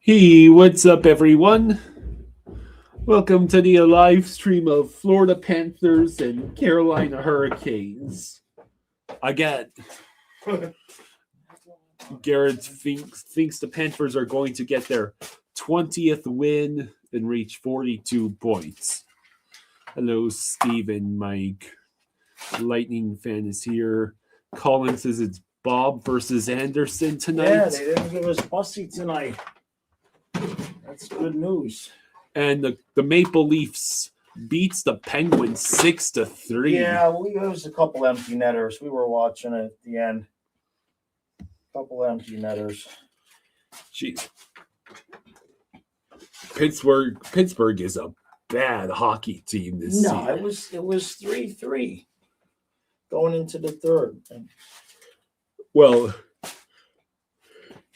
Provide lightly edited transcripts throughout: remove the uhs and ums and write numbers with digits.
Hey, what's up, everyone? Welcome to the live stream of Florida Panthers and Carolina Hurricanes. Again, Garrett thinks the Panthers are going to get their 20th win and reach 42 points. Hello, Steven, Mike. Lightning fan is here. Colin says it's Bob versus Anderson tonight. Yeah, they didn't give us Bussy tonight. That's good news. And the Maple Leafs beats the Penguins 6-3. Yeah, we used a couple empty netters. We were watching it at the end. Couple empty netters. Jeez. Pittsburgh is a bad hockey team this season. No, it was 3-3 going into the third. Well,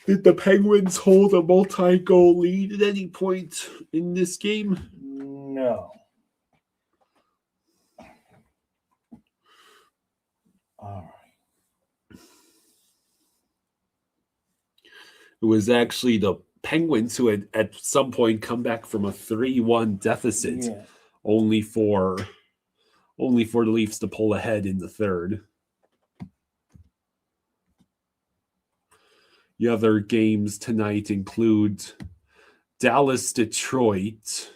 did the Penguins hold a multi-goal lead at any point in this game? No. All right. It was actually the Penguins who had at some point come back from a 3-1 deficit, only for the Leafs to pull ahead in the third. The other games tonight include Dallas, Detroit,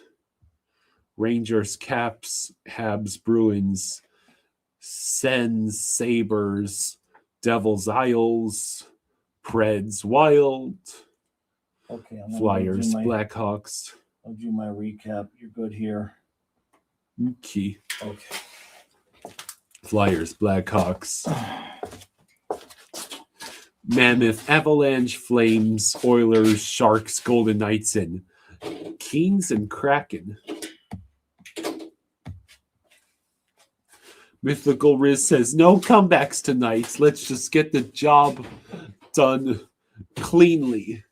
Rangers, Caps, Habs, Bruins, Sens, Sabres, Devils, Isles, Preds, Wild, Flyers, Blackhawks. I'll do my recap. You're good here. Okay. Okay. Flyers, Blackhawks. Mammoth, Avalanche, Flames, Oilers, Sharks, Golden Knights, and Kings and Kraken. Mythical Riz says, no comebacks tonight. Let's just get the job done cleanly.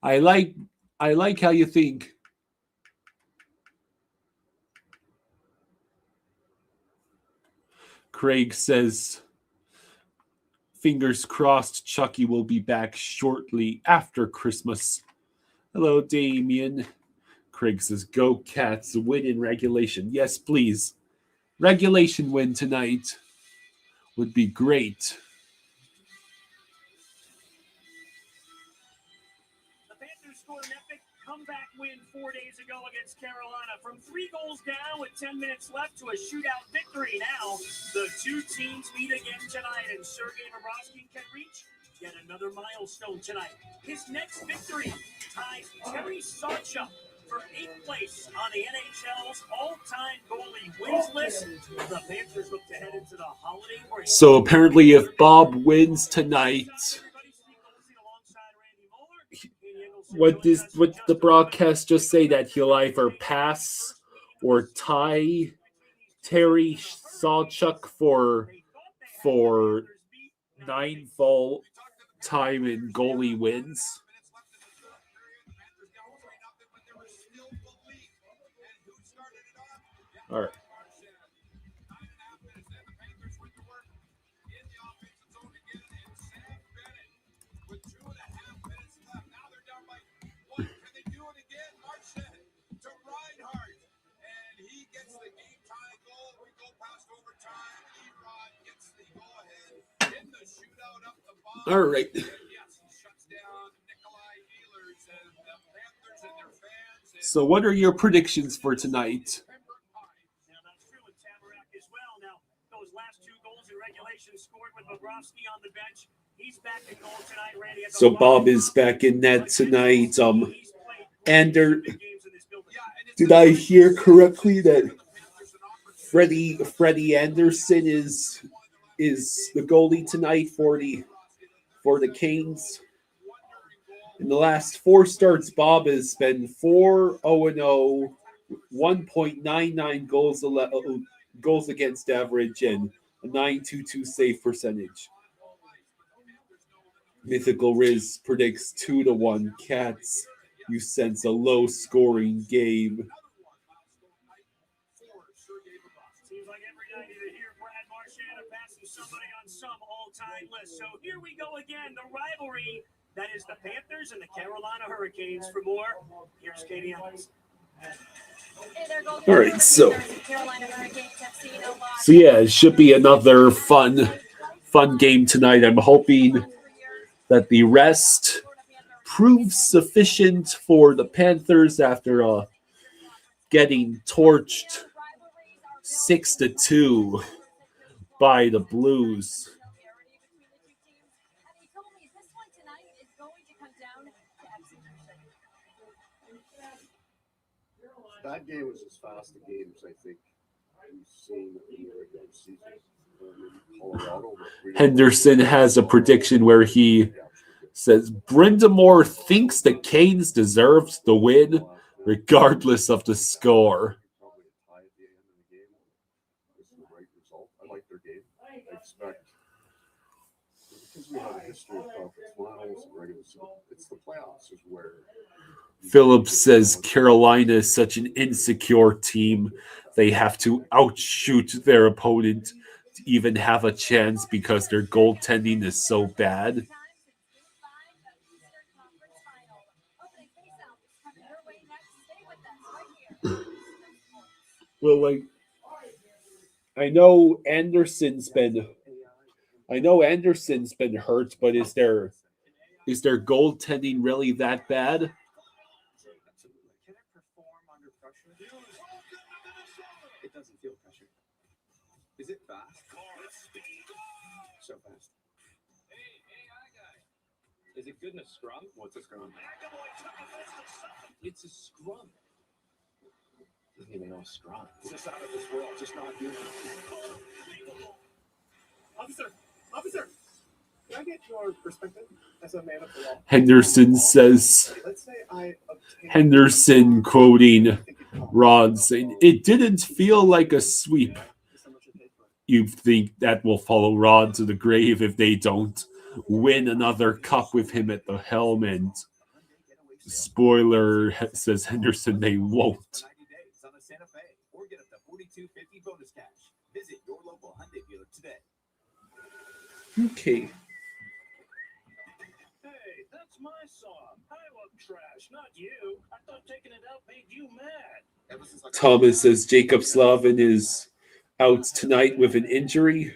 I like how you think. Craig says, fingers crossed Chucky will be back shortly after Christmas. Hello, Damien. Craig says, go Cats, win in regulation. Yes, please. Regulation win tonight would be great. The Panthers scored an epic comeback win 4 days ago against Carolina. From 3 goals down with 10 minutes left to a shootout victory. Now, the two teams meet again tonight, and Sergei Bobrovsky can reach yet another milestone tonight. His next victory ties Terry Sawchuk for 8th place on the NHL's all-time goalie wins list. The Panthers look to head into the holiday break. So apparently if Bob wins tonight, what the broadcast just say that he'll either pass or tie Terry Sawchuk for 9 full time in goalie wins. All right. All right. So what are your predictions for tonight? Now, that's true with Tamarack as well. Now, those last 2 goals in regulation scored with Bobrovsky on the bench. He's back in goal tonight, Randy. So Bob is back in net tonight. Did I hear correctly that Freddie Anderson is the goalie tonight for the Canes? In the last 4 starts, Bob has been 4-0-0, 1.99 goals against average, and a .922 save percentage. Mythical Riz predicts 2-1 Cats. You sense a low-scoring game. Seems like every night either here, Brad Marchand, a passing somebody on some all-time list. So here we go again, the rivalry that is the Panthers and the Carolina Hurricanes. For more, here's Katie Ellis. All right, so yeah, it should be another fun game tonight. I'm hoping that the rest proves sufficient for the Panthers after getting torched 6-2 by the Blues. That game was as fast a game as I think we've seen in the regular season. Colorado, Henderson has a prediction where he says Brindamore thinks the Canes deserves the win regardless of the score. probably a tie at the end of the game. This is the right result. I like their game. I expect because we have a history of conference finals and regular season. It's the playoffs is where Phillips says Carolina is such an insecure team. They have to outshoot their opponent to even have a chance because their goaltending is so bad. Well, like, I know Anderson's been hurt, but is their goaltending really that bad? Can it perform under pressure? It doesn't feel pressure. Is it fast? So fast. Is it good in a scrum? What's a scrum? It's a scrum. Doesn't even know a scrum. It's just out of this world. Just not human. Officer, can I get your perspective as a man of the law? Henderson says, Let's say I obtain. Henderson quoting Rod saying, it didn't feel like a sweep. You think that will follow Rod to the grave if they don't win another cup with him at the helm, and spoiler says Henderson, they won't. 90 days on a Santa Fe or get up to $42.50 bonus cash. Visit your local Hyundai dealer today. Okay. Hey, that's my song. I love trash, not you. I thought taking it out made you mad. Thomas says Jacob Slavin is out tonight with an injury.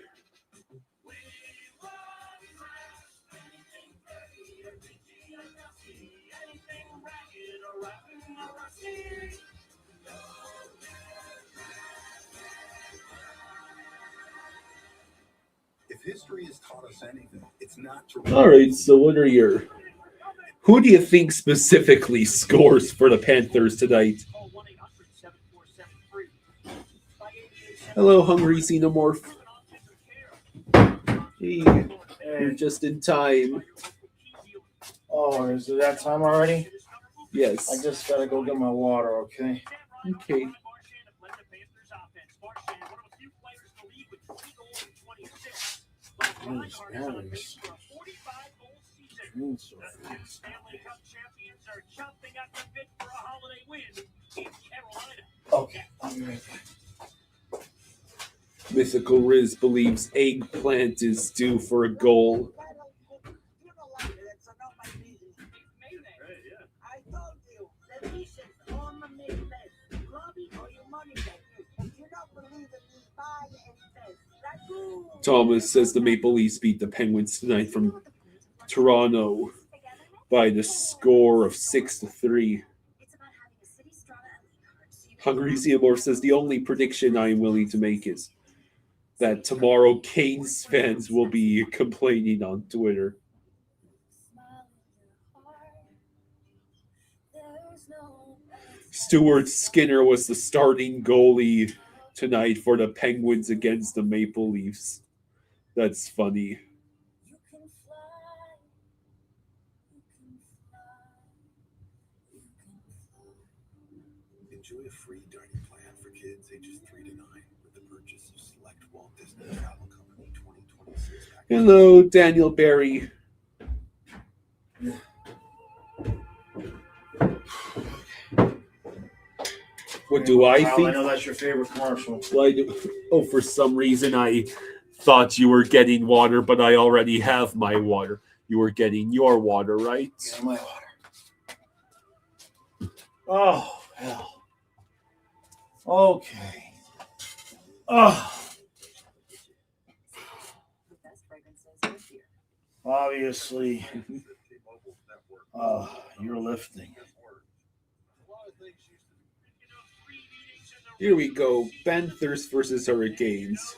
if history has taught us anything, it's not to. All right, so who do you think specifically scores for the Panthers tonight? Hello, Hungry Xenomorph. Hey, you're just in time. Oh, is it that time already? Yes. I just gotta go get my water, okay? Okay. Jeez, batteries. So fast. Stanley Cup champions are chomping at the bit for a holiday win in Carolina. Okay, I'll be right back. Mythical Riz believes Eggplant is due for a goal. Thomas says the Maple Leafs beat the Penguins tonight from Toronto by the score of 6-3. Hungry Xenomorph says the only prediction I am willing to make is that tomorrow Canes fans will be complaining on Twitter. Stuart Skinner was the starting goalie tonight for the Penguins against the Maple Leafs. That's funny. Enjoy a free dining plan for kids ages 3 to 9 with the purchase of select Walt Disney Travel Company 2026 package. Hello, Daniel Barry. What do I Kyle, think? I know that's your favorite commercial. Well, for some reason, I thought you were getting water, but I already have my water. You were getting your water, right? Yeah, my water. Oh, hell. Okay. Oh, obviously, you're lifting. Here we go. Panthers versus Hurricanes.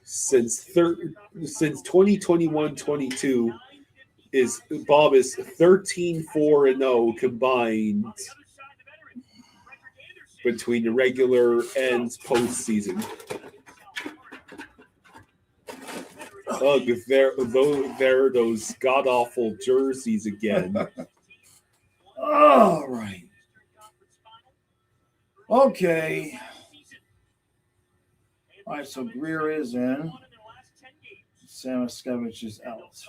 Since 2021-22 is Bob is 13-4-0 combined between the regular and postseason. Ugh, there are those god awful jerseys again. All right. Okay. All right, so Greer is in. Samoskevich is out.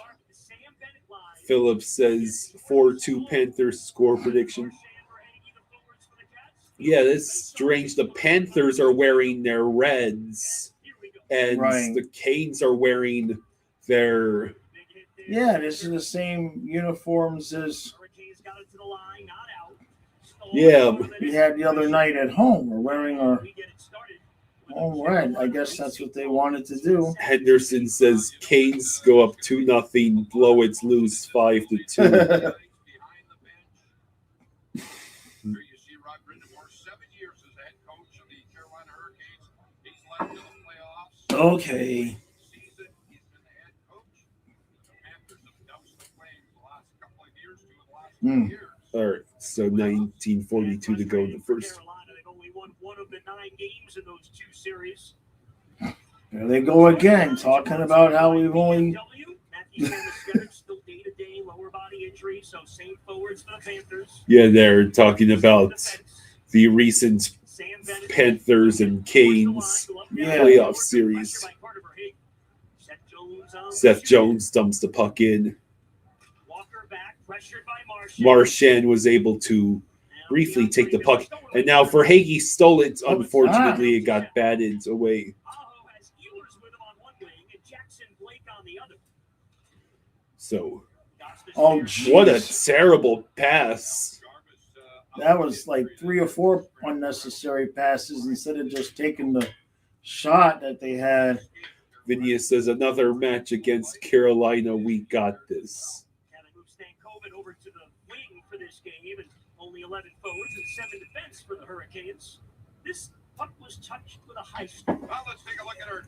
Phillips says 4-2 Panthers score prediction. Yeah, that's strange. The Panthers are wearing their reds, and the Canes are wearing their... Yeah, this is the same uniforms as... Yeah. We had the other night at home. We're wearing our home red. I guess that's what they wanted to do. Henderson says Canes go up 2-0, Blowits lose 5-2. Okay. All right, so 1942 to go in the first. There they go again, talking about how we've only... Yeah, they're talking about the recent Panthers and Canes playoff series. Seth Jones dumps the puck in. Marchand was able to briefly take the puck. And now for Hagee stole it. Unfortunately, it got batted away. So, what a terrible pass. That was like 3 or 4 unnecessary passes instead of just taking the shot that they had. Vinny says, another match against Carolina. We got this. Over to the wing for this game, and only 11 forwards and 7 defense for the Hurricanes. This puck was touched with a high stick. Well, let's take a look at our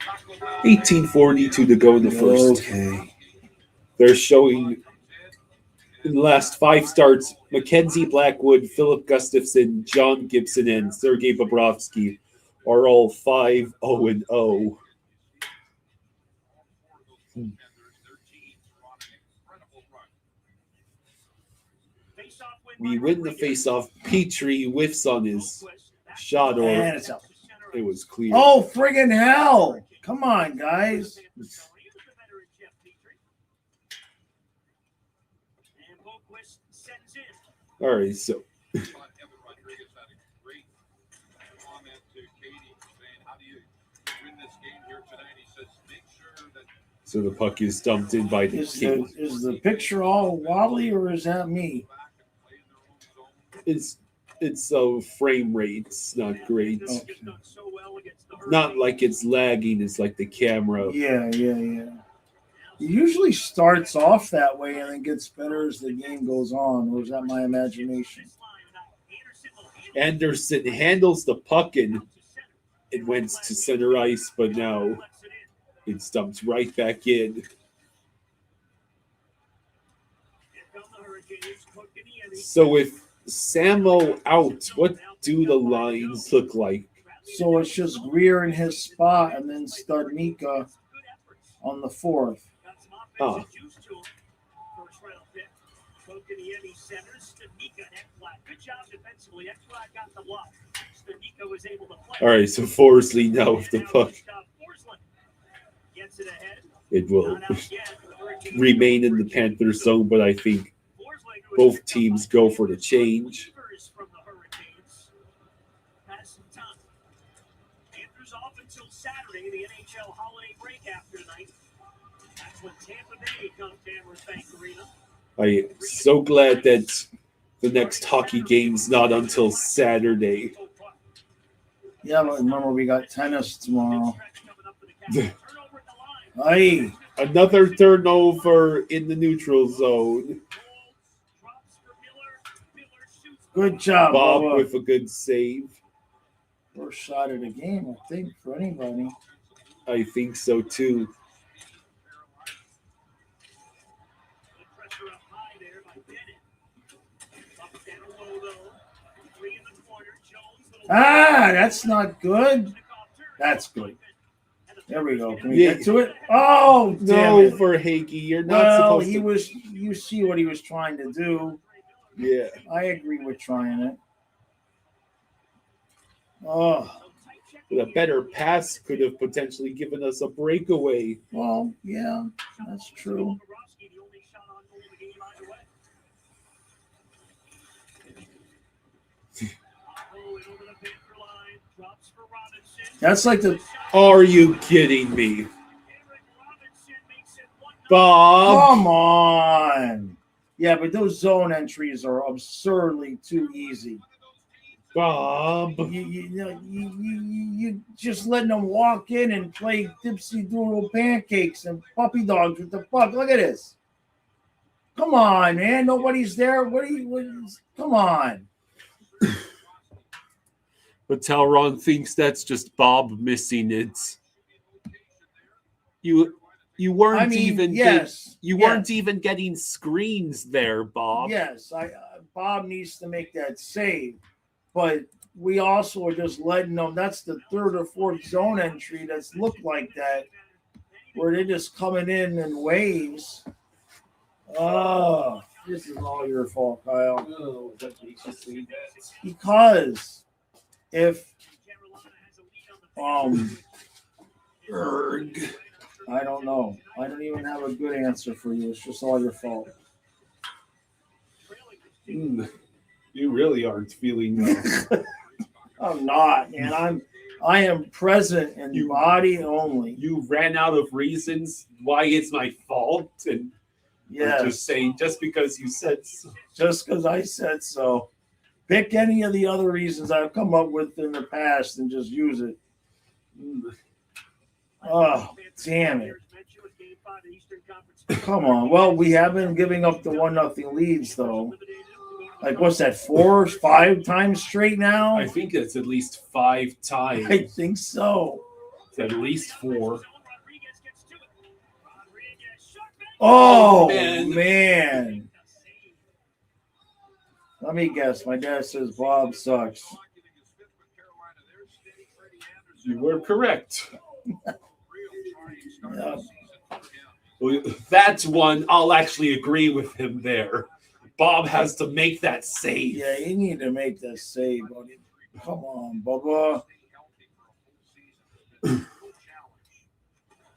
18:42 to go in the first. Okay. They're showing in the last 5 starts, Mackenzie Blackwood, Philip Gustafson, John Gibson, and Sergei Bobrovsky are all 5-0-0. We win the face-off. Petrie whiffs on his shot, or it was clear. Oh, friggin' hell! Come on, guys. All right, so. So the puck is dumped in by the King. Is the picture all wobbly, or is that me? It's frame rate's not great. Okay. Not like it's lagging. It's like the camera. Yeah. It usually starts off that way and then gets better as the game goes on. Or is that my imagination? Anderson handles the puck and it went to center ice, but now it's dumped right back in. So with Samo out, what do the lines look like? So it's just Greer in his spot and then Studnicka on the 4th. Huh. All right, so Forsley now with the puck. It will remain in the Panthers zone, but I think both teams go for the change. From the Hurricanes. Pass some time. Panthers off until Saturday, the NHL holiday break after tonight. That's when Tampa Bay comes to Amherst Bank Arena. I'm so glad that the next hockey game's not until Saturday. Yeah, but remember we got tennis tomorrow. Aye. Another turnover in the neutral zone. Good job, Bob Bubba. with a good save. First shot of the game, I think, for anybody. I think so too. Ah, that's not good. That's good. There we go. Can we get to it? Oh, damn No, it. for Hagee, you're not Well, supposed to. you see what he was trying to do. Yeah. I agree with trying it. Oh, But a better pass could have potentially given us a breakaway. well, yeah, that's true. That's like the Are you kidding me? Bob. come on. Yeah, but those zone entries are absurdly too easy. Bob. You just letting them walk in and play dipsy doodle pancakes and puppy dogs with the puck. Look at this. Come on, man. Nobody's there. Come on. But Talron thinks that's just Bob missing it. You weren't weren't even getting screens there, Bob. Yes, Bob needs to make that save, but we also are just letting them. That's the third or fourth zone entry that's looked like that, where they're just coming in waves. Oh, this is all your fault, Kyle. Oh, that makes you say that. Because if Erg. I don't know, I don't even have a good answer for you. It's just all your fault. You really aren't feeling well. I'm not, man. I am present in body only. You ran out of reasons why it's my fault, and Yeah, you're just saying just because you said so. just because I said so. Pick any of the other reasons I've come up with in the past and just use it. Oh, damn it. Come on. Well, we have been giving up the 1-0 leads, though. Like, what's that, 4 or 5 times straight now? I think it's at least 5 times. I think so. It's at least 4. Oh, man. man. Let me guess. My dad says Bob sucks. You were correct. Yeah. Well, that's one I'll actually agree with him there. Bob has to make that save. Yeah, you need to make that save, buddy. Come on, Bubba.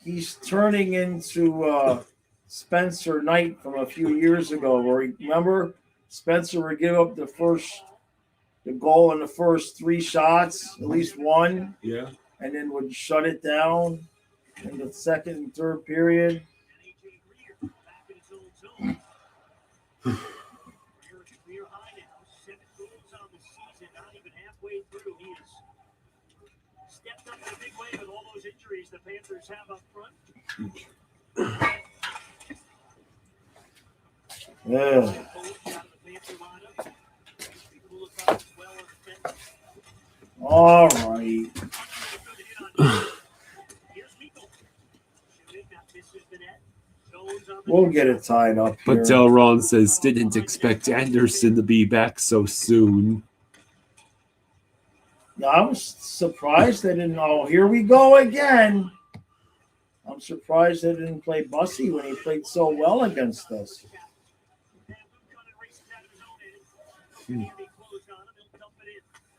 He's turning into Spencer Knight from a few years ago, where remember Spencer would give up the goal in the first 3 shots, at least one, Yeah. and then would shut it down in the second and third period. Stepped up in a big way with all those injuries the Panthers have up front. Yeah. All right. We'll get it tied up here. But Delron says didn't expect Anderson to be back so soon. I was surprised they didn't. Oh, here we go again. I'm surprised they didn't play Bussy when he played so well against us.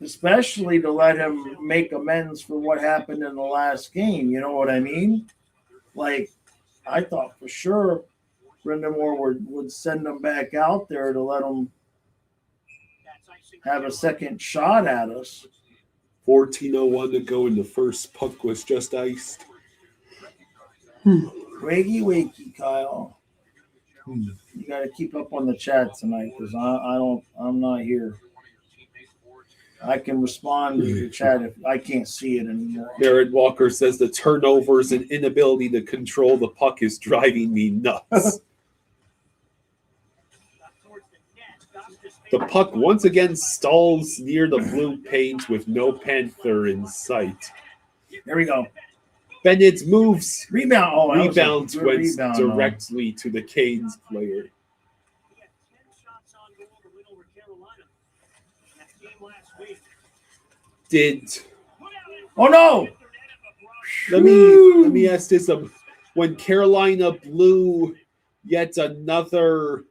Especially to let him make amends for what happened in the last game. You know what I mean? Like, I thought for sure Brendan Moore would send them back out there to let them have a second shot at us. 14:01 to go, and the first puck was just iced. Wakey, Kyle. You got to keep up on the chat tonight because I'm not here. I can respond to the chat if I can't see it anymore. Jared Walker says the turnovers and inability to control the puck is driving me nuts. The puck once again stalls near the blue paint with no Panther in sight. There we go. Bennett's moves. Rebound. Oh, that was a Rebounds good went rebound, directly to the Canes player. Oh no! Let me ask this: when Carolina blew yet another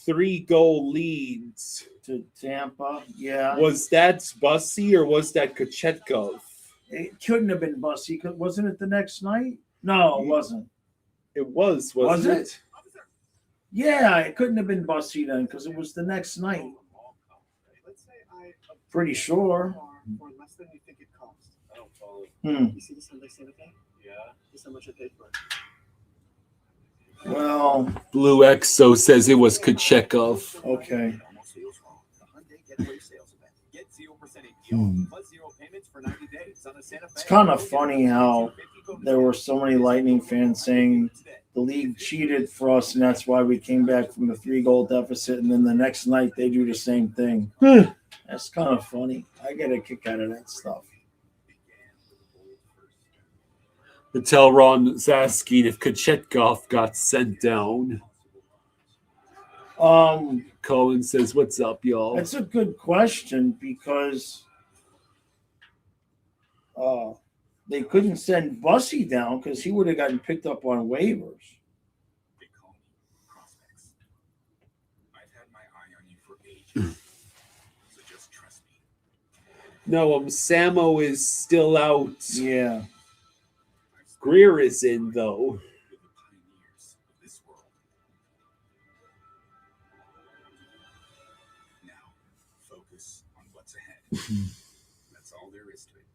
3-goal leads To Tampa, yeah. was that Bussy or was that Kochetkov? It couldn't have been Bussy. Wasn't it the next night? No, it wasn't. It was it? Yeah, it couldn't have been Bussy then because it was the next night. Pretty sure. For less than you think it costs. I don't follow. You see this on the Santa Fe? Yeah. This is how much I paid for it. Well, Blue Exo says it was Kochetkov. okay. It's kind of funny how there were so many Lightning fans saying the league cheated for us and that's why we came back from the 3-goal deficit, and then the next night they do the same thing. That's kind of funny. I get a kick out of that stuff. To tell Ron asking if Kochetkov got sent down. Colin says, "What's up, y'all?" That's a good question because they couldn't send Bussy down because he would have gotten picked up on waivers. They call me prospects. I've had my eye on you for ages, so just trust me. No, Samo is still out. Yeah. Greer is in though. Now, focus on what's ahead. That's all there is to it.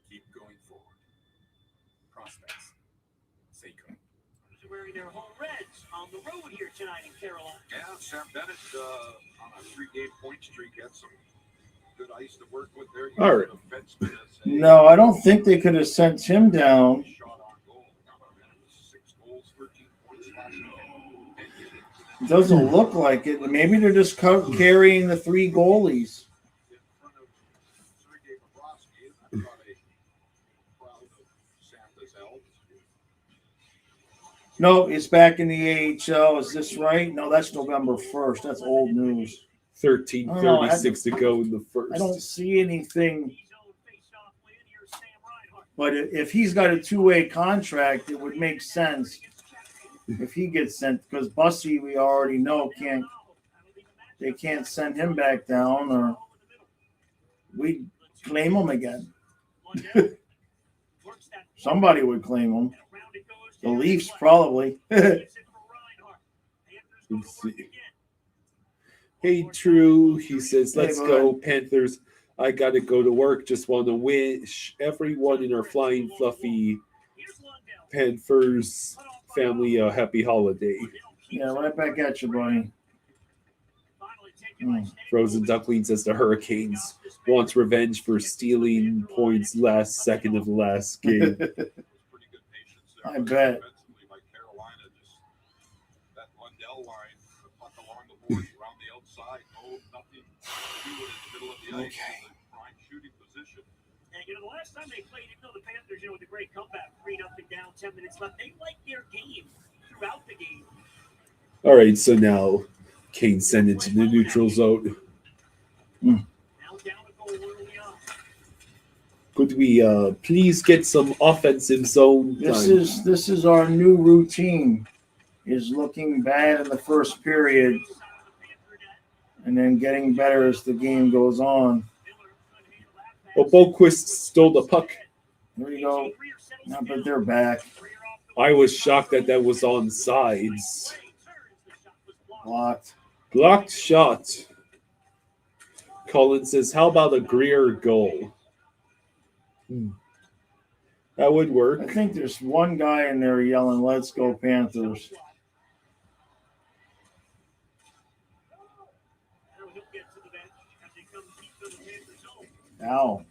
Keep going forward. Prospects. Seiko. Wearing their home Reds on the road here tonight in Carolina. Yeah, Sam Bennett on a 3-game point streak had some good ice to work with there. All right. No, I don't think they could have sent him down. It doesn't look like it. Maybe they're just carrying the 3 goalies. No, it's back in the AHL. Is this right? No, that's November 1st. That's old news. 13:36 to go in the first. I don't see anything. But if he's got a 2-way contract, it would make sense if he gets sent, because Bussy, we already know, they can't send him back down, or we claim him again. Somebody would claim him. The Leafs probably. Let's see. Hey, True. He says, "Let's go, Panthers. I got to go to work. Just want to wish everyone in our Flying Fluffy Panthers family a happy holiday." Yeah, right back at you, buddy. Frozen Duckling says the Hurricanes wants revenge for stealing points last second of the last game. I bet. Okay. And the last time they played, even though the Panthers, with a great comeback, 3-0 down, 10 minutes left, they liked their game throughout the game. All right, so now Kane sent it to the neutral zone. Now down a goal early on. Could we please get some offensive zone time? This is our new routine. Is looking bad in the first period, and then getting better as the game goes on. Well, Boquist stole the puck. There you go. Now, but they're back. I was shocked that was on sides. Blocked. Blocked shot. Colin says, how about a Greer goal? That would I work. think there's one guy in there yelling, "Let's go Panthers." Ow.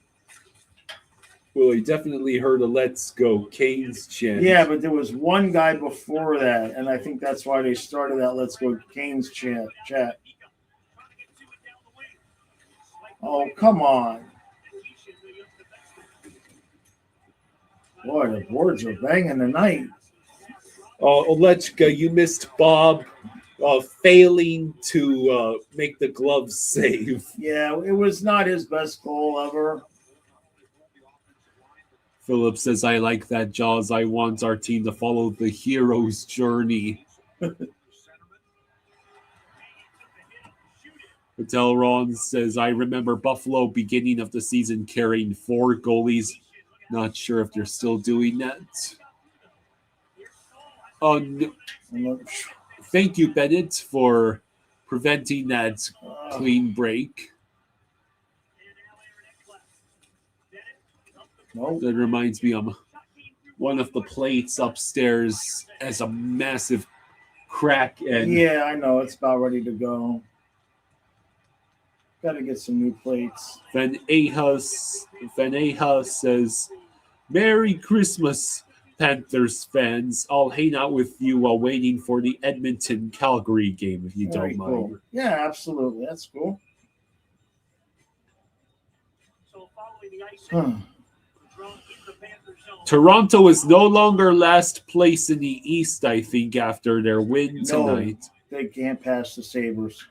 Well, he definitely heard a let's go Canes chant. Yeah, but there was one guy before that, and I think that's why they started that "Let's Go Canes" chat. Oh, come on. Boy, the boards are banging tonight. Olechka, you missed Bob failing to make the glove save. Yeah, it was not his best goal ever. Philip says, I like that, Jaws. I want our team to follow the hero's journey. Patel Ron says, I remember Buffalo beginning of the season carrying 4 goalies. Not sure if they're still doing that. Thank you, Bennett, for preventing that clean break. Nope. That reminds me, one of the plates upstairs has a massive crack. And Yeah, I know. It's about ready to go. Got to get some new plates. Van Aha says, Merry Christmas, Panthers fans. I'll hang out with you while waiting for the Edmonton-Calgary game, if you Very don't cool. mind. Yeah, absolutely. That's cool. Toronto is no longer last place in the East, I think, after their win tonight. They can't pass the Sabres.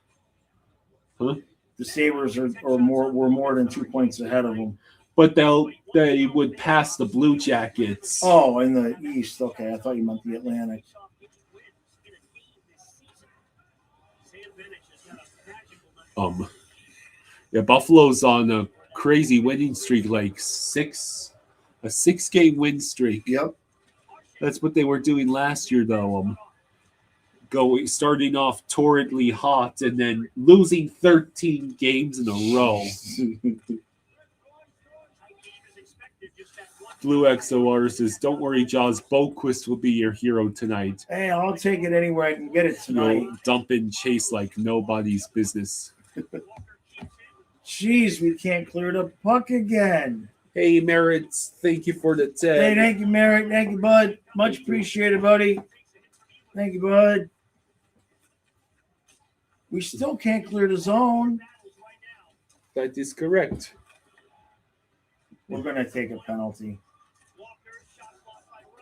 Huh? The Sabres were more than 2 points ahead of them. But they would pass the Blue Jackets. Oh, in the East. Okay, I thought you meant the Atlantic. Yeah, Buffalo's on a crazy winning streak, like a 6-game win streak. Yep. That's what they were doing last year, though. Starting off torridly hot and then losing 13 games in a row. Blue XOR says, don't worry, Jaws. Boquist will be your hero tonight. Hey, I'll take it anywhere I can get it tonight. You'll dump and chase like nobody's business. Jeez, we can't clear the puck again. Hey, Merritt, thank you for the 10. Hey, thank you, Merritt. Thank you, bud. Much appreciated, buddy. Thank you, bud. We still can't clear the zone. That is correct. We're going to take a penalty.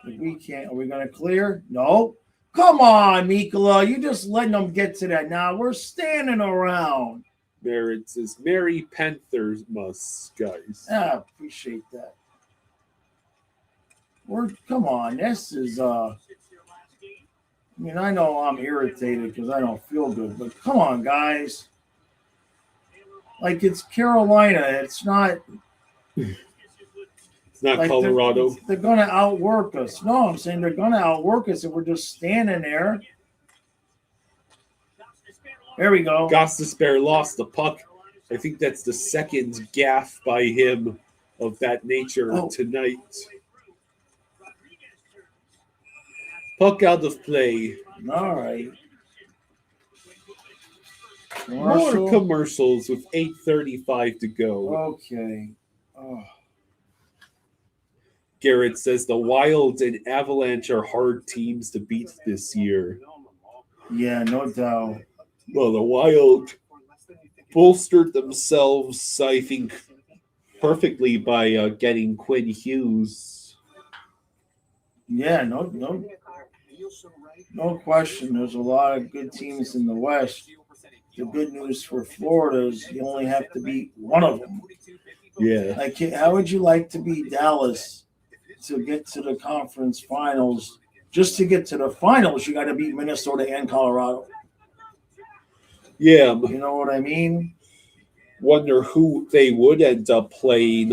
If we can't, are we going to clear? No. Come on, Mikola. You just letting them get to that now. We're standing around. Merritt says, Merry Panthers must, guys. I appreciate that. Come on. This is, I mean, I know I'm irritated because I don't feel good, but come on, guys. Like, it's Carolina. It's not. It's not like Colorado. They're going to outwork us. No, I'm saying they're going to outwork us if we're just standing there. There we go. Gostisbehere lost the puck. I think that's the second gaff by him of that nature tonight. Puck out of play. All right. More commercials with 8:35 to go. Okay. Oh. Garrett says the Wild and Avalanche are hard teams to beat this year. Yeah, no doubt. Well, the Wild bolstered themselves, I think, perfectly by getting Quinn Hughes. Yeah, no question. There's a lot of good teams in the West. The good news for Florida is you only have to beat one of them. Yeah. Like, how would you like to beat Dallas to get to the conference finals? Just to get to the finals, you got to beat Minnesota and Colorado. Yeah. You know what I mean? Wonder who they would end up playing.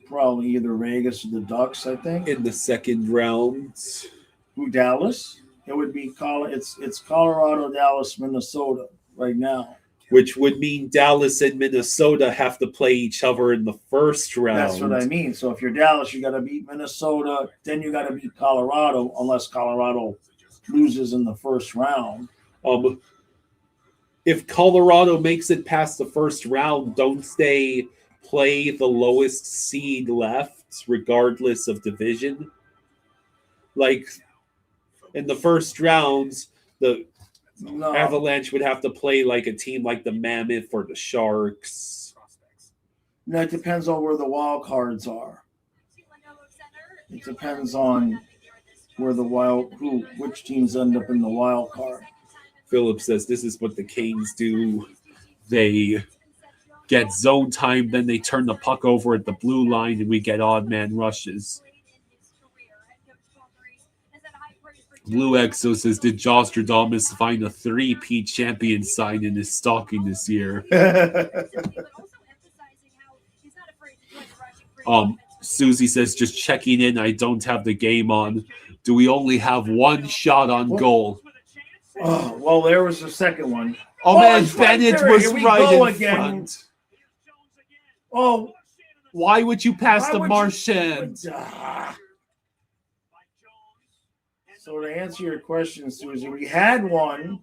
Probably either Vegas or the Ducks, I think. in the second round. Who, Dallas? It would be it's Colorado, Dallas, Minnesota right now. Which would mean Dallas and Minnesota have to play each other in the first round. That's what I mean. So if you're Dallas, you got to beat Minnesota, then you got to beat Colorado, unless Colorado loses in the first round. If Colorado makes it past the first round, don't they play the lowest seed left, regardless of division? Like in the first rounds, the No, Avalanche would have to play like a team like the Mammoth or the Sharks. no, it depends on where the wild cards are. It depends on where which teams end up in the wild card. Philip says this is what the Canes do. They get zone time, then they turn the puck over at the blue line, and we get odd man rushes. Blue Exo says, did Jostradamus find a 3-peat champion sign in his stocking this year? Susie says, just checking in. I don't have the game on. Do we only have one shot on goal? Oh, well, there was the second one. Oh, man, it's right Bennett there. was Here we right go in again. front. Oh, Why would you pass why to would you- Marchand? So to answer your question, Susie, we had one,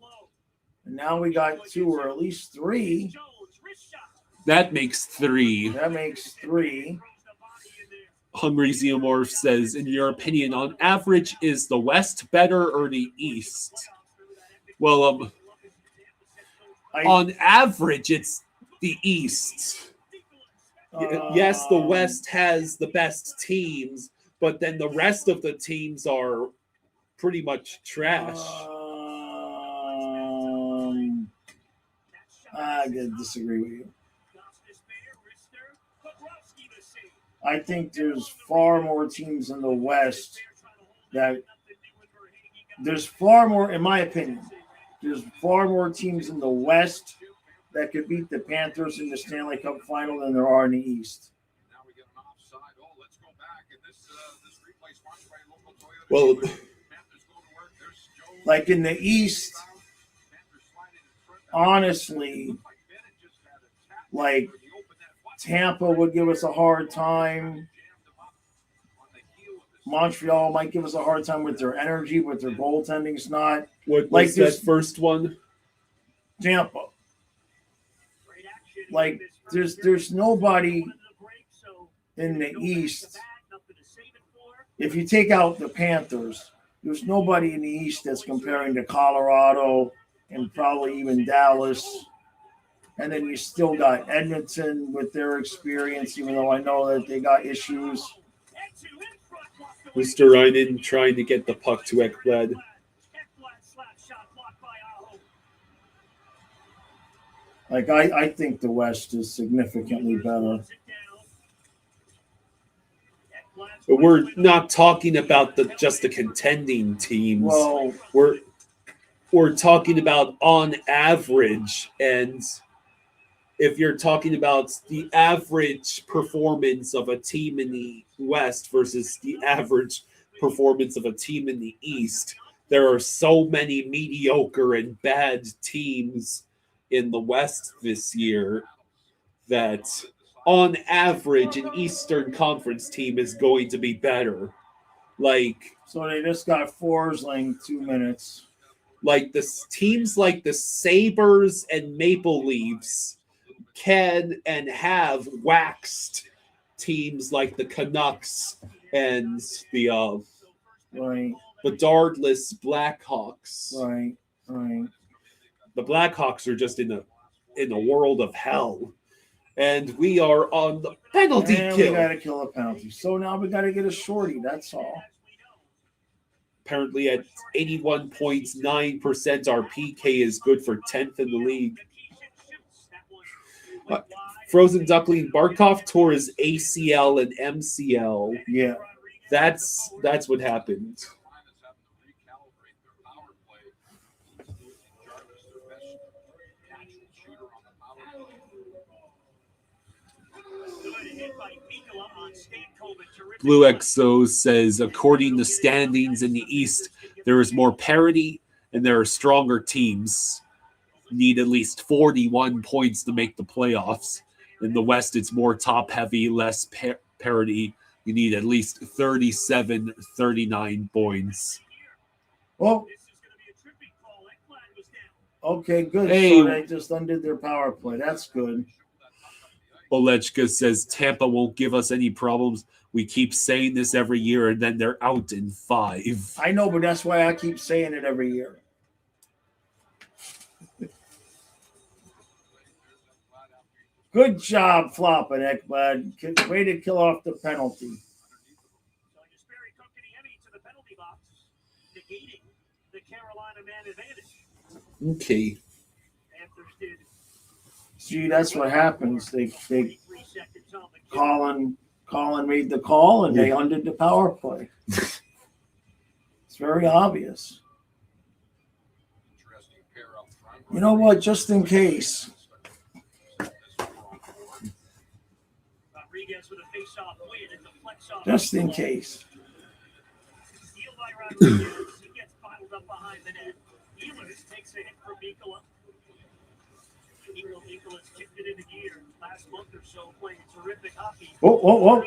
and now we got two or at least three. That makes 3. That makes 3. Hungry Xeomorph says, in your opinion, on average, is the West better or the East? Well, on average, it's the East. Yes, the West has the best teams, but then the rest of the teams are pretty much trash. I disagree with you. I think there's far more teams in the West there's far more, in my opinion, there's far more teams in the West that could beat the Panthers in the Stanley Cup final than there are in the East. Well, like in the East, honestly, like Tampa would give us a hard time. Montreal might give us a hard time with their energy, but their goaltending's not. what Like was that this- first one? Tampa. Like there's nobody in the East. If you take out the Panthers, there's nobody in the East that's comparing to Colorado and probably even Dallas. And then you still got Edmonton with their experience, even though I know that they got issues. Mr. Reinen trying to get the puck to Ekblad. Like I think the West is significantly better. But we're not talking about just the contending teams. Well, we're talking about on average, and if you're talking about the average performance of a team in the West versus the average performance of a team in the East, there are so many mediocre and bad teams in the West this year that on average an Eastern Conference team is going to be better. So they just got Forsling 2 minutes. Like the teams like the Sabres and Maple Leafs can and have waxed teams like the Canucks and the Right, Bedardless Blackhawks. right. The Blackhawks are just in a world of hell, and we are on the penalty And kill. we got to kill a penalty. So now we got to get a shorty. That's all. Apparently, at 81.9%, our PK is good for 10th in the league. Frozen Duckling Barkov tore his ACL and MCL. Yeah. That's what happened. Blue XO says, according to standings in the East, there is more parity and there are stronger teams. Need at least 41 points to make the playoffs. In the West, it's more top-heavy, less parity. You need at least 37, 39 points. Well, okay, good. Hey. So they just undid their power play. That's good. Olechka says, Tampa won't give us any problems. We keep saying this every year, and then they're out in 5. I know, but that's why I keep saying it every year. Good job, flopping, Ekblad. Way to kill off the penalty. So just Barry Kotkaniemi to the penalty box, negating the Carolina man advantage. Okay. Panthers did See, that's what happens. They 3 seconds on the Colin made the call, and they undid the power play. It's very obvious. You know what? Just in case. Rodriguez with a face-off win and deflects off. Just in case. Steal by Rodriguez. He gets bottled up behind the net. Ehlers takes a hit from Mikkola. Nicholas kicked it into gear last month or so, playing terrific hockey. Whoa.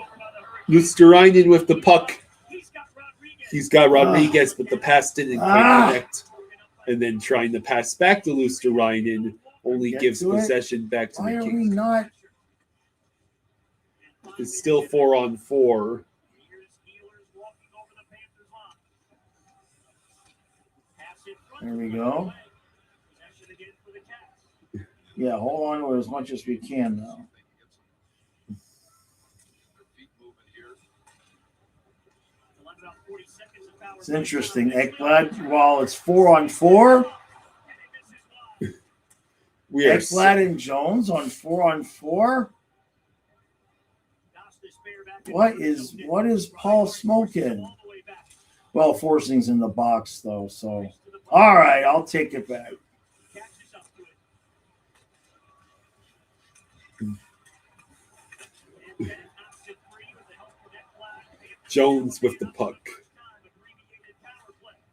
Lusterainen with the puck. He's got Rodriguez. But the pass didn't quite connect. And then trying to pass back to Lusterainen only Get gives to it. possession back to Why the are we Kings. not? It's still 4-on-4. Here's Ehlers walking over the Panthers line. Pass in front. There we go. Possession again for the Cats. Yeah, hold on to it as much as we can now. About 40 seconds of power It's play. interesting. Ekblad, while it's 4-on-4, We are Ekblad and Jones on 4-on-4. What is Paul smoking? Well, Forsing's in the box though, so all right, I'll take it back. Jones with the puck.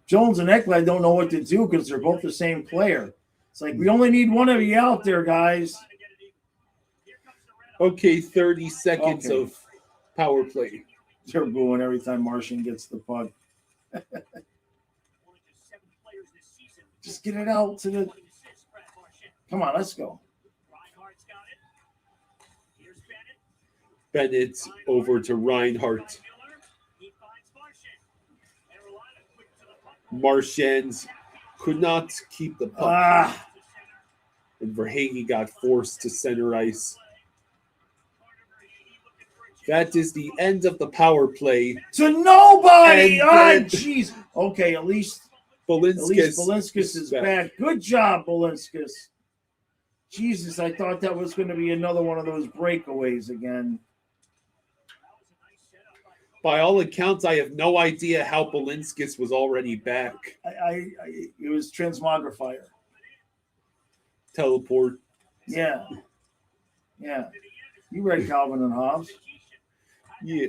Jones and Ekblad don't know what to do because they're both the same player. It's like we only need one of you out there, guys. Okay, 30 seconds Okay. of power play. They're booing every time Martian gets the puck. Just get it out to the. Come on, let's go. Bennett over to Reinhardt. Marchand could not keep the puck. And Verhaeghe got forced to center ice. That is the end of the power play. To nobody. And Ah, then- jeez. Okay, at least Belinskas Belinskas is back. Good job, Belinskas. Jesus, I thought that was going to be another one of those breakaways again. By all accounts, I have no idea how Belinskas was already back. It was transmogrifier. Teleport. Yeah. You read Calvin and Hobbes. Yeah.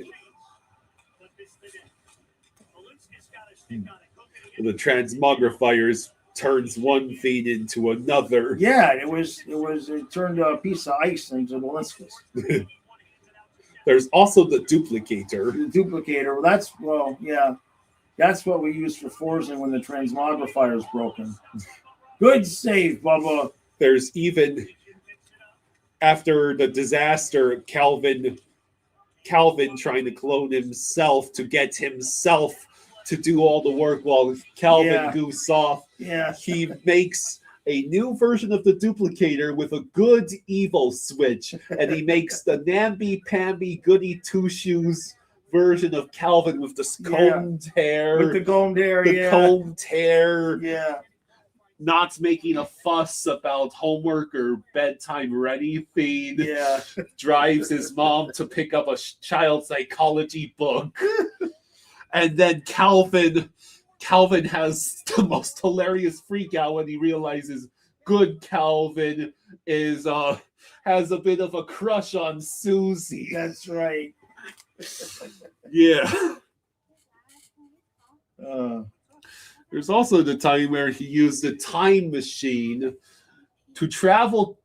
The transmogrifiers turns one feed into another. Yeah, it turned a piece of ice into Belinskas. There's also the duplicator. The duplicator. That's what we use for Forza when the transmogrifier is broken. Good save, Bubba. There's even, after the disaster, Calvin trying to clone himself to get himself to do all the work while Calvin goose off. Yeah. He makes a new version of the duplicator with a good evil switch, and he makes the namby-pamby goody two-shoes version of Calvin with the combed hair. With the combed hair, the combed hair. Yeah. Not making a fuss about homework or bedtime ready feed. Yeah. Drives his mom to pick up a child psychology book. And then Calvin has the most hilarious freak out when he realizes good Calvin is has a bit of a crush on Susie. That's right. Yeah. Uh, There's also the time where he used a time machine to travel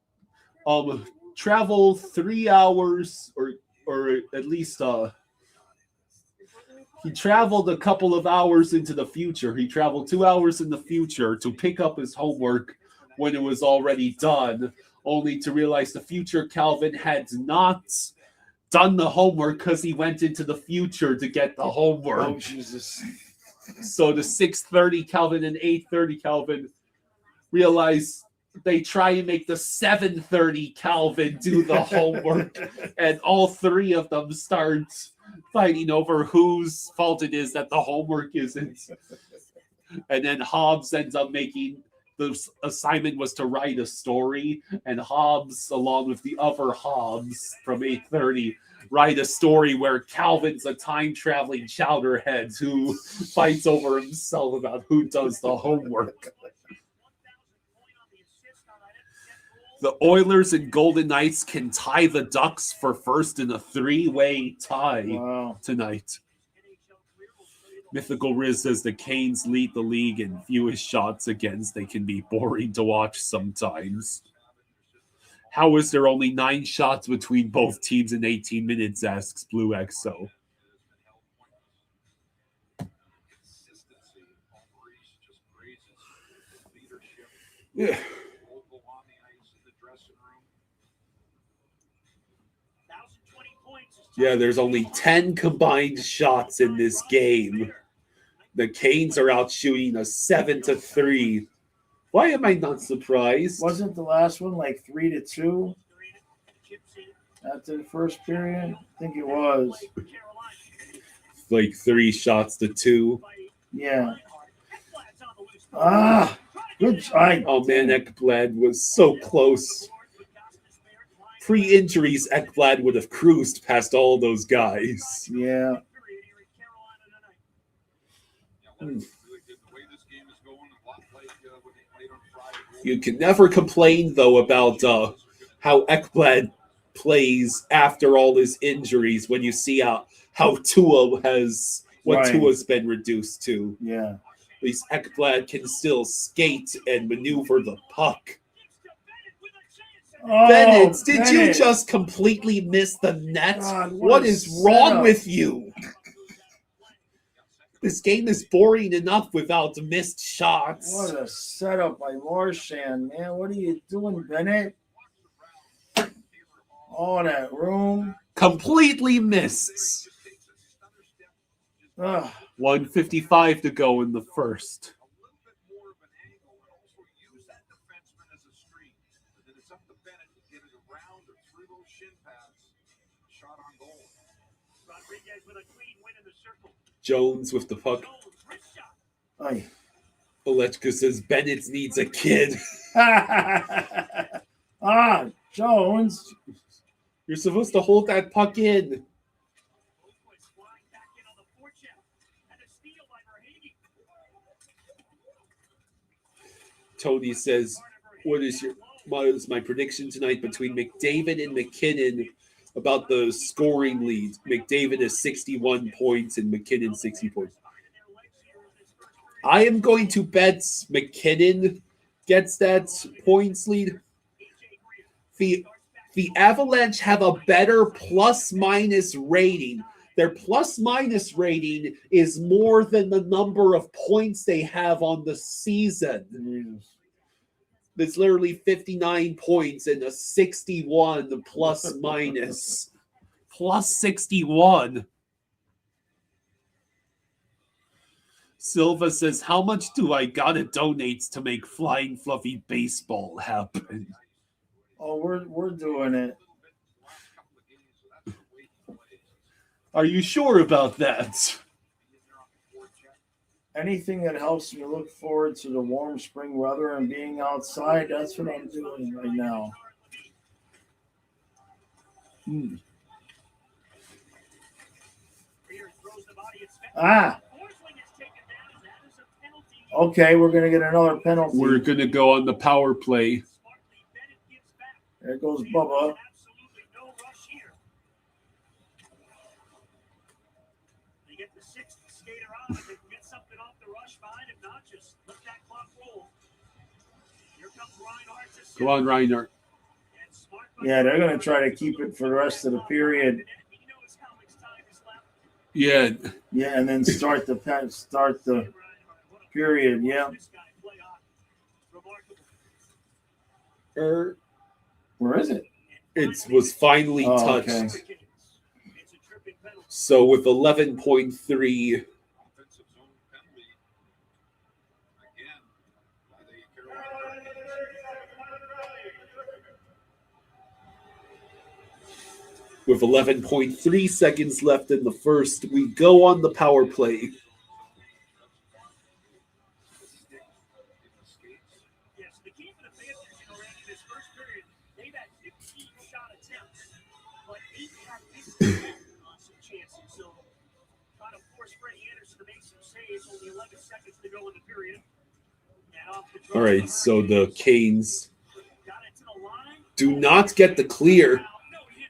3 hours or at least he traveled a couple of hours into the future. He traveled 2 hours in the future to pick up his homework when it was already done, only to realize the future Calvin had not done the homework because he went into the future to get the homework. oh, Jesus. So the 6:30 Calvin and 8:30 Calvin realize they try and make the 7:30 Calvin do the homework, and all three of them start fighting over whose fault it is that the homework isn't. And then Hobbs ends up making the assignment was to write a story, and Hobbs, along with the other Hobbs from 8:30, write a story where Calvin's a time-traveling chowderhead who fights over himself about who does the homework. The Oilers and Golden Knights can tie the Ducks for first in a 3-way tie tonight. Mythical Riz says the Canes lead the league in fewest shots against. They can be boring to watch sometimes. How is there only 9 shots between both teams in 18 minutes, asks Blue XO. Yeah. Yeah, there's only 10 combined shots in this game. The Canes are out shooting a 7-3. Why am I not surprised? Wasn't the last one like 3-2 after the first period? I think it was. Like 3 shots to 2. Yeah. Good try. Oh man, Ekblad was so close. Pre-injuries, Ekblad would have cruised past all those guys. Yeah. You can never complain, though, about how Ekblad plays after all his injuries when you see how Tua has Tua's been reduced to. Yeah. At least Ekblad can still skate and maneuver the puck. Oh, Bennett, did you just completely miss the net? God, what is wrong with you? This game is boring enough without missed shots. What a setup by Marchand, man. What are you doing, Bennett? All that room. Completely misses. 1:55 to go in the first. Jones with the puck. Olechka says Bennett needs a kid. Jones. You're supposed to hold that puck in. Tony says, what is my prediction tonight between McDavid and McKinnon about the scoring lead? McDavid is 61 points and McKinnon 60 points. I am going to bet McKinnon gets that points lead. The Avalanche have a better plus-minus rating. Their plus-minus rating is more than the number of points they have on the season. It's literally 59 points and a 61 plus-minus. Plus 61. Silva says, how much do I gotta donate to make Flying Fluffy Baseball happen? Oh, we're doing it. Are you sure about that? Anything that helps me look forward to the warm spring weather and being outside, that's what I'm doing right now. Okay, we're going to get another penalty. We're going to go on the power play. There goes Bubba. Absolutely no rush here. They get the sixth skater on. If they can get something off the rush, fine. If not, just let that clock roll. Here comes Reinhardt. Go on, Reinhardt. Yeah, they're going to try to keep it for the rest of the period. Yeah. Yeah, and then start the period. Yeah. Where is it? It was finally touched. Okay. So with 11.3, Offensive zone penalty. Again, by the Carolina. with 11.3 seconds left in the first, we go on the power play. Yes, the key for the Panthers, in this first period, they've had 15 shot attempts, but 8 have missed on some chances. So trying to force Freddie Anderson to make some saves. Only 11 seconds to go in the period. All right, so the Canes do not get the clear.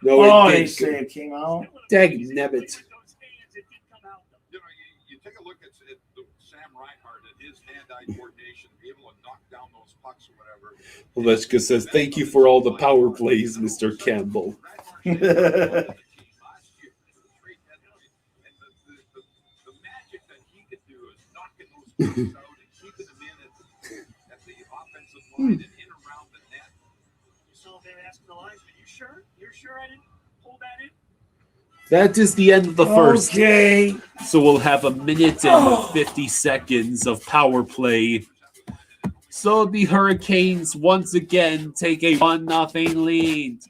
No, they say it came out. Dag nabbit. You take a look at Sam Reinhardt and his hand-eye coordination, be able to knock down those pucks or whatever. Ovechka says, "Thank you for all the power plays, Mr. Campbell." The magic that he could do is knocking those pucks out and keeping them in at the offensive line and in around the net. You saw them asking the linesman, "You sure? You're sure I didn't pull that in?" That is the end of the first. Okay. So we'll have a minute and 50 seconds of power play. So the Hurricanes once again take a 1-0 lead.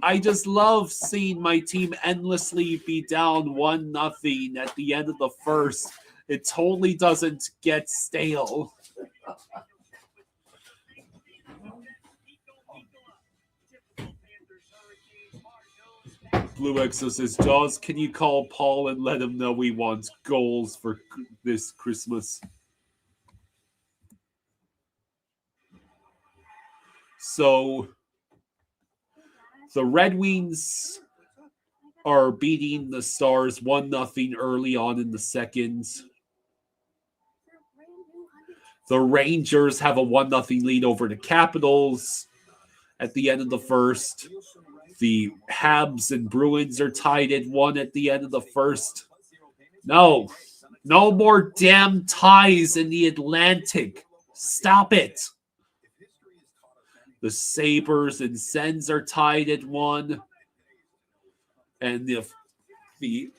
I just love seeing my team endlessly be down 1-0 at the end of the first. It totally doesn't get stale. Blue Exo says, "Jaws, can you call Paul and let him know we want goals for this Christmas?" So the Red Wings are beating the Stars 1-0 early on in the second. The Rangers have a 1-0 lead over the Capitals at the end of the first. The Habs and Bruins are tied at 1 at the end of the first. No more damn ties in the Atlantic. Stop it. The Sabres and Sens are tied at 1. And the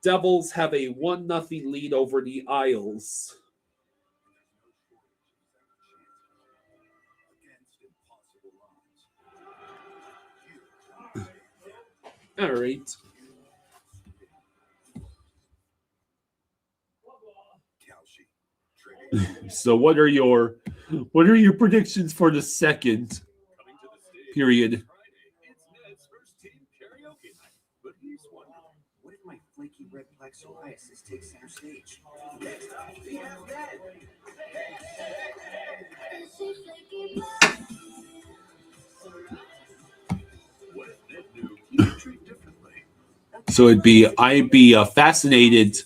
Devils have a 1-0 lead over the Isles. All right. So what are your predictions for the second period? What if my flaky red black psoriasis takes center stage? Next up, we have that. So I'd be fascinated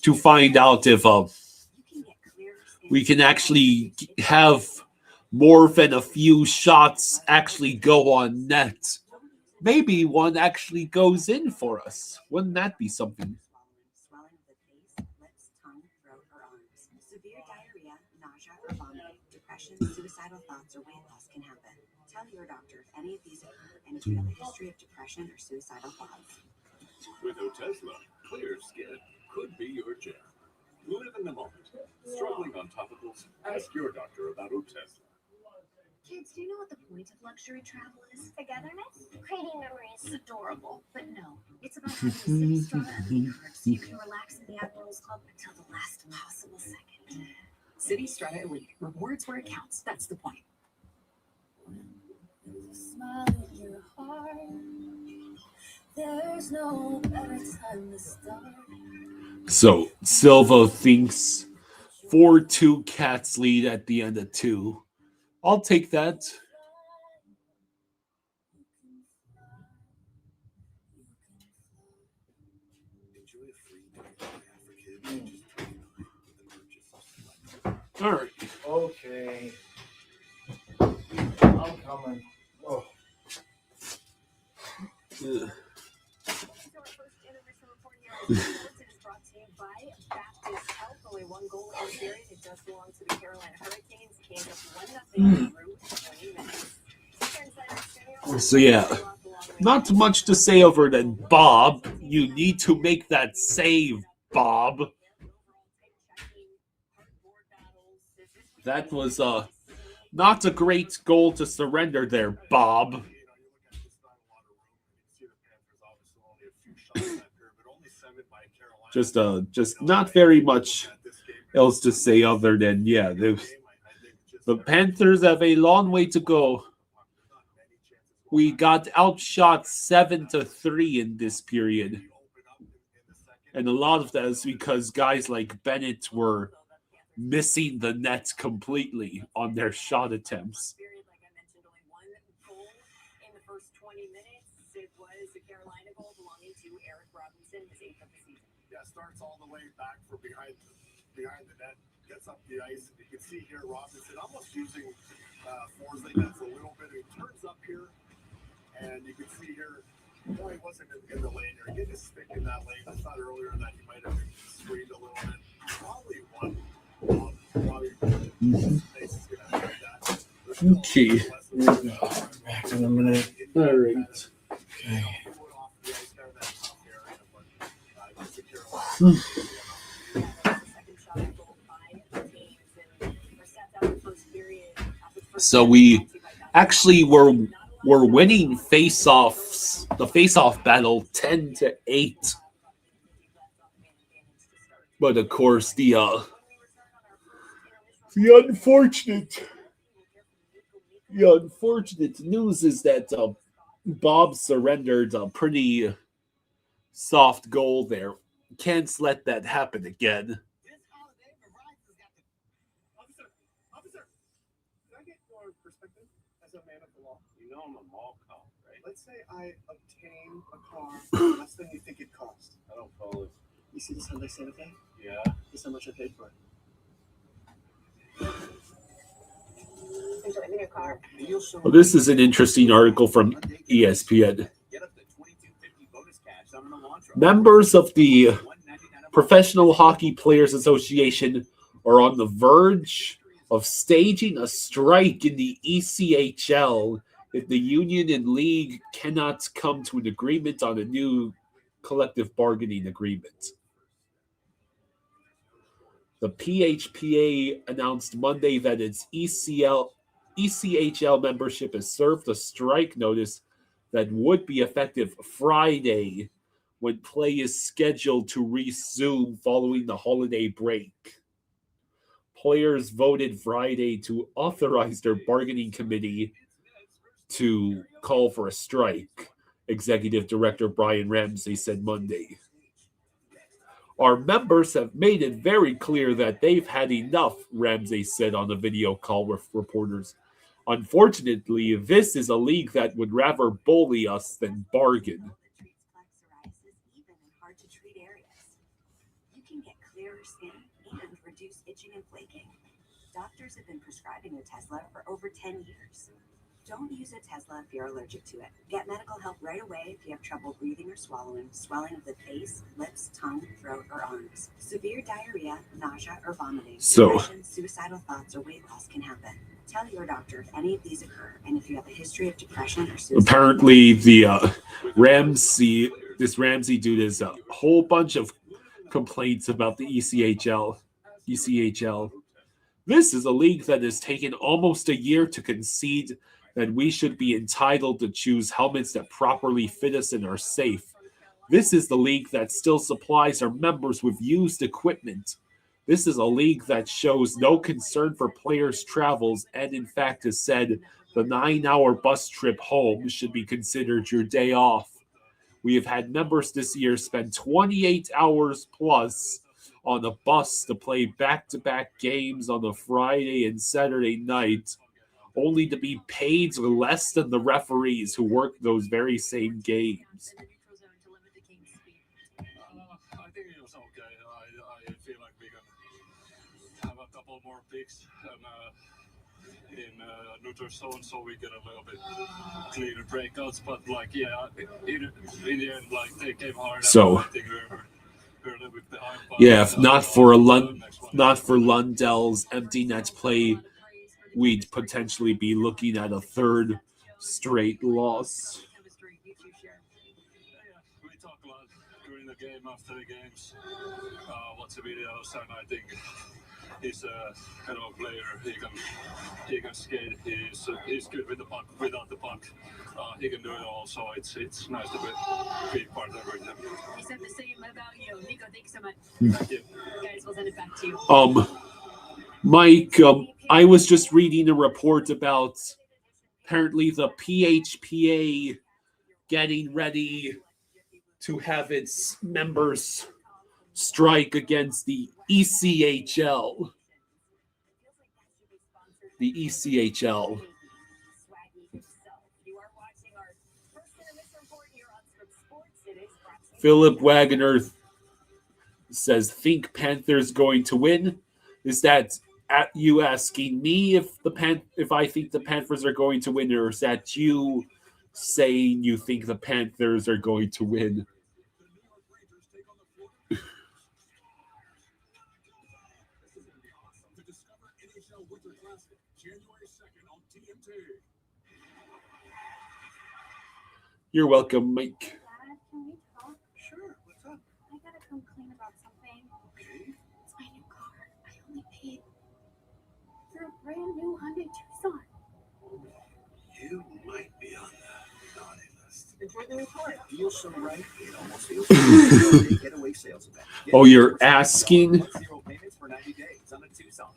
to find out if we can actually have more than a few shots actually go on net. Maybe one actually goes in for us. Wouldn't that be something? Swelling of the face, lips, tongue, throat, or arms. Severe diarrhea, nausea, or vomiting, depression, suicidal thoughts, or weight loss can happen. Tell your doctor if any of these occur and if you have a history of depression or suicidal thoughts. With Otezla, clear skin could be your jam. Live in the moment. Struggling on topicals? Ask your doctor about Otezla. Kids, do you know what the point of luxury travel is? Togetherness, creating memories. It's adorable, but no. It's about having a city strata elite card so you can relax in the Admirals Club until the last possible second. City Strata Elite. Rewards where it counts. That's the point. Smile in your heart. There's no better time to start. So Silva thinks 4-2 Cats lead at the end of 2. I'll take that. Enjoy a free dinner for kids. Just All right. Okay. I'm coming. Oh. Yeah. So our first intermission report here on Sports is brought to you by Baptist Health. Only one goal in the series. It does belong to the Carolina Hurricanes. Came up 1-0 through 20 minutes. So yeah, not much to say over than Bob. You need to make that save, Bob. That was not a great goal to surrender there, Bob. Just not very much else to say other than the Panthers have a long way to go. We got outshot 7-3 in this period. And a lot of that is because guys like Bennett were missing the net completely on their shot attempts. Like I mentioned, only one goal in the first 20 minutes. It was a Carolina goal belonging to Eric Robinson, his 8th of the season. Yeah, starts all the way back from behind the net, gets up the ice. You can see here Robinson almost using Forsley that's a little bit. He turns up here, and you can see here, boy, he wasn't in the lane there. He didn't stick in that lane. I thought earlier that he might have screened a little bit. Probably one. Okay. Back in a minute. All right. Okay. So we actually were winning face-offs, the face-off battle 10-8. But of course the unfortunate news is that Bob surrendered a pretty soft goal there. Can't let that happen again. Officer, can I get your perspective as a man of the law? You know I'm a mall cop, right? Let's say I obtain a car for less than you think it cost. I don't follow this. You see the Sunday Santa Fe? Yeah. Guess how much I paid for it? Enjoy the new car. Well, this is an interesting article from ESPN. Get up to $22.50 bonus cash on an Elantra. Members of the Professional Hockey Players Association are on the verge of staging a strike in the ECHL if the union and league cannot come to an agreement on a new collective bargaining agreement. The PHPA announced Monday that its ECHL membership has served a strike notice that would be effective Friday when play is scheduled to resume following the holiday break. Players voted Friday to authorize their bargaining committee to call for a strike, Executive Director Brian Ramsey said Monday. Our members have made it very clear that they've had enough, Ramsey said on a video call with reporters. Unfortunately, this is a league that would rather bully us than bargain. Even in hard-to-treat areas. You can get clearer skin and reduce itching and flaking. Doctors have been prescribing Otezla for over 10 years. Don't use Otezla if you're allergic to it. Get medical help right away if you have trouble breathing or swallowing, swelling of the face, lips, tongue, throat, or arms. Severe diarrhea, nausea, or vomiting. Depression, suicidal thoughts, or weight loss can happen. Tell your doctor if any of these occur, and if you have a history of depression or suicide. Apparently, the Ramsey dude has a whole bunch of complaints about the ECHL. This is a league that has taken almost a year to concede that we should be entitled to choose helmets that properly fit us and are safe. This is the league that still supplies our members with used equipment. This is a league that shows no concern for players' travels and, in fact, has said the 9-hour bus trip home should be considered your day off. We have had members this year spend 28 hours plus on a bus to play back-to-back games on a Friday and Saturday night, only to be paid less than the referees who work those very same games. I think it was okay. I feel like we can have a couple more picks in neutral zone, so we get a little bit cleaner breakouts. But like, yeah, in the end, like they came hard. So, I think we're a little bit behind. Yeah, if not for Lundell's empty net play, we'd potentially be looking at a third straight loss. We talk a lot during the game, after the games. Watch the videos, and I think he's a kind of a player. He can skate. He's good with the puck, without the puck. He can do it all. So it's nice to be part of everything. He said the same about you, Nico. Thank you so much. Thank you. Guys, we'll send it back to you. Mike, I was just reading a report about apparently the PHPA getting ready to have its members strike against the ECHL. The ECHL. Philip Wagner says, think Panthers going to win. Is that at you asking me if I think the Panthers are going to win, or is that you saying you think the Panthers are going to win? You're welcome, Mike. Dad, can we talk? Sure, what's up? I gotta come clean about something. Okay. It's my new car. I only paid for a brand new Hyundai Tucson. You might be on the naughty list. Enjoy the report. Deal so right, it almost feels like getaway sales event. Oh, you're asking? 0 payments for 90 days on a Tucson.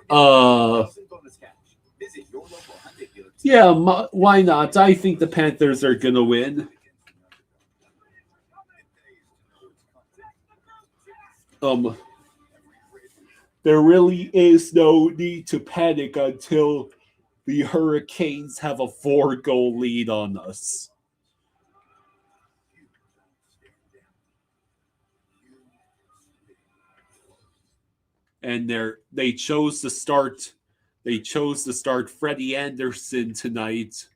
Bonus cash. Visit your local Hyundai dealer. Yeah, why not? I think the Panthers are going to win. There really is no need to panic until the Hurricanes have a 4-goal lead on us. And they chose to start Freddie Anderson tonight.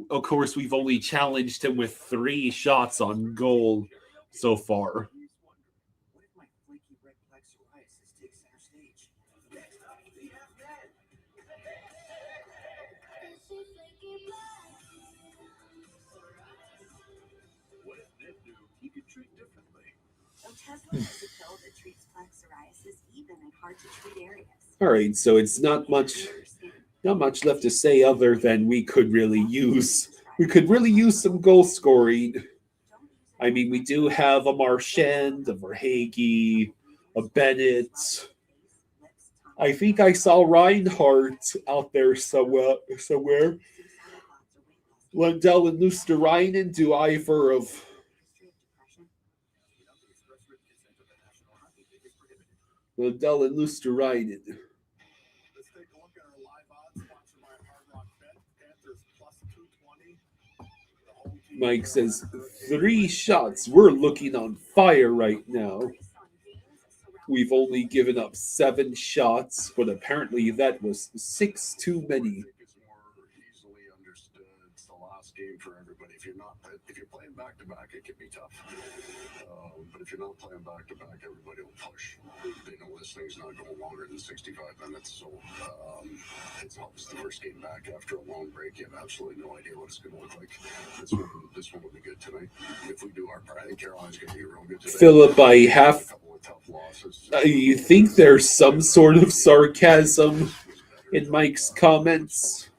Of course, we've only challenged him with 3 shots on goal so far. What if my flaky red plaque psoriasis takes center stage? Next up, we have that. What if Ned knew he could treat differently? Otezla is a pill that treats plaque psoriasis even in hard-to-treat areas. All right, so it's not much left to say other than we could really use some goal scoring. I mean, we do have a Marchand, a Verhaeghe, a Bennett. I think I saw Reinhardt out there somewhere. Lundell and Luosterainen do either of Lundell and Luosterainen. Let's take a look at our live odds sponsored by Hard Rock Bet. Panthers plus 220. The whole team Mike says 3 shots. We're looking on fire right now. We've only given up 7 shots, but apparently that was 6 too many. I think it's more easily understood. It's the last game for everybody. If you're playing back to back, it can be tough. But if you're not playing back to back, everybody will push. They know this thing's not going longer than 65 minutes, so it's the first game back after a long break. You have absolutely no idea what it's going to look like. This one will be good tonight. If we do our part, I think Carolina's going to be real good today. Philip, I have. A couple of tough losses. You think there's some sort of sarcasm in Mike's comments?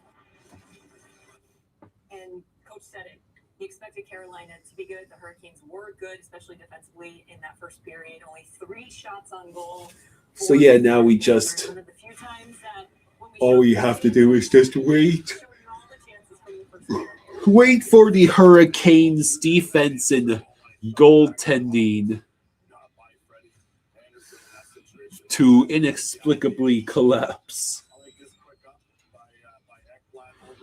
And Coach said it. He expected Carolina to be good. The Hurricanes were good, especially defensively in that first period. Only 3 shots on goal. So yeah, now we just. One of the few times that when we All showed you have to do is just wait. showing you all the chances from the first period. Wait for the Hurricanes defense and goaltending. to inexplicably collapse.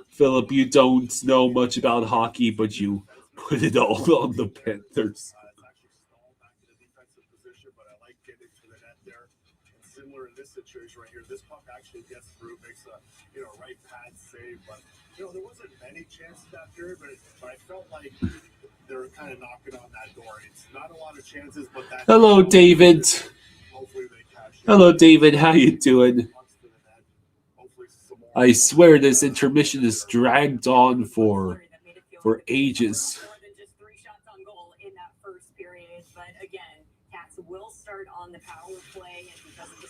Philip, you don't know much about hockey, but you put it all on the Panthers. Similar in this situation right here, this puck actually gets through, makes a right pad save, but there wasn't many chances that period, but I felt like they were kind of knocking on that door. It's not a lot of chances, but that. Hello, David. Hopefully they cash in. Hello, David. How you doing? I swear this intermission is dragged on for ages.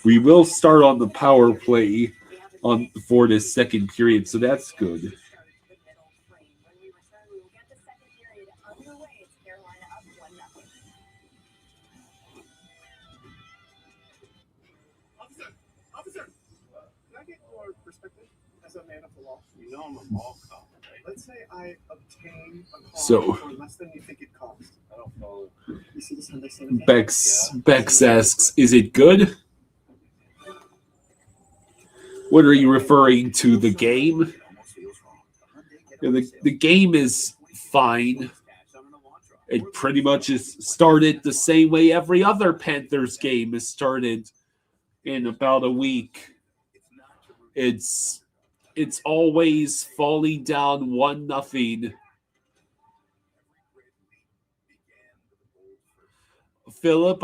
We will start on the power play for this second period, so that's good. Officer, can I get your perspective as a man of the law? You know I'm a law cop, right? Let's say I obtain a car for less than you think it costs. I don't follow. You see this Hyundai Santa Fe? Bex asks, is it good? What are you referring to? The game? The game is fine. It pretty much is started the same way every other Panthers game is started in about a week. It's always falling down 1-0. Philip,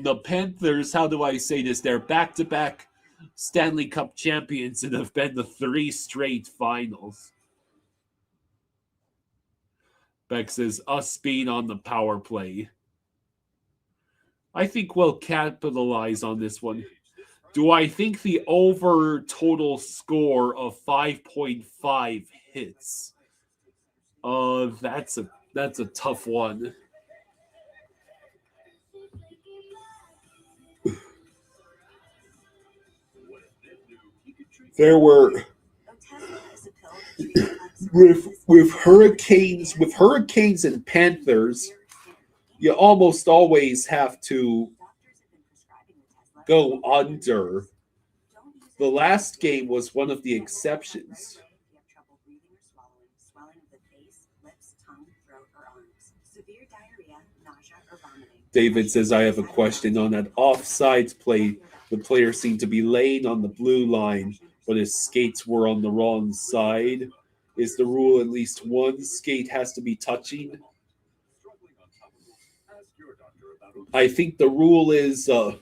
the Panthers, how do I say this? They're back-to-back Stanley Cup champions and have been to 3 straight finals. Beck says, us being on the power play. I think we'll capitalize on this one. Do I think the over total score of 5.5 hits? That's a tough one. There were with Hurricanes and Panthers, you almost always have to go under. The last game was one of the exceptions. David says, I have a question on that offsides play. The player seemed to be laying on the blue line, but his skates were on the wrong side. Is the rule at least one skate has to be touching? I think the rule is the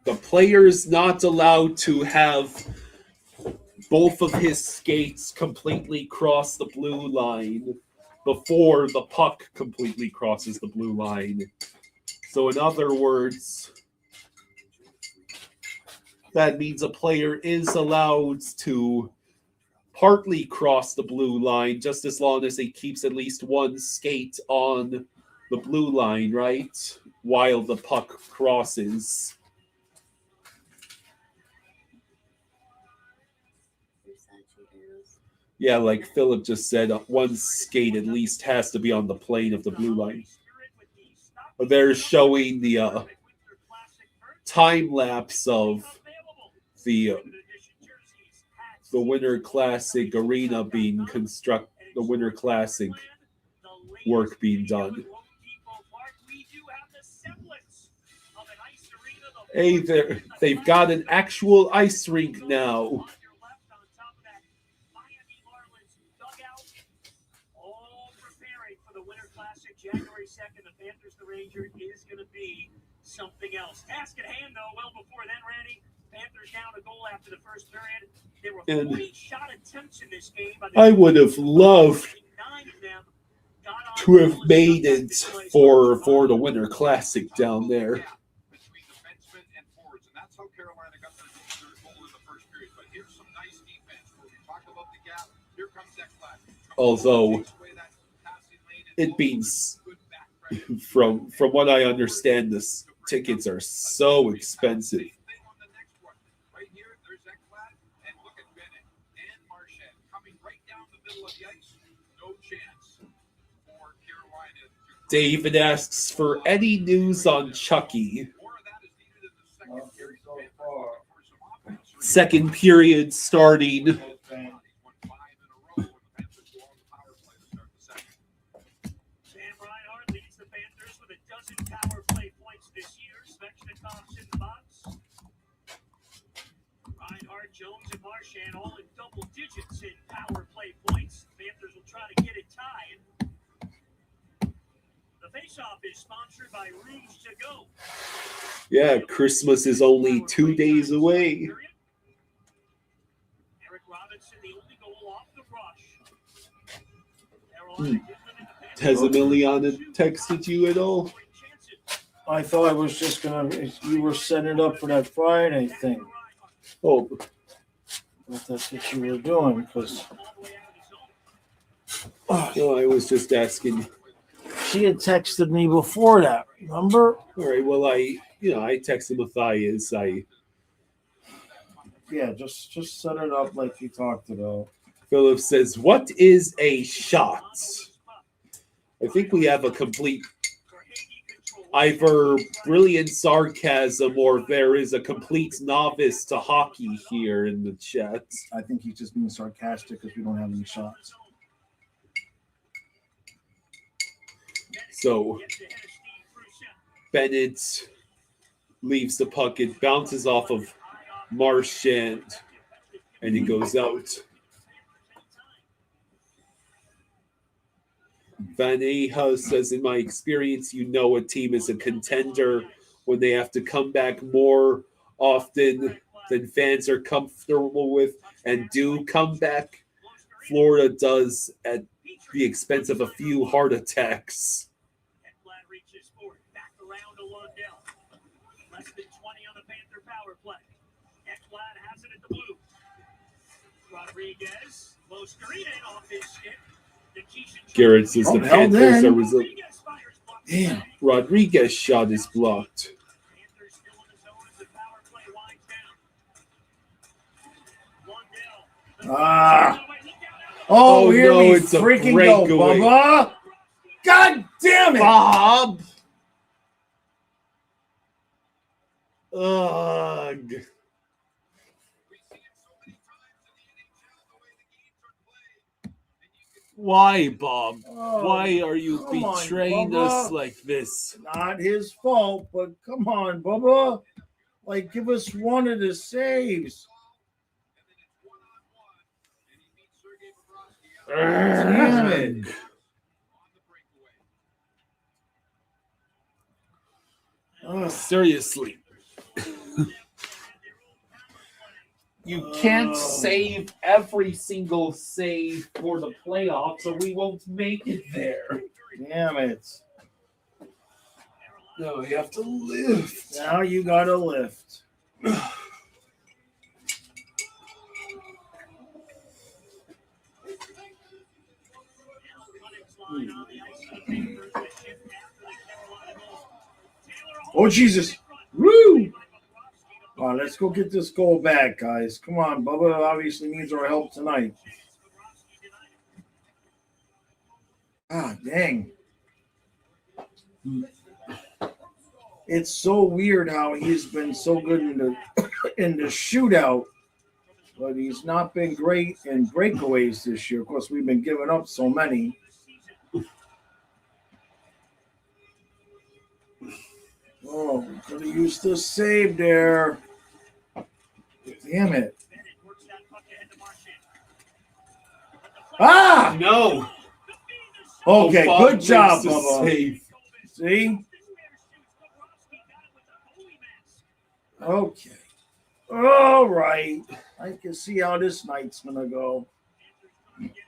player's not allowed to have both of his skates completely cross the blue line before the puck completely crosses the blue line. So in other words, that means a player is allowed to partly cross the blue line just as long as he keeps at least one skate on the blue line, right? While the puck crosses. Yeah, like Philip just said, one skate at least has to be on the plane of the blue line. They're showing the time lapse of the Winter Classic arena being constructed, the Winter Classic work being done. Hey, they've got an actual ice rink now. January 2nd, the Panthers, the Rangers is going to be something else. Task at hand, though, well before then, Randy. Panthers down a goal after the first period. There were 40 shot attempts in this game. I would have loved to have made it for the Winter Classic down there. Between defensemen and forwards, and that's how Carolina got their goal in the first period. But here's some nice defense. Where we talk about the gap. Here comes that class. Although it means, from what I understand, the tickets are so expensive. Right here, there's Ekblad, and look at Bennett and Marchand coming right down the middle of the ice. David asks for any news on Chucky. Second period starting. Sam Reinhart leads the Panthers with a dozen power play points this year. Svechnikov's in the box. Reinhart, Jones, and Marchand all in double digits in power play points. Panthers will try to get it tied. The faceoff is sponsored by Rooms to Go. Yeah, Christmas is only 2 days away. Eric Robinson, the only goal off the rush. Has Emiliana texted you at all? I thought I was just you were setting it up for that Friday thing. Oh, But that's what you were doing, because no, I was just asking. she had texted me before that, remember? All right, well, I texted Matthias. Yeah, just set it up like you talked about. Philip says, "What is a shot?" I think we have a complete either brilliant sarcasm or there is a complete novice to hockey here in the chat. I think he's just being sarcastic because we don't have any shots. So Bennett leaves the puck. It bounces off of Marchand, and it goes out. Van Aha says, in my experience, you know a team is a contender when they have to come back more often than fans are comfortable with and do come back. Florida does at the expense of a few heart attacks. Ekblad reaches forward, back around to Lundell. Less than 20 on the Panther power play. Ekblad has it at the blue. Rodriguez, Moscarita off his stick. Garrett says the Panthers are resilient. Damn. Rodriguez shot is blocked. Oh, here no, we it's a freaking breakaway. go, Bubba. God damn it. Bob! Ugh. Why, Bob? Oh, Why are you come on, betraying Bubba. us like this? Not his fault, but come on, Bubba. Like, give us one of the saves. Damn it. Seriously. You can't save every single save for the playoffs, or we won't make it there. Damn it. No, you have to lift. Now you got to lift. Oh, Jesus. Woo! All right, let's go get this goal back, guys. Come on, Bubba obviously needs our help tonight. Ah, dang. It's so weird how he's been so good in the shootout, but he's not been great in breakaways this year. Of course, we've been giving up so many. Oh, could have used the save there. Damn it. Ah! No. Okay, Bob good job, makes the Bubba. save. See? Okay. All right. I can see how this night's going to go.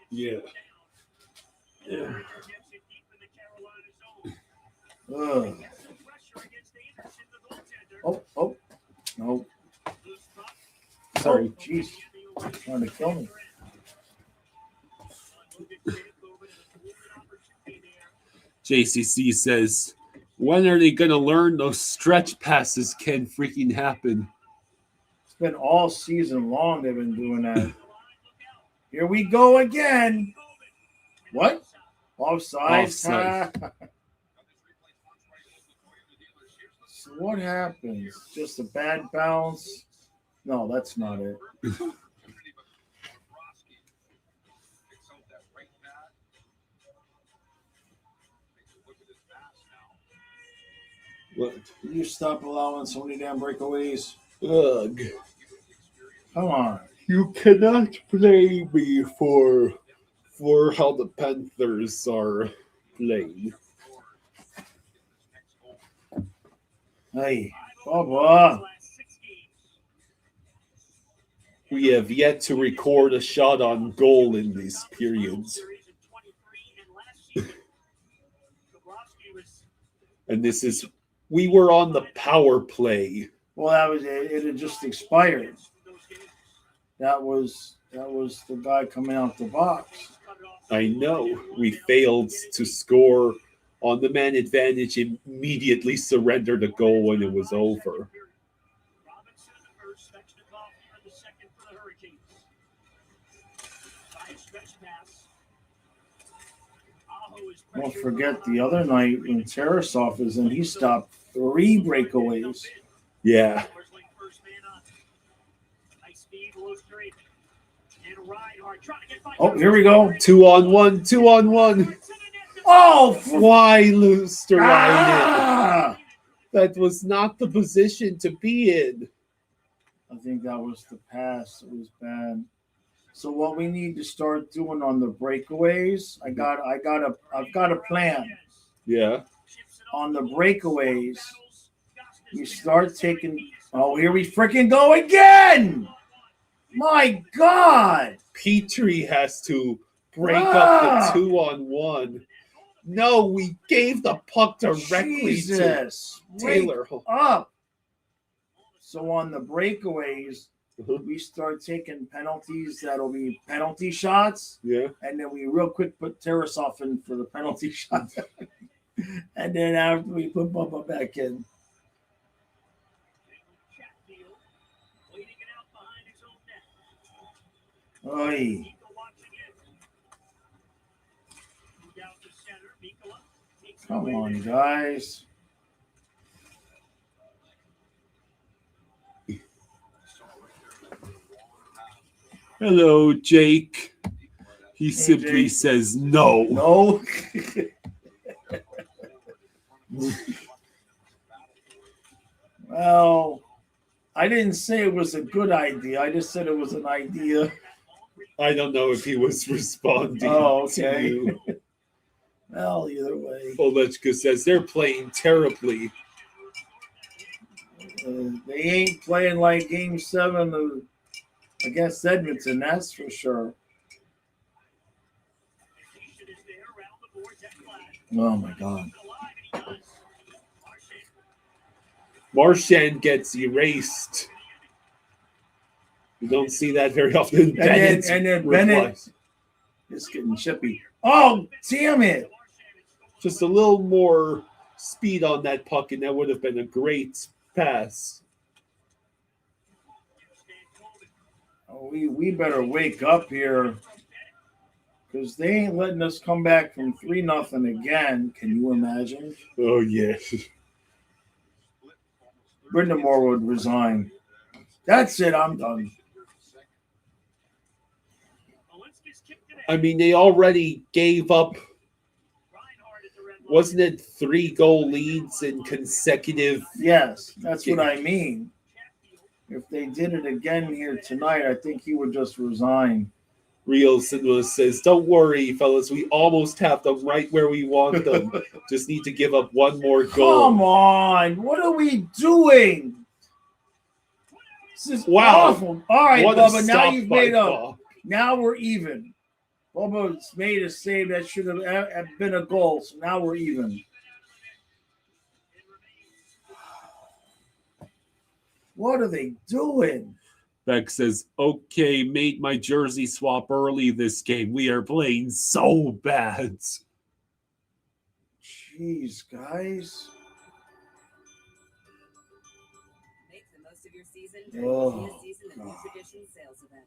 Yeah. Yeah. Ugh. Oh, no. Sorry, jeez. Trying to kill me. JCC says, when are they going to learn those stretch passes can freaking happen? It's been all season long they've been doing that. Here we go again. What? Offside. Offside. So what happens? Just a bad bounce? No, that's not it. What? You stop allowing so many damn breakaways. Ugh. Come on. You cannot blame me for how the Panthers are playing. Hey, Bubba. We have yet to record a shot on goal in these periods. And we were on the power play. Well, that was it. It had just expired. That was the guy coming out the box. I know. We failed to score on the man advantage, immediately surrendered a goal when it was over. Don't forget the other night when Tarasov is in, he stopped 3 breakaways. Yeah. Oh, here we go. 2-on-1, 2-on-1. Oh, why lose to Ah! That was not the position to be in. I think that was the pass. It was bad. So what we need to start doing on the breakaways, I've got a plan. Yeah. On the breakaways, we start taking. Oh, here we freaking go again! My God! Petrie has to break up the 2-on-1. No, we gave the puck directly to Taylor. Up. So on the breakaways, we start taking penalties that'll be penalty shots. Yeah. And then we real quick put Tarasov in for the penalty shot. And then after we put Bubba back in. Oy. Come on, guys. Hello, Jake. He simply Jake. says no. No. Well, I didn't say it was a good idea. I just said it was an idea. I don't know if he was responding Oh, to okay. you. Well, either way. Olechka says they're playing terribly. They ain't playing like Game 7 against Edmonton, that's for sure. Oh, my God. Marchand gets erased. You don't see that very often. And then Bennett is getting chippy. Oh, damn it. Just a little more speed on that puck, and that would have been a great pass. Oh, we better wake up here because they ain't letting us come back from 3-0 again. Can you imagine? Oh, yes. Brindamore would resign. That's it. I'm done. I mean, they already gave up, wasn't it 3-goal leads in consecutive? Yes, that's what I mean. If they did it again here tonight, I think he would just resign. Real Cinema says, don't worry, fellas. We almost have them right where we want them. Just need to give up one more goal. Come on. What are we doing? This is Wow. awful. All right, What a Bubba, now stop you've by made up. Bob. Now we're even. Bubba's made a save that should have been a goal, so now we're even. What are they doing? Beck says, okay, made my jersey swap early this game. We are playing so bad. Jeez, guys. Make the most of your season Oh, during the season and news edition sales event.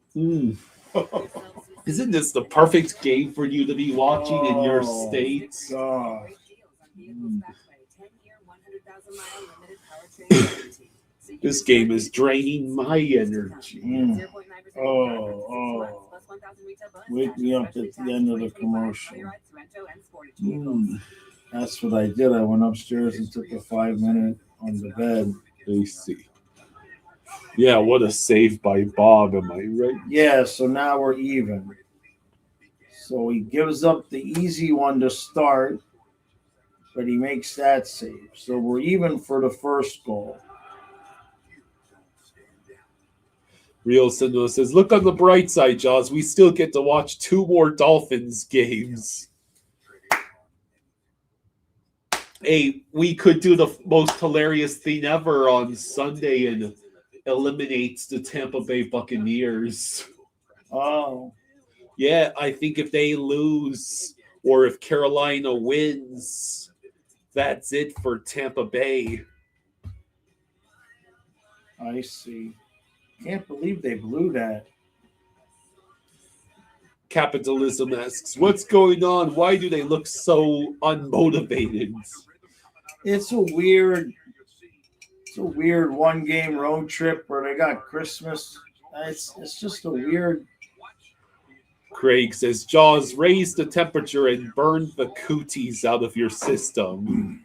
Isn't this the perfect game for you to be watching in your Oh, state? God. Great deals on vehicles backed by a 10-year, 100,000 This game is draining my energy. Wake me up at the end of the commercial. That's what I did. I went upstairs and took a 5-minute on the bed. I see. Yeah, what a save by Bob, am I right? Yeah, so now we're even. So he gives up the easy one to start, but he makes that save. So we're even for the first goal. Real Cinema says, look on the bright side, Jaws. We still get to watch 2 more Dolphins games. Hey, we could do the most hilarious thing ever on Sunday and eliminate the Tampa Bay Buccaneers. Oh. Yeah, I think if they lose or if Carolina wins, that's it for Tampa Bay. I see. Can't believe they blew that. Capitalism asks, what's going on? Why do they look so unmotivated? It's a weird 1-game road trip where they got Christmas. It's just a weird. Craig says, Jaws, raise the temperature and burn the cooties out of your system.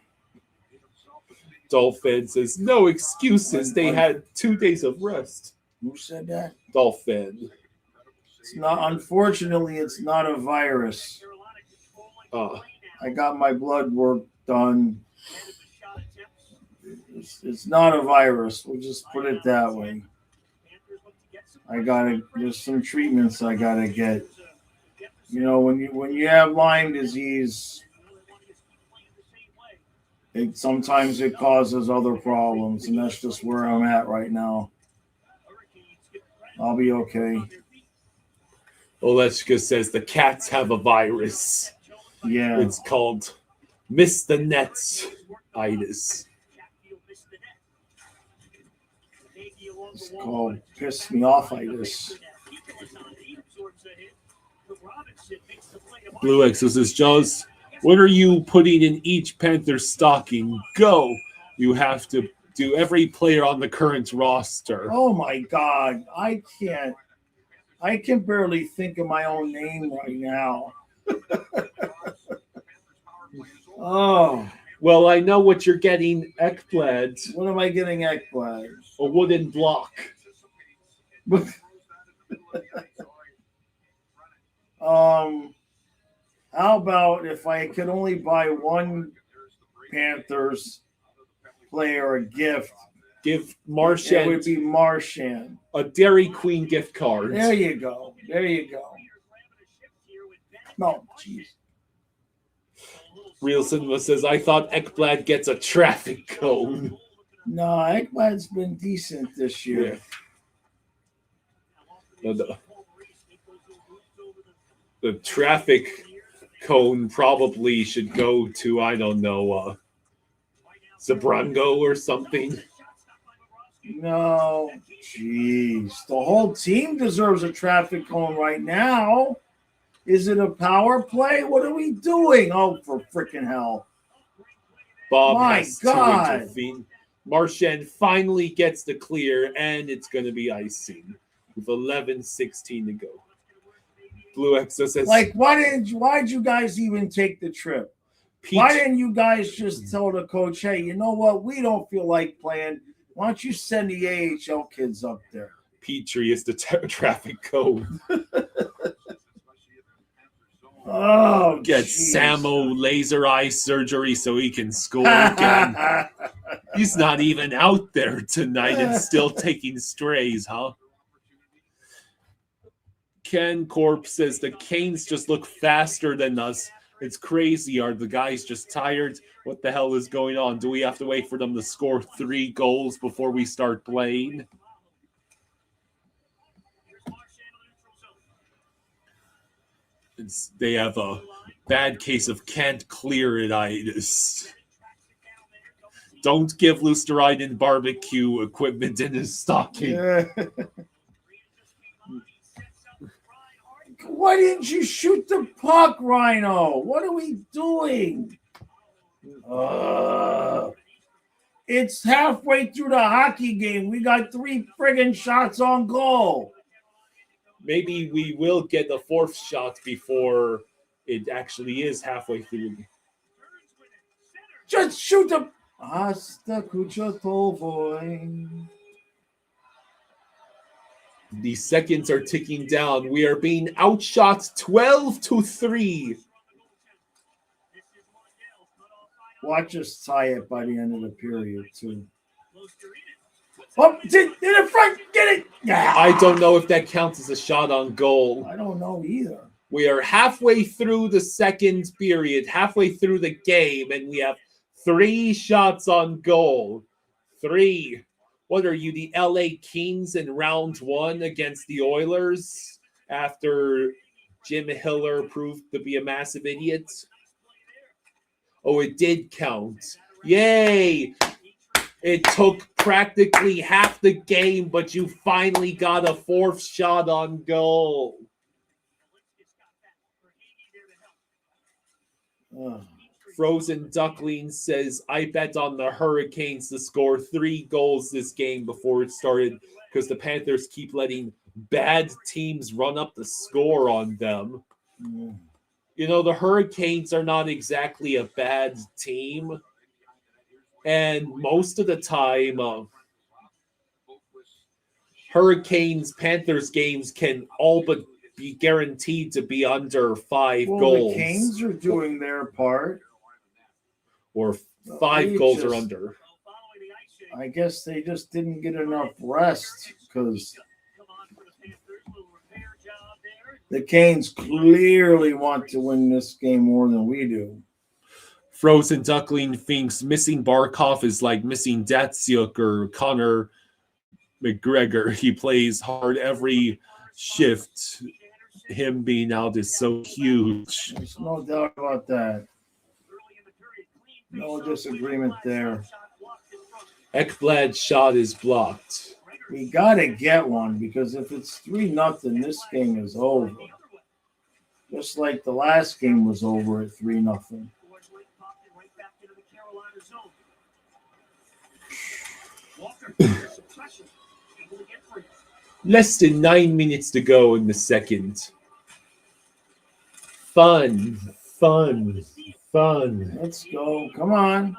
Dolphin says, no excuses. They had 2 days of rest. Who said that? Dolphin. It's not. Unfortunately, it's not a virus. I got my blood work done. It's not a virus. We'll just put it that way. There's some treatments I gotta get. You know, when you have Lyme disease, sometimes it causes other problems, and that's just where I'm at right now. I'll be okay. Oleshka says the cats have a virus. Yeah. It's called Miss the Nets-itis. It's called Piss Me Off-itis. Blue Exo says, Jaws, what are you putting in each Panther stocking? Go! You have to do every player on the current roster. Oh my God. I can barely think of my own name right now. Oh. Well, I know what you're getting, Ekblad. What am I getting, Ekblad? A wooden block. How about if I could only buy one Panthers player a gift? Give Marchand. It would be Marchand. A Dairy Queen gift card. There you go. No, jeez. Real Cinema says, I thought Ekblad gets a traffic cone. No, Ekblad's been decent this year. Yeah. The traffic cone probably should go to, I don't know, Zabrango or something. No, jeez. The whole team deserves a traffic cone right now. Is it a power play? What are we doing? Oh, for freaking hell. Bob My has God. to intervene. Marchand finally gets the clear, and it's going to be icing with 11:16 to go. Blue Exo says, like, why'd you guys even take the trip? Why didn't you guys just tell the coach, hey, you know what? We don't feel like playing. Why don't you send the AHL kids up there? Petrie is the traffic cone. Oh, get Samo laser eye surgery so he can score again. He's not even out there tonight and still taking strays, huh? Ken Corp says the Canes just look faster than us. It's crazy. Are the guys just tired? What the hell is going on? Do we have to wait for them to score 3 goals before we start playing? They have a bad case of can't clear it-itis. Don't give Lusteriden barbecue equipment in his stocking. Yeah. Why didn't you shoot the puck, Rhino? What are we doing? It's halfway through the hockey game. We got 3 friggin' shots on goal. Maybe we will get the 4th shot before it actually is halfway through. Just shoot them. Hasta Kuchatovoy. The seconds are ticking down. We are being outshot 12-3. Watch us tie it by the end of the period, too. Oh, in the front, get it! Yeah. I don't know if that counts as a shot on goal. I don't know either. We are halfway through the second period, halfway through the game, and we have 3 shots on goal. 3. What are you, the LA Kings in round 1 against the Oilers after Jim Hiller proved to be a massive idiot? Oh, it did count. Yay! It took practically half the game, but you finally got a 4th shot on goal. Frozen Duckling says, I bet on the Hurricanes to score 3 goals this game before it started because the Panthers keep letting bad teams run up the score on them. You know, the Hurricanes are not exactly a bad team. And most of the time, Hurricanes-Panthers games can all but be guaranteed to be under 5 goals. The Canes are doing their part. Or 5 goals or under. I guess they just didn't get enough rest because the Canes clearly want to win this game more than we do. Frozen Duckling thinks missing Barkov is like missing Datsyuk or Connor McGregor. He plays hard every shift. Him being out is so huge. There's no doubt about that. No disagreement there. Ekblad's shot is blocked. We got to get one because if it's 3-0, this game is over. Just like the last game was over at 3-0. Less than 9 minutes to go in the second. Fun. Let's go. Come on.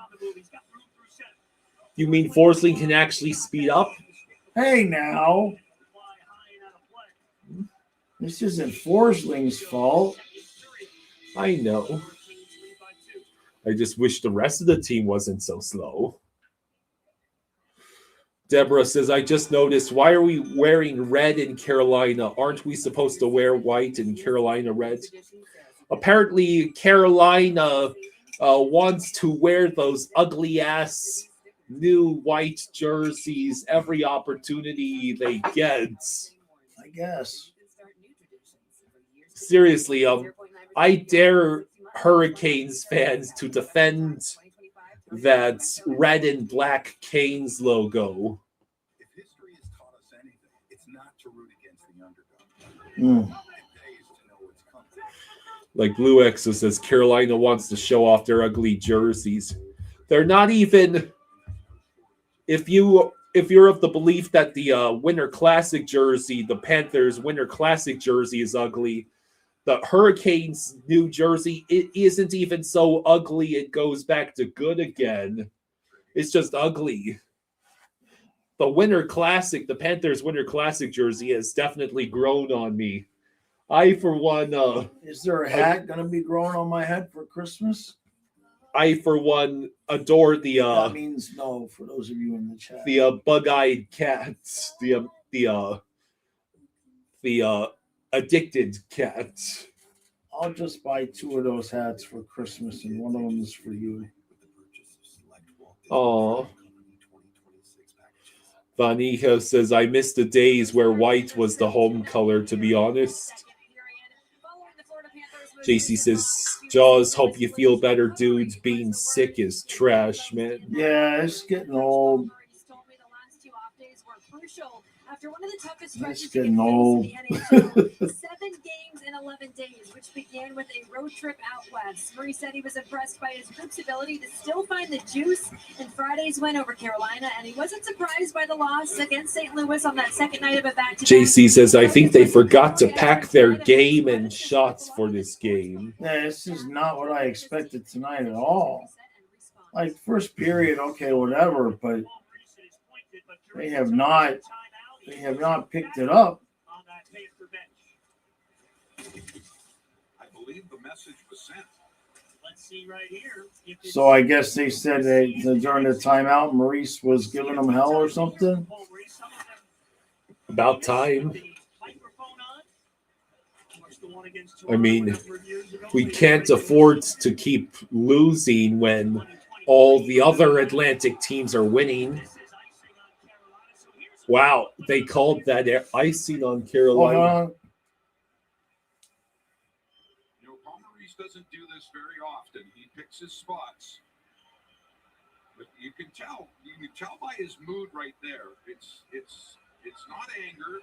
You mean Forsling can actually speed up? Hey, now. This isn't Forsling's fault. I know. I just wish the rest of the team wasn't so slow. Deborah says, I just noticed, why are we wearing red in Carolina? Aren't we supposed to wear white in Carolina red? Apparently, Carolina wants to wear those ugly-ass new white jerseys every opportunity they get. I guess. Seriously, I dare Hurricanes fans to defend that red and black Canes logo. If history has taught us anything, it's not to root against the underdog. Like Blue Exo says, Carolina wants to show off their ugly jerseys. They're not even. If you're of the belief that the Winter Classic jersey, the Panthers Winter Classic jersey is ugly, the Hurricanes new jersey, it isn't even so ugly it goes back to good again. It's just ugly. The Winter Classic, the Panthers Winter Classic jersey has definitely grown on me. I, for one... is there a hat going to be growing on my head for Christmas? I, for one, adore the... that means no, for those of you in the chat. The bug-eyed cats. The addicted cats. I'll just buy 2 of those hats for Christmas, and one of them is for you. Aww. Vanijo says, I miss the days where white was the home color, to be honest. JC says, Jaws, hope you feel better, dudes. Being sick is trash, man. Yeah, it's getting old. crucial after one of the toughest That's stretches getting against old. the NHL. 7 games in 11 days, which began with a road trip out west. Murray said he was impressed by his group's ability to still find the juice in Friday's win over Carolina, and he wasn't surprised by the loss against St. Louis on that second night of a back-to-back. JC says, I think they forgot to pack their game and shots for this game. Yeah, this is not what I expected tonight at all. Like, first period, okay, whatever, but they have not picked it up. I believe the message was sent. Let's see right here. So I guess they said that during the timeout, Maurice was giving them hell or something. About time. I mean, we can't afford to keep losing when all the other Atlantic teams are winning. Wow, they called that icing on Carolina. Paul Maurice doesn't do this very often. He picks his spots. But you can tell by his mood right there. It's not anger.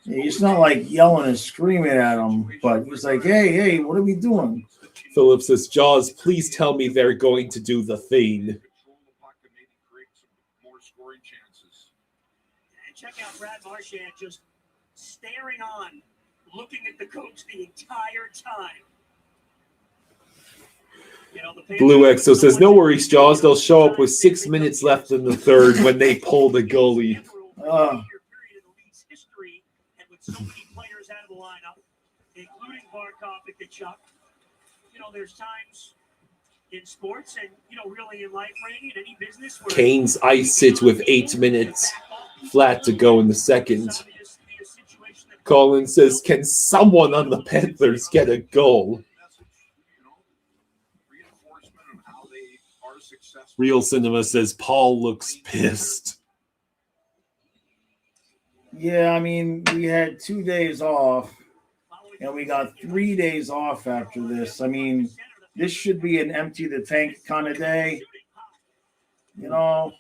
He's not like yelling and screaming at them, but he's like, hey, what are we doing? Philip says, Jaws, please tell me they're going to do the thing. Control the puck and maybe create some more scoring chances. And check out Brad Marchand just staring on, looking at the coach the entire time. Blue Exo says, no worries, Jaws. They'll show up with 6 minutes left in the third when they pull the goalie. So many players out of the lineup, including Barkov and Kachuk. There's times in sports and, really in life, Randy, in any business where Canes ice it with 8 minutes flat to go in the second. Colin says, can someone on the Panthers get a goal? Real Cinema says, Paul looks pissed. Yeah, I mean, we had 2 days off, and we got 3 days off after this. I mean, this should be an empty the tank kind of day. Oh!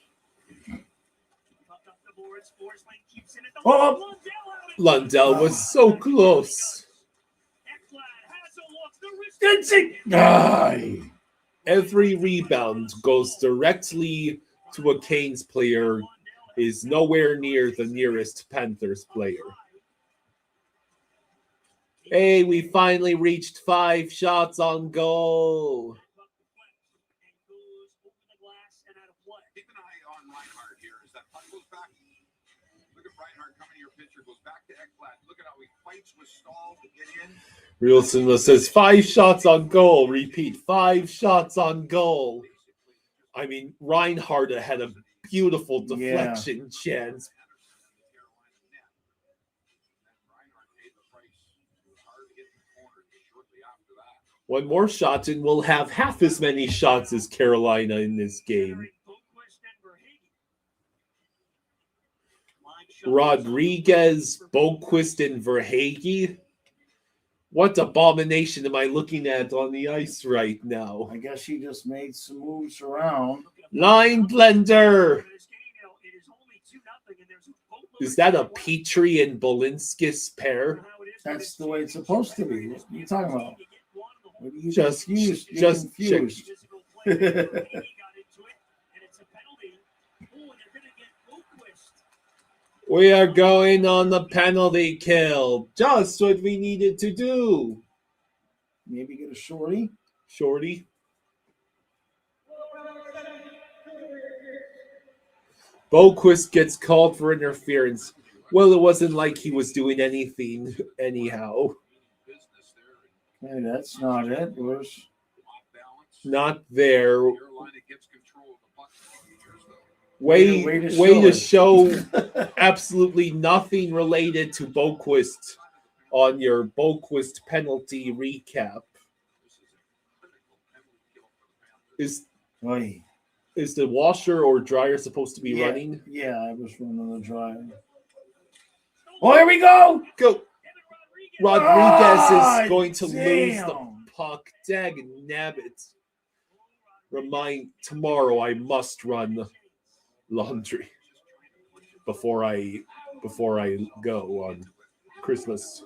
Lundell was so close. Every rebound goes directly to a Canes player, is nowhere near the nearest Panthers player. Hey, we finally reached 5 shots on goal. Keep an eye on Reinhardt here. As that puck goes back, look at Reinhardt coming to your pitcher, goes back to Ekblad. Look at how he fights with Stahl to get in. Realson says 5 shots on goal. Repeat, 5 shots on goal. I mean, Reinhardt had a beautiful deflection chance. One more shot and we'll have half as many shots as Carolina in this game. Rodriguez, Boquist, and Verhaeghe. What abomination am I looking at on the ice right now? I guess he just made some moves around. Line blender. Is that a Petrie and Bolinskis pair? That's the way it's supposed to be. What are you talking about? What are you Just confused? We are going on the penalty kill. Just what we needed to do. Maybe get a shorty. Shorty. Boquist gets called for interference. Well, it wasn't like he was doing anything anyhow. Hey, that's not it. It was not there. Way to show absolutely nothing related to Boquist on your Boquist penalty recap. Is the washer or dryer supposed to be running? Yeah, I was running the dryer. Oh, here we go. Go. Rodriguez is going to lose the puck. Dag nabbit. Tomorrow I must run laundry. before I go on Christmas.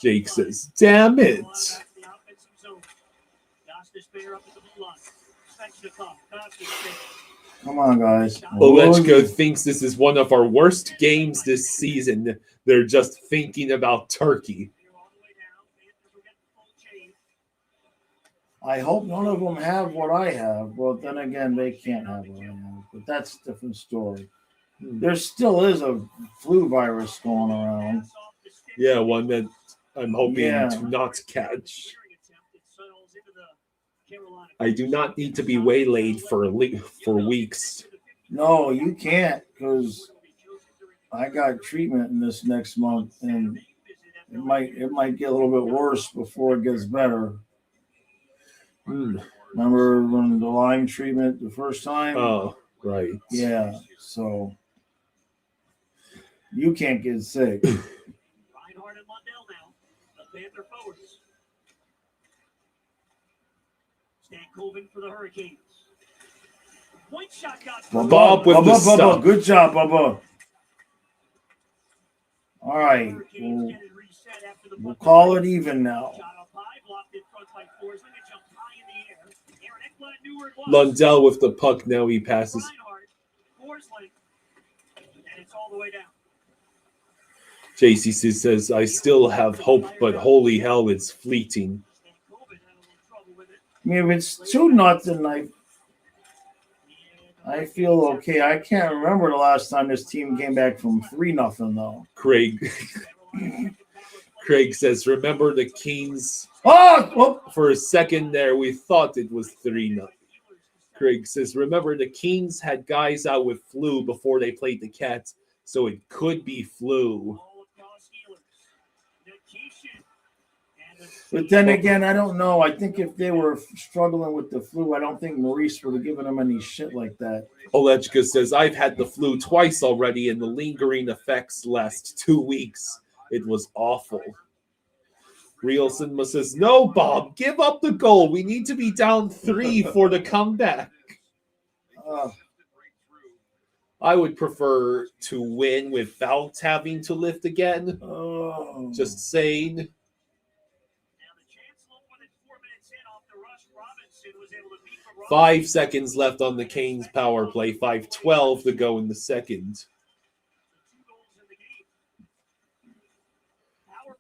Jake says, "Damn it." Come on, guys. Olechka thinks this is one of our worst games this season. They're just thinking about turkey. I hope none of them have what I have. Well, then again, they can't have what I have. But that's a different story. There still is a flu virus going around. Yeah, one that I'm hoping Yeah. to not catch. I do not need to be waylaid for weeks. No, you can't, because I got treatment in this next month, and it might get a little bit worse before it gets better. Remember when the Lyme treatment the first time? Oh, right. Yeah, so you can't get sick. Reinhardt and Lundell now, the Panther forwards. Stan Colvin for the Hurricanes. Point shot got through. Bob with the stop. Good job, Bubba. All right, we'll call it even now. Lundell with the puck. Now he passes. JCC says, "I still have hope, but holy hell, it's fleeting." I mean, if it's 2-0, I feel okay. I can't remember the last time this team came back from 3-0 though. Craig says, "Remember the Kings?" Oh, for a second there, we thought it was 3-0. Craig says, "Remember the Kings had guys out with flu before they played the Cats, so it could be flu." But then again, I don't know. I think if they were struggling with the flu, I don't think Maurice would have given them any shit like that. Olechka says, "I've had the flu twice already, and the lingering effects last 2 weeks. It was awful." Real Cinema says, "No, Bob, give up the goal. We need to be down 3 for the comeback." I would prefer to win without having to lift again. Just saying. 5 seconds left on the Canes power play. 5:12 to go in the second.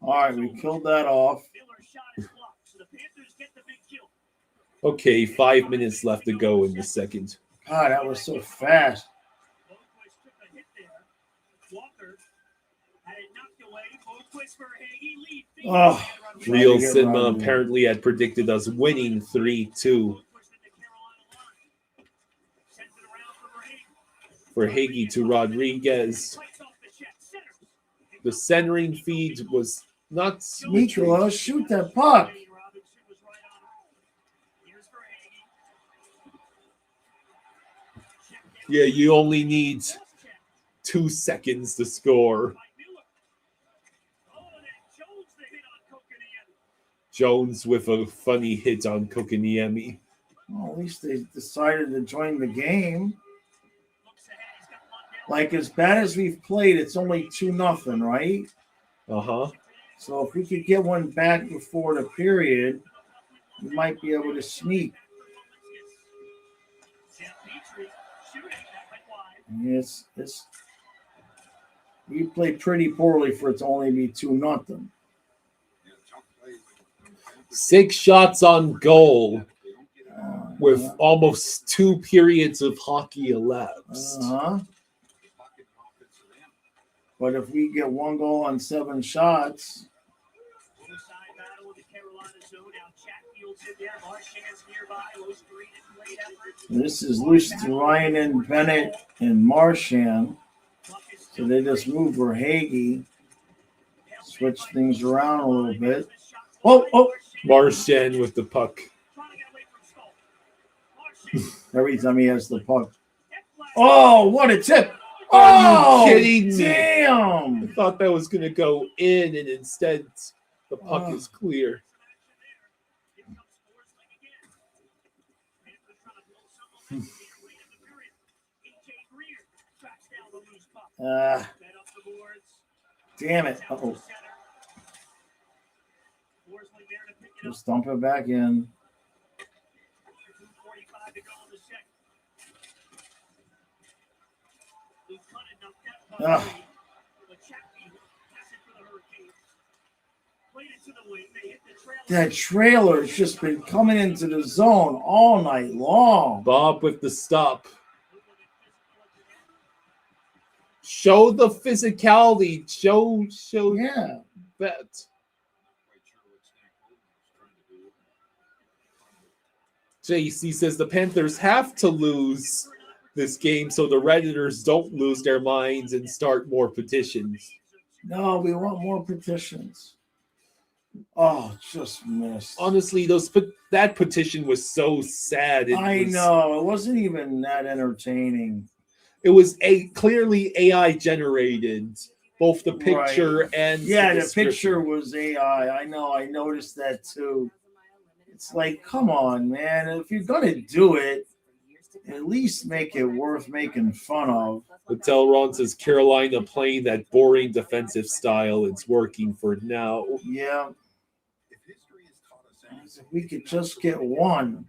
All right, we killed that off. Okay, 5 minutes left to go in the second. God, that was so fast. Oh, Real Cinema apparently had predicted us winning 3-2. For Hagee to Rodriguez. The centering feed was not Nicola, shoot that puck. Yeah, you only need 2 seconds to score. Jones with a funny hit on Kokoniemi. Well, at least they decided to join the game. Like, as bad as we've played, it's only 2-0, right? Uh-huh. So if we could get one back before the period, we might be able to sneak. It's we played pretty poorly for it to only be 2-0. 6 shots on goal with almost 2 periods of hockey elapsed. But if we get 1 goal on 7 shots, this is Lucian, Ryan, and Bennett and Marchand. So they just moved for Hagee, switch things around a little bit. Oh! Marchand with the puck. Every time he has the puck. Oh, what a tip! Are you kidding me? Damn! I thought that was going to go in, and instead the puck is clear. Damn it. Uh-oh. Just dump it back in. Ugh. That trailer's just been coming into the zone all night long. Bob with the stop. Show the physicality. Show Yeah. that. JC says the Panthers have to lose this game so the Redditors don't lose their minds and start more petitions. No, we want more petitions. Oh, just missed. Honestly, that petition was so sad. I know. It wasn't even that entertaining. It was clearly AI generated, both the picture and the picture was AI. I know. I noticed that too. It's like, come on, man. If you're gonna do it, at least make it worth making fun of. Patel Ron says Carolina playing that boring defensive style. It's working for now. Yeah. If we could just get one.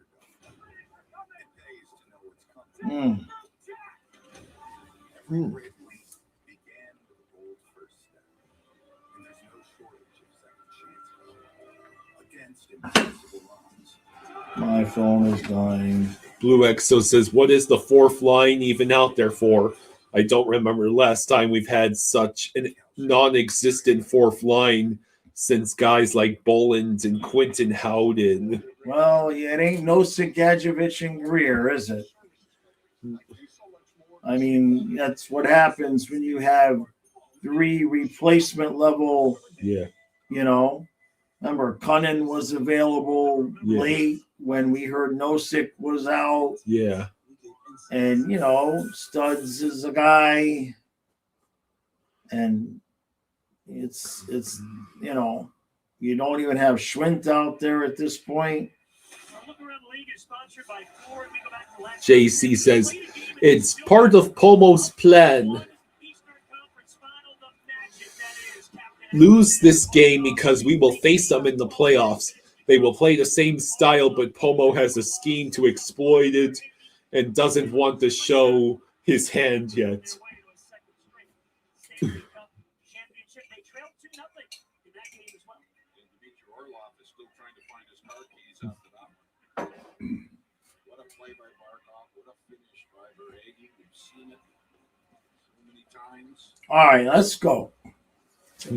My phone is dying. Blue Exo says, what is the fourth line even out there for? I don't remember last time we've had such a non-existent fourth line since guys like Boland and Quentin Howden. Well, it ain't Nosek, Gadjevich, and Greer, is it? I mean, that's what happens when you have 3 replacement level. Yeah. You know, remember, Cunnin was available late when we heard Nosek was out. Yeah. And, you know, Studs is a guy. And it's you know, you don't even have Schwint out there at this point. JC says, it's part of Pomo's plan. Lose this game because we will face them in the playoffs. They will play the same style, but Pomo has a scheme to exploit it and doesn't want to show his hand yet. All right, let's go.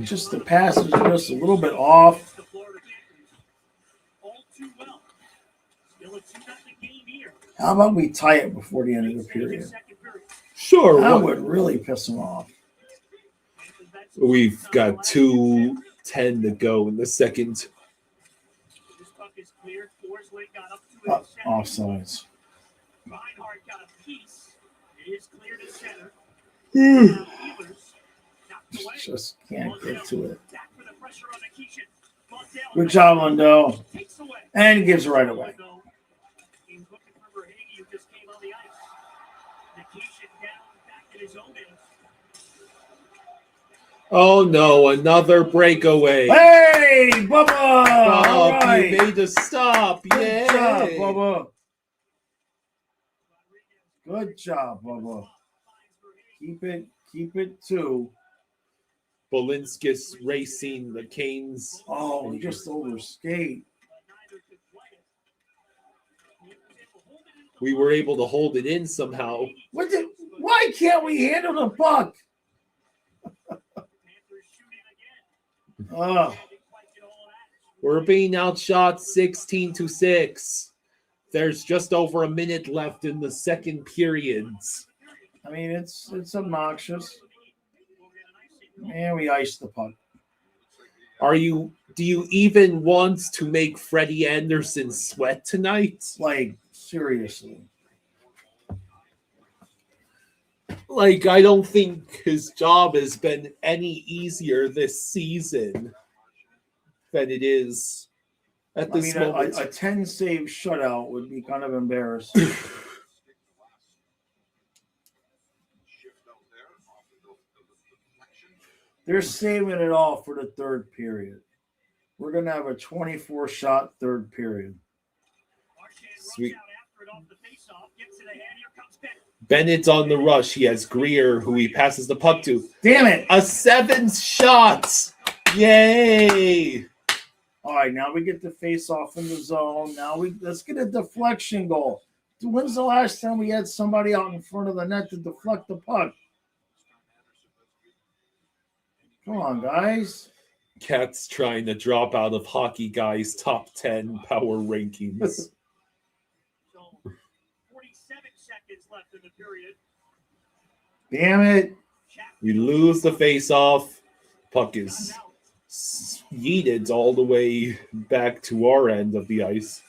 Just the pass is just a little bit off. How about we tie it before the end of the period? Sure. That would really piss them off. We've got 2:10 to go in the second. Offsides. Just can't get to it. Good job, Lundell. And gives it right away. Oh no, another breakaway. Hey, Bubba! All right. You made a stop. Good job, Bubba. Good job, Bubba. Keep it too. Bolinskis racing the Canes. Oh, he just overskate. We were able to hold it in somehow. Why can't we handle the puck? We're being outshot 16-6. There's just over a minute left in the second periods. I mean, it's obnoxious. And we iced the puck. Do you even want to make Freddie Anderson sweat tonight? Like, seriously. Like, I don't think his job has been any easier this season than it is at this moment. A 10-save shutout would be kind of embarrassing. They're saving it all for the third period. We're going to have a 24-shot third period. Sweet. Bennett's on the rush. He has Greer, who he passes the puck to. Damn it! A 7th shot! Yay! All right, now we get the face off in the zone. Now let's get a deflection goal. When's the last time we had somebody out in front of the net to deflect the puck? Come on, guys. Cat's trying to drop out of Hockey Guy's top 10 power rankings. 47 seconds left in the period. Damn it. We lose the face-off. Puck is yeeted all the way back to our end of the ice.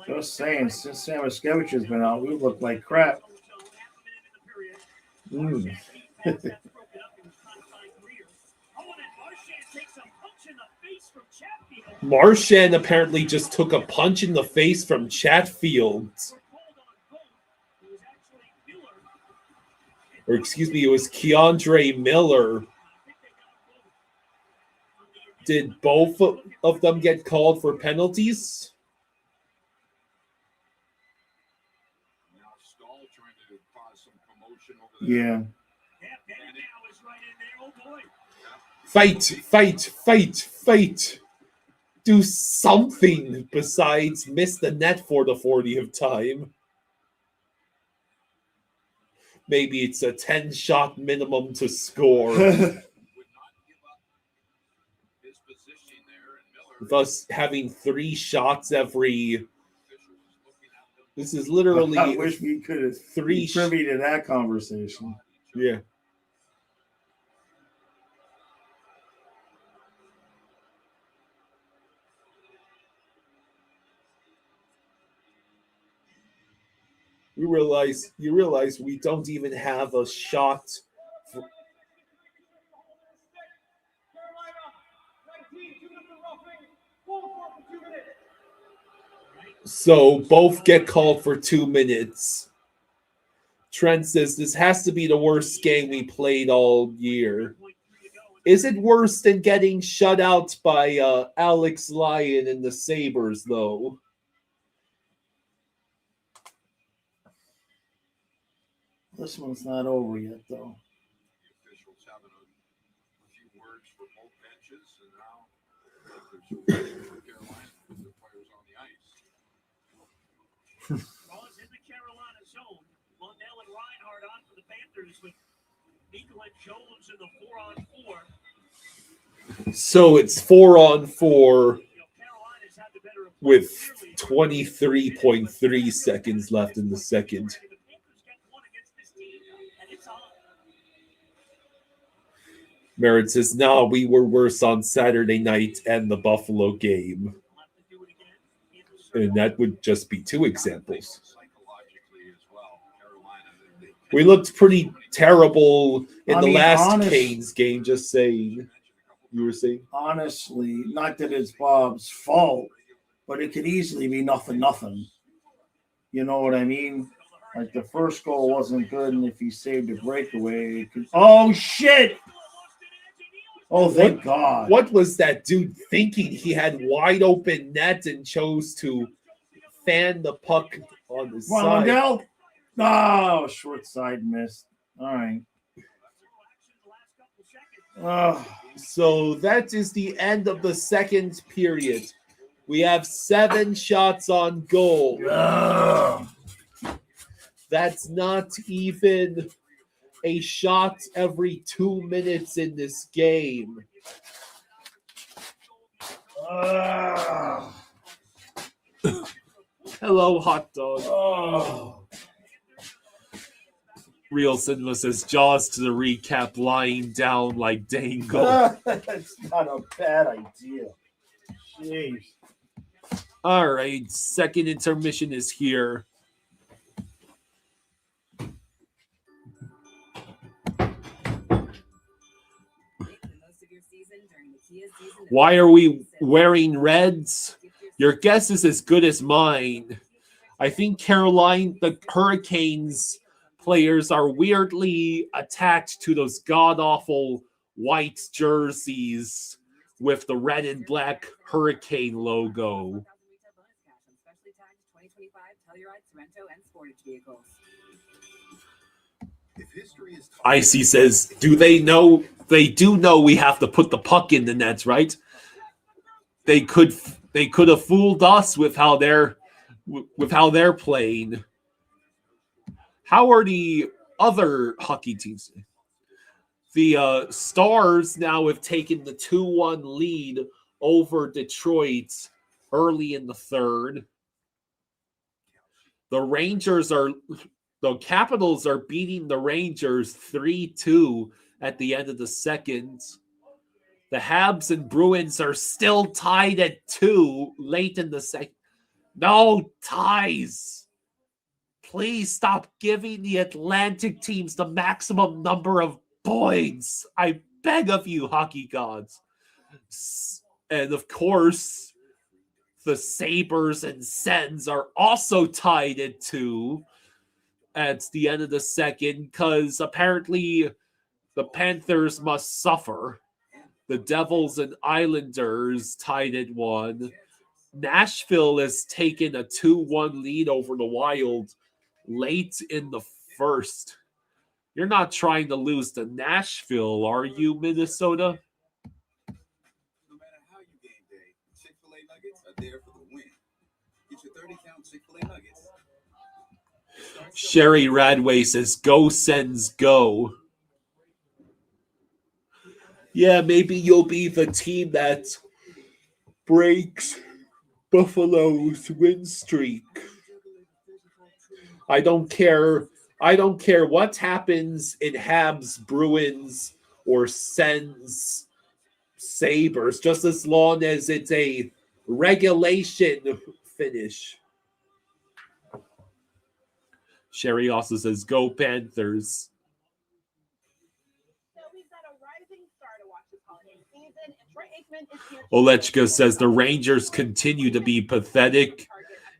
Just saying, since Samoskevich has been out, we look like crap. Marchand apparently just took a punch in the face from Chatfield. Or excuse me, it was Keandre Miller. Did both of them get called for penalties? Yeah. Fight. Do something besides miss the net for the 40th time. Maybe it's a 10-shot minimum to score. Thus having 3 shots every... This is literally... I wish we could have 3 privy to that conversation. Yeah. You realize we don't even have a shot. So both get called for 2 minutes. Trent says this has to be the worst game we played all year. Is it worse than getting shut out by Alex Lyon and the Sabres, though? This one's not over yet, though. The officials having a few words for both benches, and now there's for Carolina with the players on the ice. Ball is in the Carolina zone. Lundell and Reinhardt on for the Panthers with Eagle and Jones in the 4-on-4. So it's 4-on-4 with 23.3 seconds left in the second. Merritt says, no, we were worse on Saturday night and the Buffalo game. And that would just be 2 examples. We looked pretty terrible in the last Canes game, just saying. You were saying? Honestly, not that it's Bob's fault, but it could easily be nothing. You know what I mean? Like the first goal wasn't good, and if he saved a breakaway, it could... Oh, shit! Oh, thank God. What was that dude thinking? He had wide open net and chose to fan the puck on the side. Lundell? Oh, short side missed. All right. So that is the end of the second period. We have 7 shots on goal. That's not even a shot every 2 minutes in this game. Hello, hot dog. Real Cinema says Jaws to the recap, lying down like Dangle. That's not a bad idea. Jeez. All right, second intermission is here. Why are we wearing reds? Your guess is as good as mine. I think the Hurricanes players are weirdly attached to those god-awful white jerseys with the red and black hurricane logo. Icy says, do they know? They do know we have to put the puck in the nets, right? They could have fooled us with how they're playing. How are the other hockey teams? The Stars now have taken the 2-1 lead over Detroit early in the third. The Capitals are beating the Rangers 3-2 at the end of the second. The Habs and Bruins are still tied at 2 late in the second. No ties. Please stop giving the Atlantic teams the maximum number of points. I beg of you, hockey gods. And of course, the Sabres and Sens are also tied at 2 at the end of the second because apparently the Panthers must suffer. The Devils and Islanders tied at 1. Nashville has taken a 2-1 lead over the Wild late in the first. You're not trying to lose to Nashville, are you, Minnesota? No matter how you game day, Chick-fil-A nuggets are there for the win. Get your 30-count Chick-fil-A nuggets. Sherry Radway says, go Sens, go. Yeah, maybe you'll be the team that breaks Buffalo's win streak. I don't care what happens in Habs, Bruins, or Sens, Sabres, just as long as it's a regulation finish. Sherry also says, go Panthers. Olechka says the Rangers continue to be pathetic.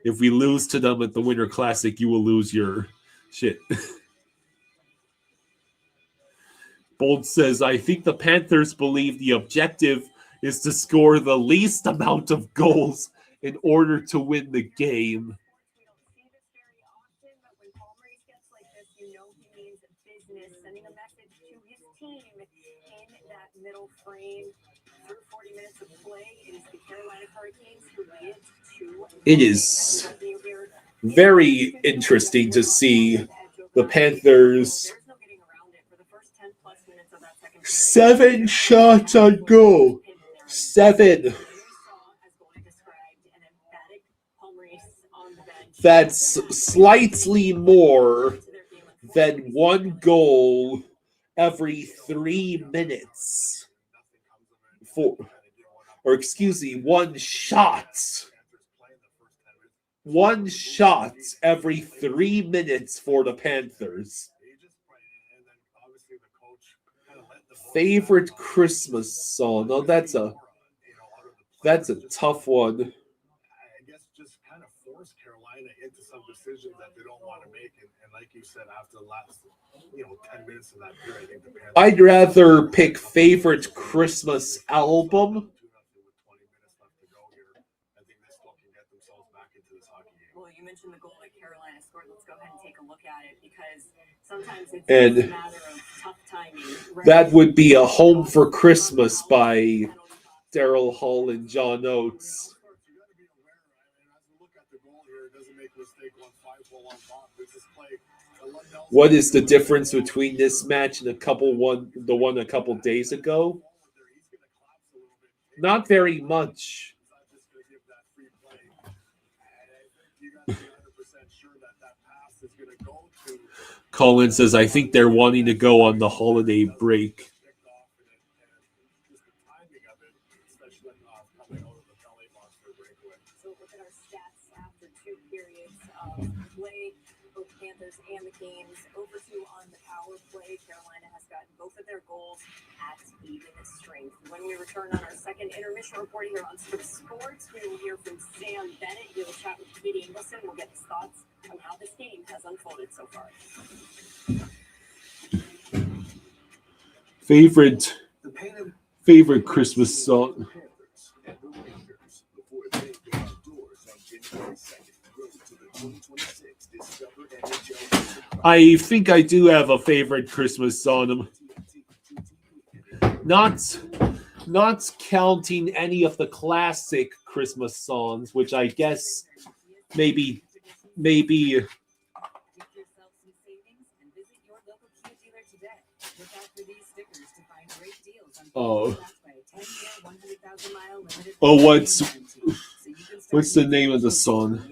If we lose to them at the Winter Classic, you will lose your shit. Bold says, I think the Panthers believe the objective is to score the least amount of goals in order to win the game. Middle frame through 40 minutes of play. It is the Carolina Hurricanes who lead 2. It is very interesting to see the Panthers 7 shots on goal. 7. That's slightly more than 1 goal every 3 minutes. 1 shot. 1 shot every 3 minutes for the Panthers. Favorite Christmas song? Oh, that's a tough one. I guess just kind of force Carolina into some decisions that they don't want to make, and like you said, after the last 10 minutes of that period, I think the Panthers. I'd rather pick favorite Christmas album. Well, you mentioned the goal that Carolina scored. Let's go ahead and take a look at it because sometimes it's a matter of tough timing. Right? That would be a Home for Christmas by Daryl Hall and John Oates. What is the difference between this match and the one a couple days ago? Not very much. Colin says, I think they're wanting to go on the holiday break. So look at our stats after 2 periods of play, both Panthers and the Canes. Over 2 on the power play. Carolina has gotten both of their goals at even strength. When when we return on our second intermission report here on Sports. We will hear from Sam Bennett. He'll chat with Katie Ingleson. We'll get his thoughts on how this game has unfolded so far. Favorite Christmas song. I think I do have a favorite Christmas song. Not counting any of the classic Christmas songs, which I guess maybe what's the name of the song?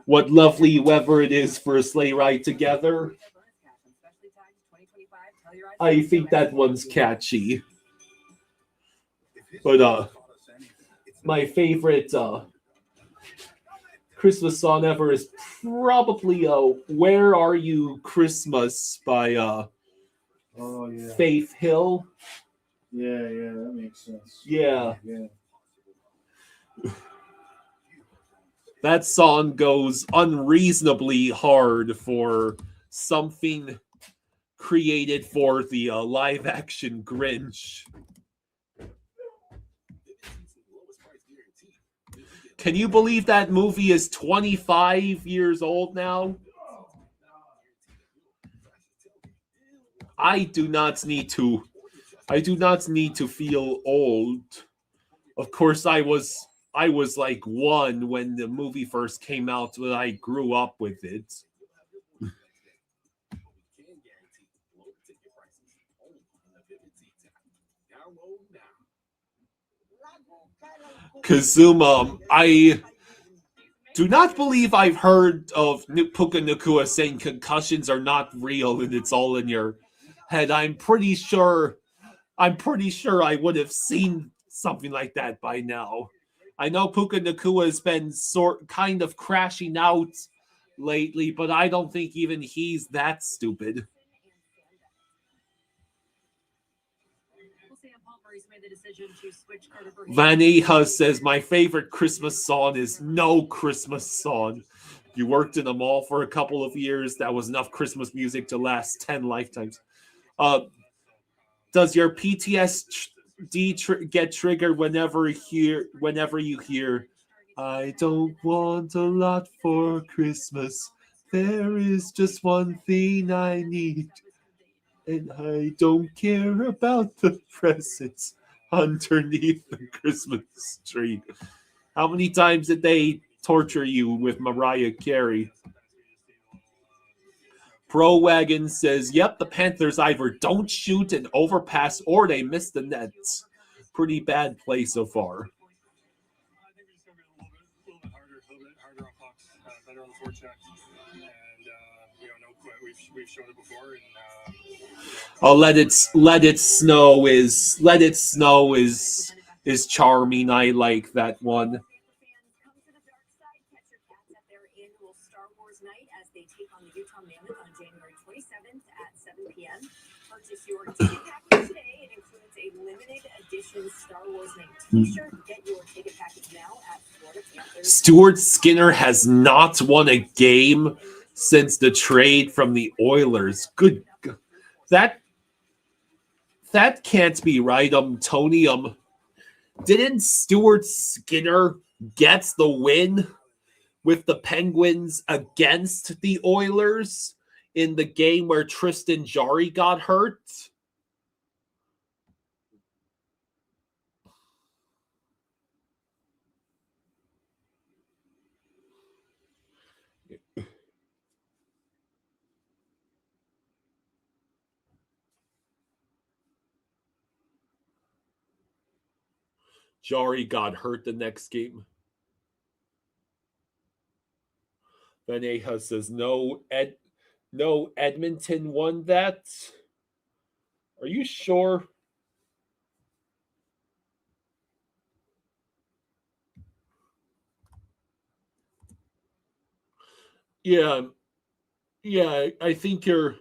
What lovely weather it is for a sleigh ride together. I think that one's catchy. But my favorite Christmas song ever is probably Where Are You Christmas by Faith Hill. Yeah, that makes sense. Yeah. That song goes unreasonably hard for something created for the live-action Grinch. Can you believe that movie is 25 years old now? I do not need to feel old. Of course, I was like 1 when the movie first came out, but I grew up with it. Kazuma, I do not believe I've heard of Puka Nakua saying concussions are not real and it's all in your head. I'm pretty sure I would have seen something like that by now. I know Puka Nakua has been kind of crashing out lately, but I don't think even he's that stupid. Vaneha says, my favorite Christmas song is No Christmas Song. You worked in a mall for a couple of years. That was enough Christmas music to last 10 lifetimes. Does your PTSD get triggered whenever you hear, I don't want a lot for Christmas. There is just one thing I need. And I don't care about the presents underneath the Christmas tree. How many times did they torture you with Mariah Carey? Pro Wagon says, yep, the Panthers either don't shoot an overpass or they miss the nets. Pretty bad play so far. We've shown it before. Let it snow is charming. I like that one. Purchase your ticket package today. It includes a limited edition Star Wars Night t-shirt. Get your ticket package now at Florida Panthers. Stuart Skinner has not won a game since the trade from the Oilers. Good. That can't be right. Tony, didn't Stuart Skinner get the win with the Penguins against the Oilers in the game where Tristan Jarry got hurt? Jarry got hurt the next game. Vaneha says, no, Edmonton won that. Are you sure? Yeah, I think you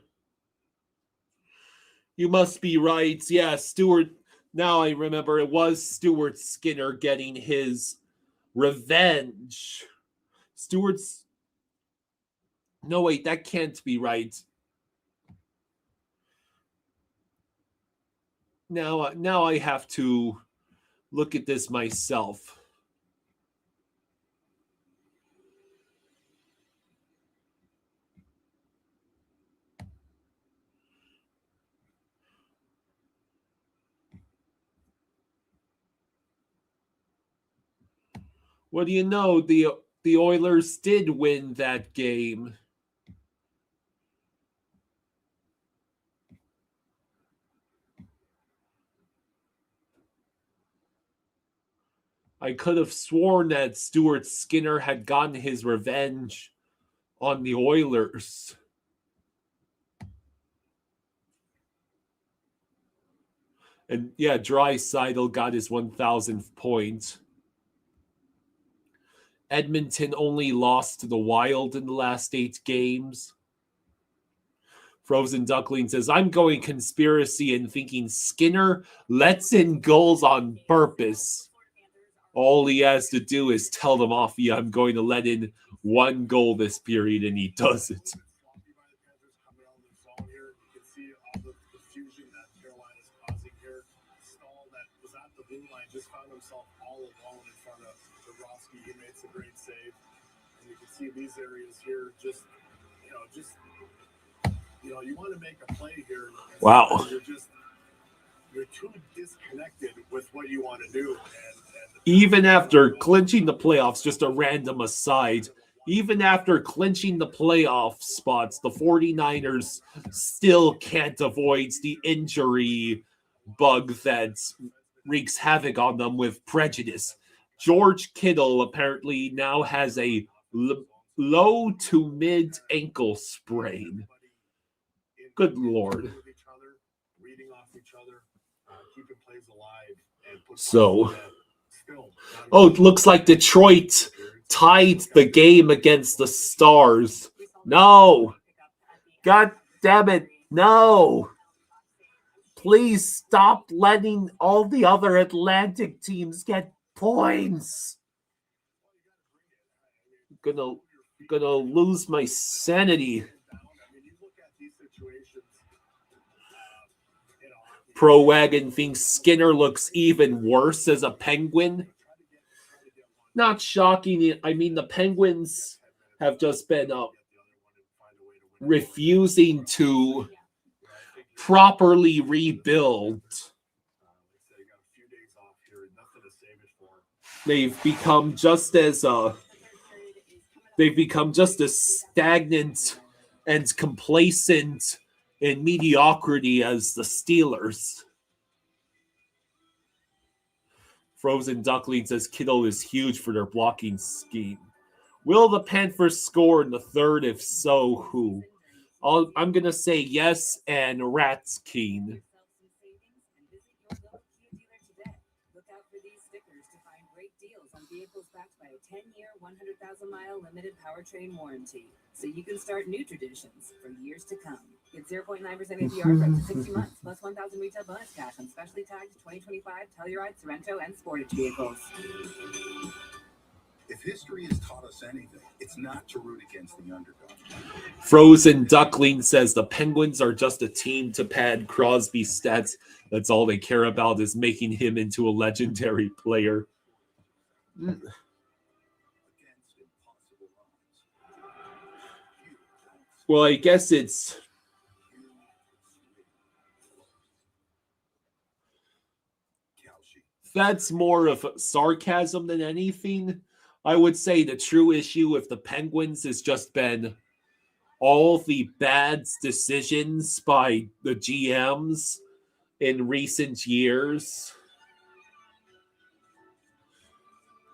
must be right. Yeah, Stuart Now I remember it was Stuart Skinner getting his revenge. Stewart's... No, wait, that can't be right. Now I have to look at this myself. What do you know? The Oilers did win that game. I could have sworn that Stuart Skinner had gotten his revenge on the Oilers. And yeah, Draisaitl got his 1,000th point. Edmonton only lost to the Wild in the last 8 games. Frozen Duckling says, I'm going conspiracy and thinking Skinner lets in goals on purpose. All he has to do is tell them off, yeah, I'm going to let in 1 goal this period, and he does it. Just found himself all alone in front of Bobrovsky. He made some great save, and you can see these areas here. You want to make a play here. Wow. You're too disconnected with what you want to do. Even after clinching the playoffs, just a random aside, even after clinching the playoff spots, the 49ers still can't avoid the injury bug that wreaks havoc on them with prejudice. George Kittle apparently now has a low to mid ankle sprain. Good Lord. So, it looks like Detroit tied the game against the Stars. No. God damn it. No. Please stop letting all the other Atlantic teams get points. I'm gonna lose my sanity. Pro Wagon thinks Skinner looks even worse as a Penguin. Not shocking. I mean, the Penguins have just been refusing to properly rebuild. They've become just as stagnant and complacent in mediocrity as the Steelers. Frozen Duckling says Kittle is huge for their blocking scheme. Will the Panthers score in the third? If so, who? I'm going to say yes and Ratskeen. Look out for these stickers to find great deals on vehicles backed by a 10-year, 100,000-mile limited powertrain warranty. So you can start new traditions for years to come. Get 0.9% APR for up to 60 months, plus 1,000 retail bonus cash on specially tagged 2025 Telluride, Sorrento, and Sportage vehicles. If history has taught us anything, it's not to root against the underdog. Frozen Duckling says the Penguins are just a team to pad Crosby's stats. That's all they care about is making him into a legendary player. Well, I guess that's more of sarcasm than anything. I would say the true issue with the Penguins has just been all the bad decisions by the GMs in recent years.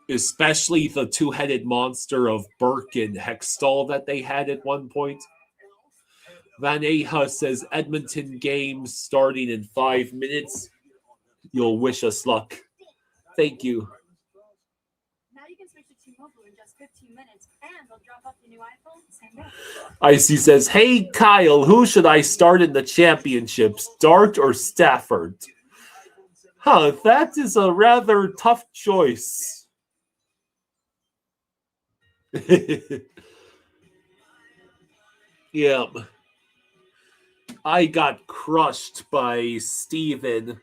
Especially the two-headed monster of Burke and Hextall that they had at one point. Van Aha says Edmonton game starting in 5 minutes. You'll wish us luck. Thank you. Now you can switch to T-Mobile in just 15 minutes, and they'll drop off your new iPhone same day. Icy says, hey, Kyle, who should I start in the championships, Dart or Stafford? That is a rather tough choice. Yeah. I got crushed by Steven.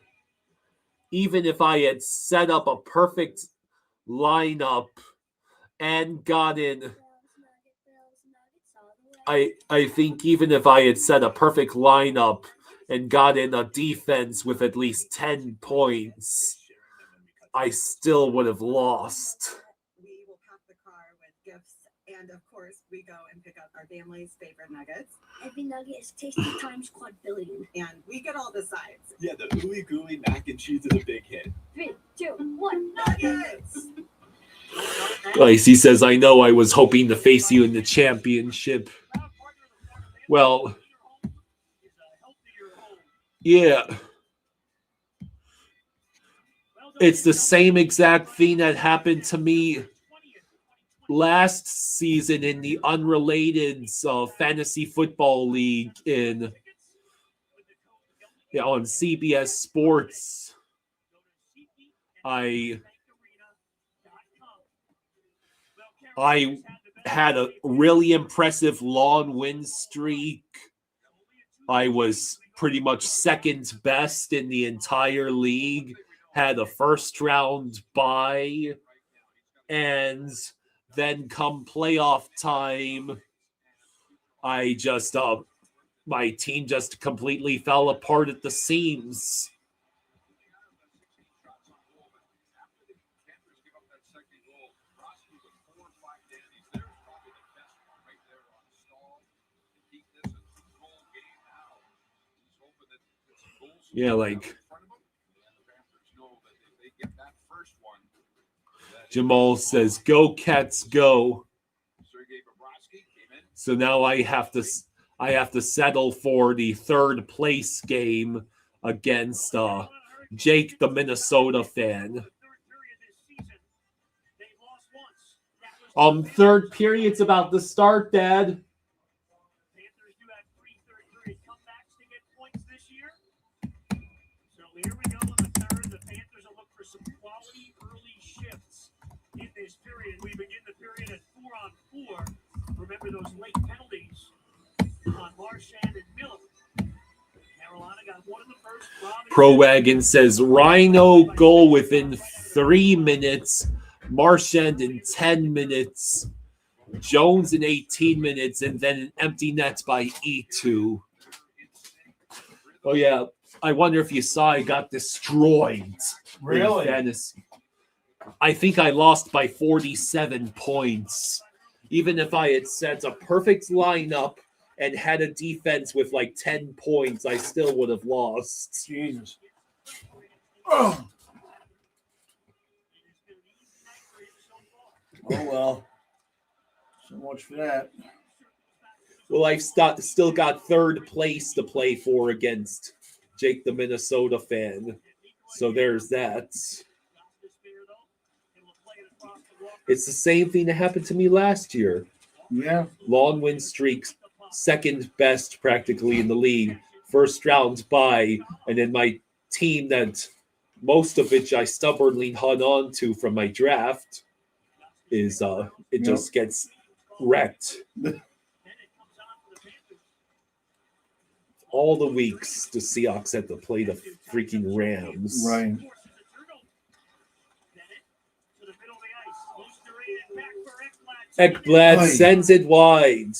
Even if I had set up a perfect lineup and gotten... I think even if I had set a perfect lineup and got in a defense with at least 10 points, I still would have lost. We will pack the car with gifts, and of course, we go and pick up our family's favorite nuggets. Every nugget is tasty times quadrillion. And we get all the sides. Yeah, the ooey gooey mac and cheese is a big hit. 3, 2, 1, Nuggets! He says, I know I was hoping to face you in the championship. Well, yeah. It's the same exact thing that happened to me last season in the unrelated fantasy football league on CBS Sports. I had a really impressive long win streak. I was pretty much second best in the entire league. Had a first round bye. And then come playoff time, I just, my team just completely fell apart at the seams. Yeah, Jamal says, "Go Cats, go!" So now I have to settle for the third place game against Jake, the Minnesota fan. Third period's about to start, Dad. Here we go in the third. The Panthers will look for some quality early shifts in this period. We begin the period at 4-on-4. Remember those late penalties on Marchand and Miller. Carolina got one in the first. Pro Wagon says Rhino goal within 3 minutes. Marchand in 10 minutes. Jones in 18 minutes. And then an empty net by E2. Oh, yeah. I wonder if you saw I got destroyed. Really? Fantasy. I think I lost by 47 points. Even if I had set a perfect lineup and had a defense with like 10 points, I still would have lost. Jesus. Oh well. So much for that. Well, I've still got third place to play for against Jake, the Minnesota fan. So there's that. It's the same thing that happened to me last year. Yeah. Long win streaks, second best practically in the league. First round bye, and then my team that most of which I stubbornly hung on to from my draft is it just gets wrecked. All the weeks the Seahawks had to play the freaking Rams. Right. Ekblad sends it wide.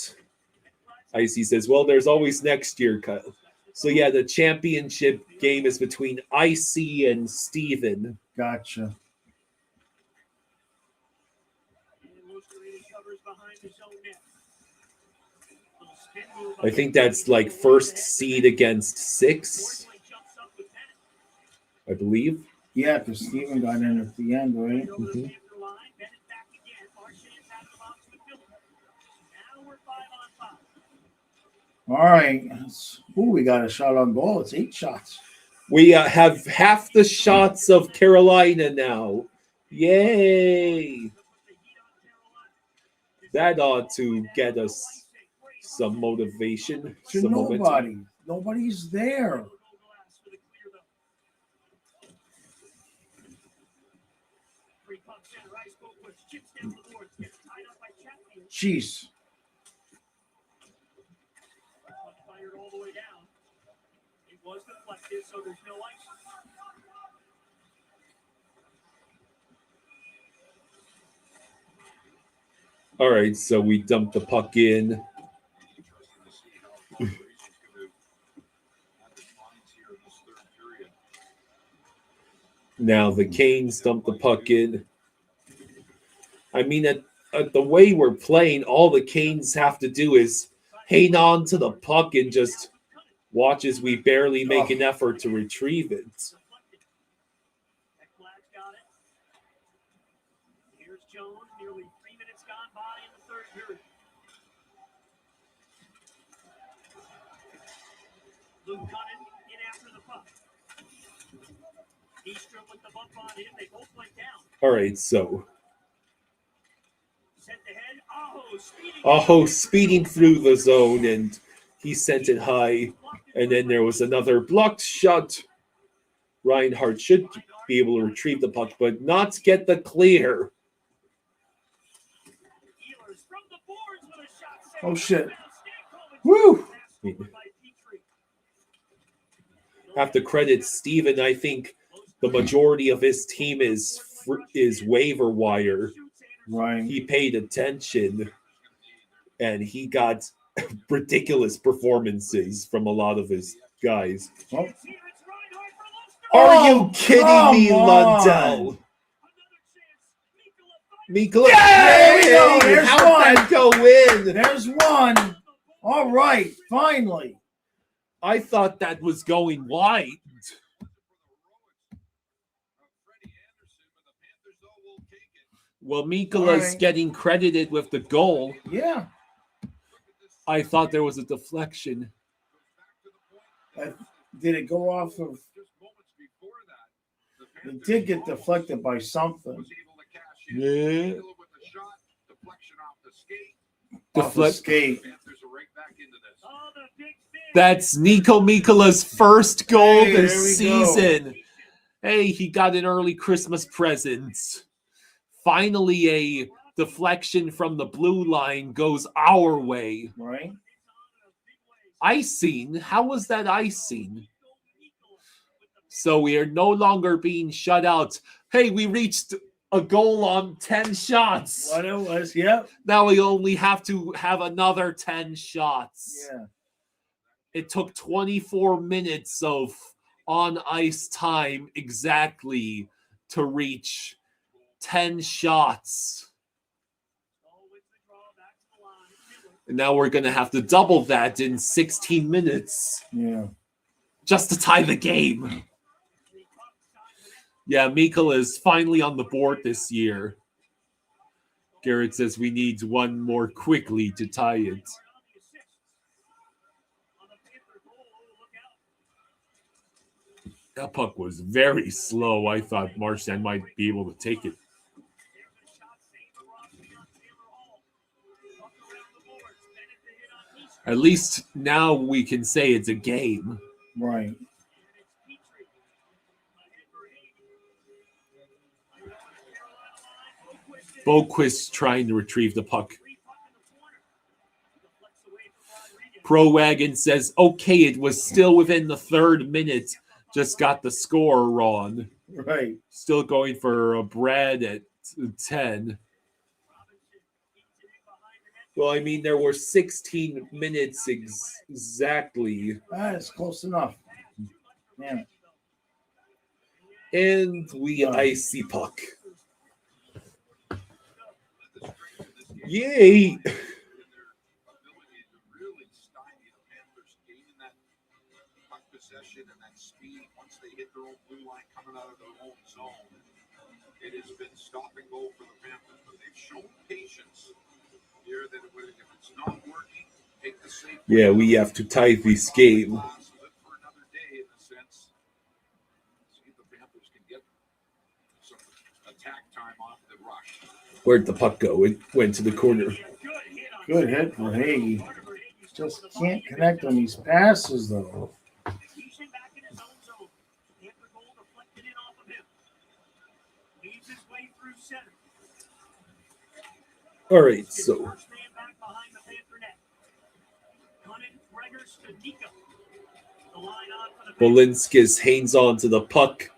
Icy says, well, there's always next year, Kyle. So, yeah, the championship game is between Icy and Steven. Gotcha. I think that's like first seed against 6, I believe. Yeah, because Steven got in at the end, right? Mm-hmm. All right. We got a shot on goal. It's 8 shots. We have half the shots of Carolina now. Yay! That ought to get us some motivation. To some nobody. momentum. Nobody's there. Jeez. Fired all the way down. It was deflected, so there's no ice. All right, so we dumped the puck in. Now the Canes dump the puck in. I mean, at the way we're playing, all the Canes have to do is hang on to the puck and just watch as we barely make an effort to retrieve it. Here's Jones, nearly 3 minutes gone by in the third period. Luke Cunnin in after the puck. Eastrom with the bump on him. They both went down. All right, so Sent ahead. Aho speeding through the zone, and he sent it high. And then there was another blocked shot. Reinhardt should be able to retrieve the puck, but not get the clear. Oh, shit. Woo! Have to credit Steven. I think the majority of his team is waiver wire. Right. He paid attention, and he got ridiculous performances from a lot of his guys. Oh. Are you kidding me, Lundell? Mikola. There we go. There's How'd one. that go in? There's one. All right. Finally. I thought that was going wide. Well, Mikola's getting credited with the goal. Yeah. I thought there was a deflection. Did it go off of? It did get deflected by something. Yeah. Off the skate. That's Nico Mikola's first goal Hey, this there we season. go. Hey, he got an early Christmas present. Finally, a deflection from the blue line goes our way. Right. Icing? How was that icing? So we are no longer being shut out. Hey, we reached a goal on 10 shots. What it was, yep. Now we only have to have another 10 shots. Yeah. It took 24 minutes of on-ice time exactly to reach 10 shots. And now we're going to have to double that in 16 minutes. Yeah. Just to tie the game. Yeah, Mikola is finally on the board this year. Garrett says we need one more quickly to tie it. That puck was very slow. I thought Marchand might be able to take it. At least now we can say it's a game. Right. Boquist trying to retrieve the puck. Pro Wagon says, okay, it was still within the third minute. Just got the score wrong. Right. Still going for a Brad at 10. Well, I mean, there were 16 minutes exactly. That's close enough. Man. And we ice the puck. Yay! And that speed, once they hit their own blue line coming out of their own zone, it has been stop and go for the Panthers. But they've shown patience here that if it's not working, take the safe. Yeah, we have to tie this game. Live for another day in a sense. See if the Panthers can get some attack time off the rush. Where'd the puck go? It went to the corner. Good hit for Hagee. Just can't connect on these passes, though. All right, so First man back behind the Panther net. Cunnin, Gregors to Nico. The line on for the Balinskis hangs on to the puck.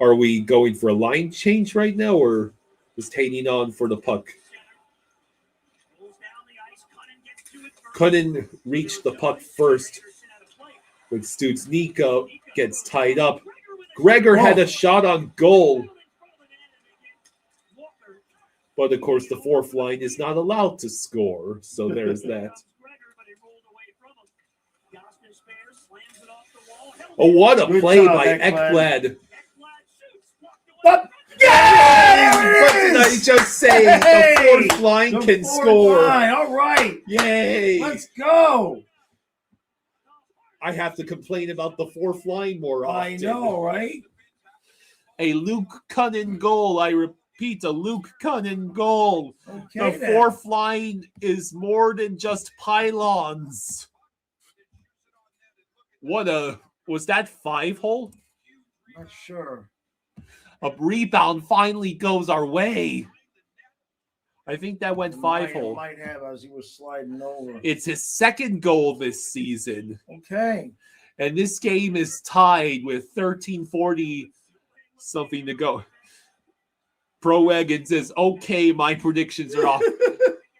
Are we going for a line change right now, or just hanging on for the puck? Cunnin reached the puck first, but Stutznika gets tied up. Gregor had a shot on goal, but of course the fourth line is not allowed to score, so there's that. Oh, what a play by Ekblad. What did I just say? The fourth line can score. All right. Yay. Let's go. I have to complain about the fourth line more often. I know, right? A Luke Cunnin goal. I repeat, a Luke Cunnin goal. Okay, the fourth line is more than just pylons. Was that 5-hole? Not sure. A rebound finally goes our way. I think that went 5-hole. Might have as he was sliding over. It's his second goal this season. Okay. And this game is tied with 13:40 something to go. Pro Egan says, okay, my predictions are off.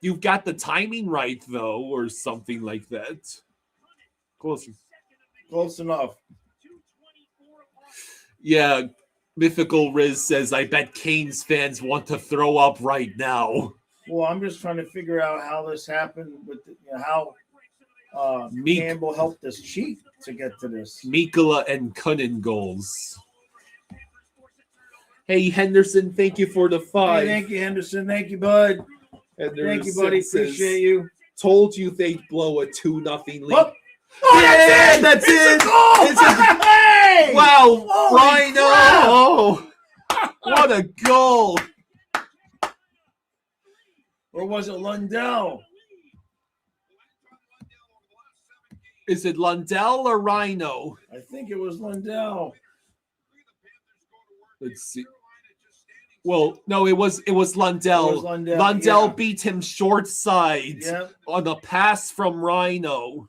You've got the timing right, though, or something like that. Close enough. Yeah, Mythical Riz says, I bet Canes fans want to throw up right now. Well, I'm just trying to figure out how this happened with how Campbell helped us cheat to get to this. Mikula and Cunnin goals. Hey, Henderson, thank you for the 5. Hey, thank you, Henderson. Thank you, bud. Henderson thank you, buddy. Appreciate you. Told you they'd blow a 2-0 lead. Oh, yeah, that's it. Hey! Wow, Holy Rhino. Oh, what a goal. Or was it Lundell? Is it Lundell or Rhino? I think it was Lundell. Let's see. Well, no, it was Lundell. Lundell beat him short side on a pass from Rhino.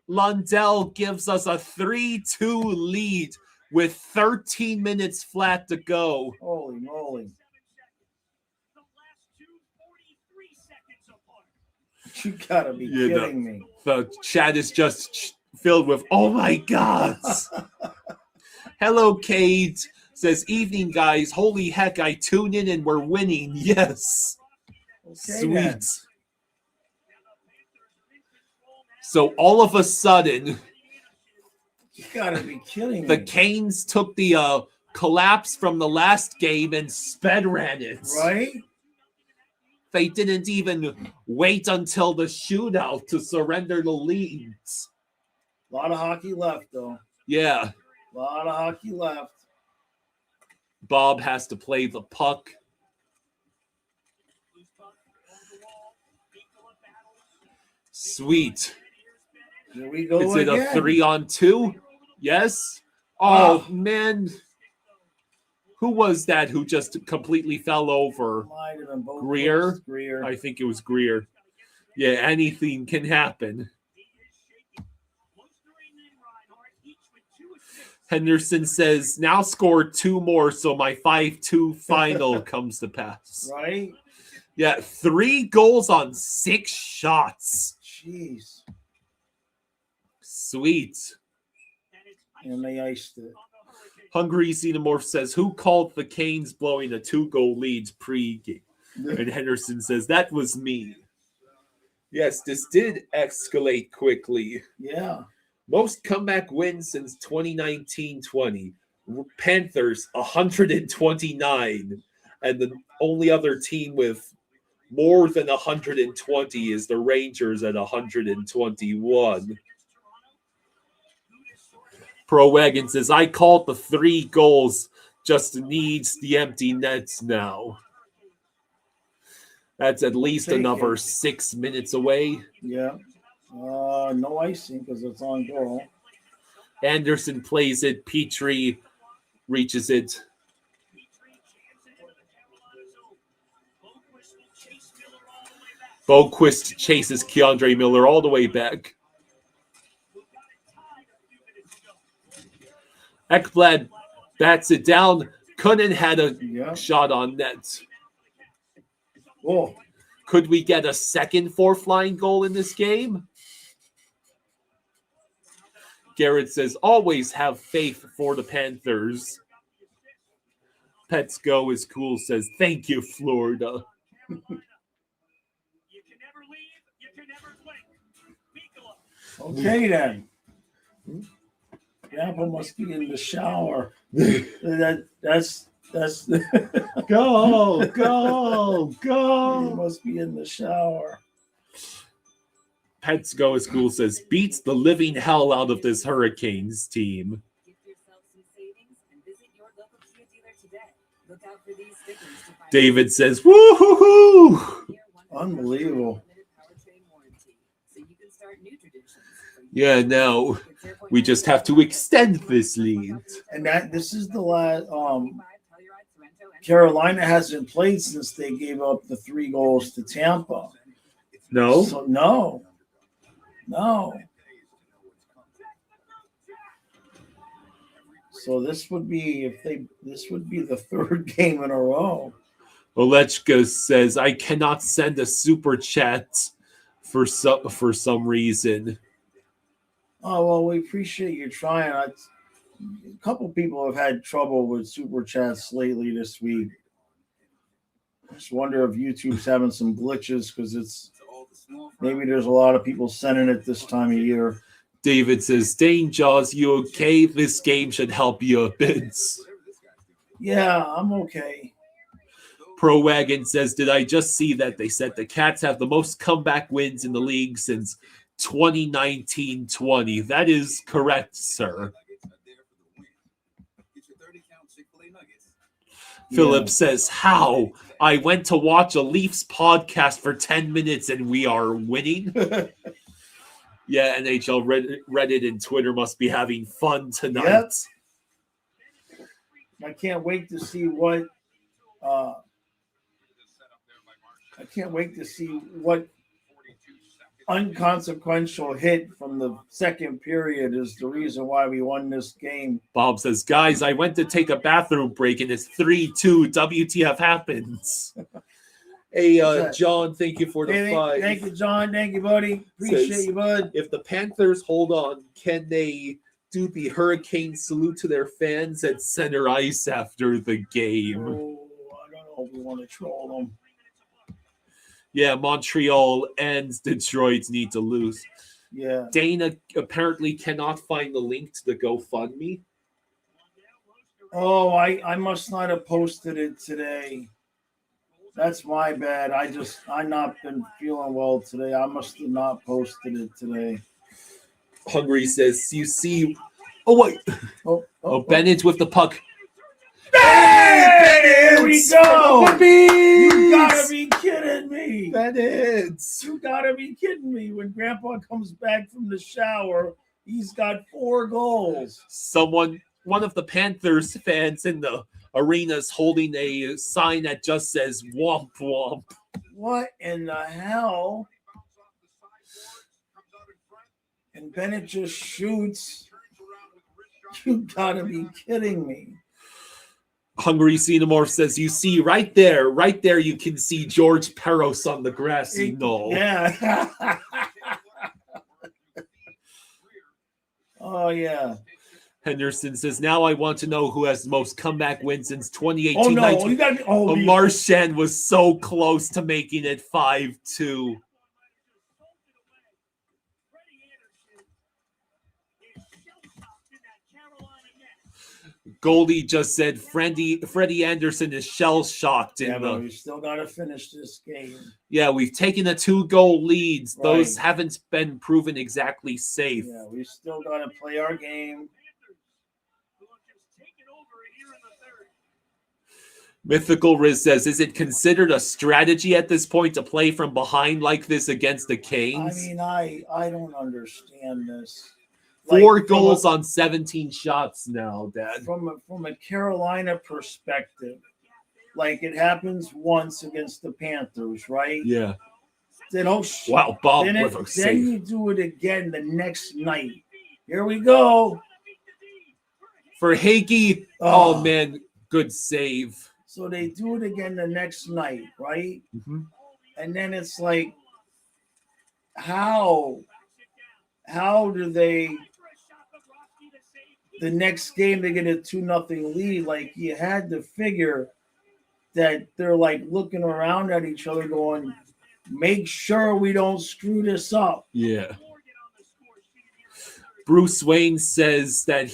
Lundell gives us a 3-2 lead with 13 minutes flat to go. Holy moly. You gotta be kidding me. The chat is just filled with, oh my God. Hello, Kate. Says, evening, guys. Holy heck, I tune in and we're winning. Yes. Okay, sweet. then. So all of a sudden, you gotta be kidding me. The Canes took the collapse from the last game and sped ran it. Right? They didn't even wait until the shootout to surrender the leads. A lot of hockey left, though. Yeah. A lot of hockey left. Bob has to play the puck. Sweet. Here we go. Is it again. a 3-on-2? Yes. Oh, man. Who was that who just completely fell over? Might have been both Greer? Greer. I think it was Greer. Yeah, anything can happen. Henderson says, now score 2 more, so my 5-2 final comes to pass. Right? Yeah, 3 goals on 6 shots. Jeez. Sweet. And they iced it. Hungry Xenomorph says, who called the Canes blowing a 2-goal lead pre-game? And Henderson says, that was me. Yes, this did escalate quickly. Yeah. Most comeback wins since 2019-20. Panthers, 129. And the only other team with more than 120 is the Rangers at 121. Pro Wagon says, I called the 3 goals, just needs the empty nets now. That's at least another 6 minutes away. Yeah. No icing because it's on goal. Anderson plays it. Petrie reaches it. Boquist chases Keandre Miller all the way back. Ekblad bats it down. Cunnin had a shot on net. Oh. Could we get a second fourth line goal in this game? Garrett says, always have faith for the Panthers. Pets Go is cool, says, thank you, Florida. Okay, then. Grandpa must be in the shower. That's Go. He must be in the shower. Pets Go is cool, says, beats the living hell out of this Hurricanes team. David says, woo-hoo-hoo! Unbelievable. Yeah, now we just have to extend this lead. And this is the last. Carolina hasn't played since they gave up the 3 goals to Tampa. No? So, no. So this would be the 3rd game in a row. Olechka says, I cannot send a super chat for some reason. Oh, well, we appreciate you trying. A couple people have had trouble with super chats lately this week. I just wonder if YouTube's having some glitches because maybe there's a lot of people sending it this time of year. David says, Dane Jaws, you okay? This game should help you a bit. Yeah, I'm okay. Pro Wagon says, did I just see that they said the Cats have the most comeback wins in the league since 2019-20? That is correct, sir. Philip says, how? I went to watch a Leafs podcast for 10 minutes and we are winning? Yeah, NHL, Reddit, and Twitter must be having fun tonight. Yep. I can't wait to see what unconsequential hit from the second period is the reason why we won this game. Bob says, guys, I went to take a bathroom break and it's 3-2. WTF happens. Hey, John, thank you for the 5. Thank you, John. Thank you, buddy. Appreciate you, bud. If the Panthers hold on, can they do the Hurricane salute to their fans at center ice after the game? Oh, I don't know if we want to troll them. Yeah, Montreal and Detroit need to lose. Yeah. Dana apparently cannot find the link to the GoFundMe. Oh, I must not have posted it today. That's my bad. I not been feeling well today. I must have not posted it today. Hungry says, you see... Oh, wait. Oh, Bennett with the puck. Bennett! Here we go! You gotta be kidding me! Bennett! You gotta be kidding me. When Grandpa comes back from the shower, he's got 4 goals. One of the Panthers fans in the arena is holding a sign that just says womp womp. What in the hell? And Bennett just shoots. You gotta be kidding me. Hungry Xenomorph says, you see right there, you can see George Peros on the grassy knoll. Yeah. Oh, yeah. Henderson says, now I want to know who has the most comeback wins since 2018-19. Oh, no. You gotta, Marchand was so close to making it 5-2. Goldie just said Freddie Anderson is shell-shocked. But we still got to finish this game. Yeah, we've taken a 2-goal leads. Right. Those haven't been proven exactly safe. Yeah, we still got to play our game. Mythical Riz says, is it considered a strategy at this point to play from behind like this against the Canes? I mean, I don't understand this. 4 goals on 17 shots now, Dad. From a Carolina perspective, like it happens once against the Panthers, right? Yeah. Then Wow, Bob then with a then save. you do it again the next night. Here we go. For Hagee, oh man, good save. So they do it again the next night, right? Mhm. And then it's like, how do they? The next game they get a 2-0 lead. Like you had to figure that they're like looking around at each other, going, "Make sure we don't screw this up." Yeah. Bruce Wayne says that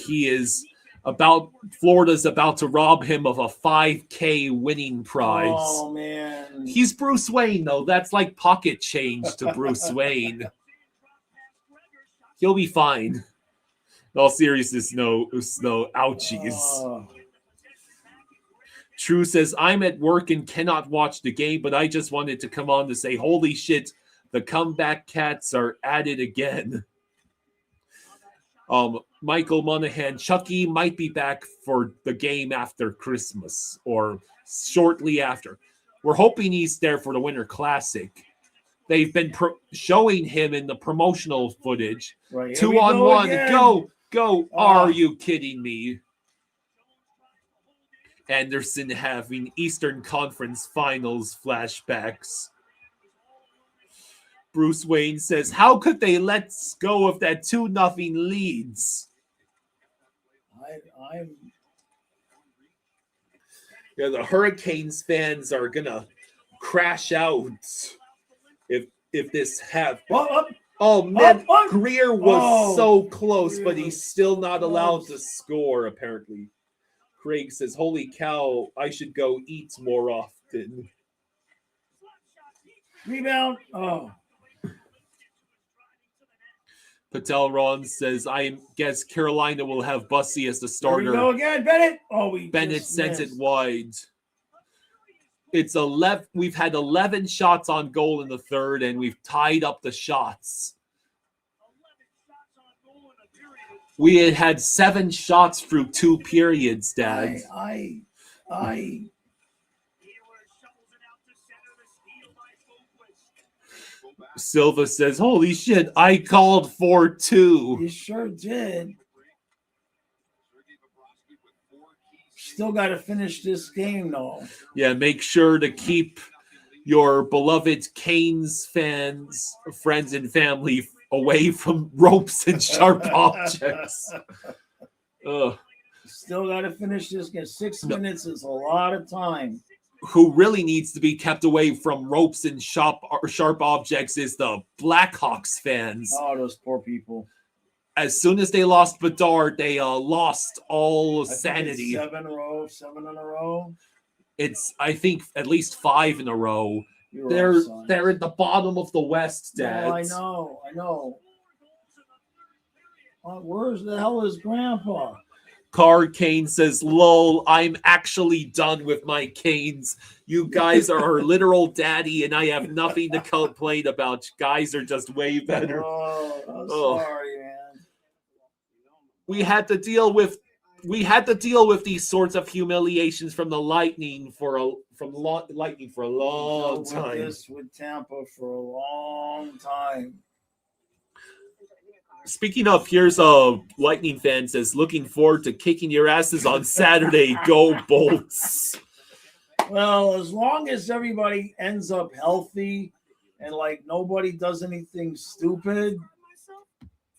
Florida's about to rob him of a $5,000 winning prize. Oh man. He's Bruce Wayne though. That's like pocket change to Bruce Wayne. He'll be fine. In all seriousness, no ouchies. True says, I'm at work and cannot watch the game, but I just wanted to come on to say, holy shit, the comeback cats are at it again. Michael Monahan, Chucky might be back for the game after Christmas or shortly after. We're hoping he's there for the Winter Classic. They've been showing him in the promotional footage. Right, 2-on-1, again. go. Are you kidding me? Anderson having Eastern Conference Finals flashbacks. Bruce Wayne says, how could they let go of that 2-0 leads? Yeah, the Hurricanes fans are gonna crash out if this happens. Oh man, Greer was so close, but he's still not allowed to score, apparently. Craig says, holy cow, I should go eat more often. Rebound. Oh. Patel Ron says, I guess Carolina will have Bussy as the starter. Here we go again, Bennett. Oh, Bennett sent it wide. It's 11. We've had 11 shots on goal in the third, and we've tied up the shots. We had 7 shots through 2 periods, Dad. Silva says, holy shit, I called 4-2. You sure did. Still got to finish this game, though. Yeah, make sure to keep your beloved Canes fans, friends, and family away from ropes and sharp objects. Ugh. Still got to finish this game. 6 minutes is a lot of time. Who really needs to be kept away from ropes and sharp objects is the Blackhawks fans. Oh, those poor people. As soon as they lost Bedard, they lost all sanity. 7 in a row. It's, I think, at least 5 in a row. They're at the bottom of the West, Dad. No, I know. Where's the hell is Grandpa? Car Kane says, lol, I'm actually done with my Canes. You guys are our literal daddy, and I have nothing to complain about. You guys are just way better. Oh, I'm sorry, man. We had to deal with these sorts of humiliations from the Lightning for a long time. This with Tampa for a long time. Speaking of, here's a Lightning fan says, looking forward to kicking your asses on Saturday. Go Bolts. Well, as long as everybody ends up healthy and like nobody does anything stupid.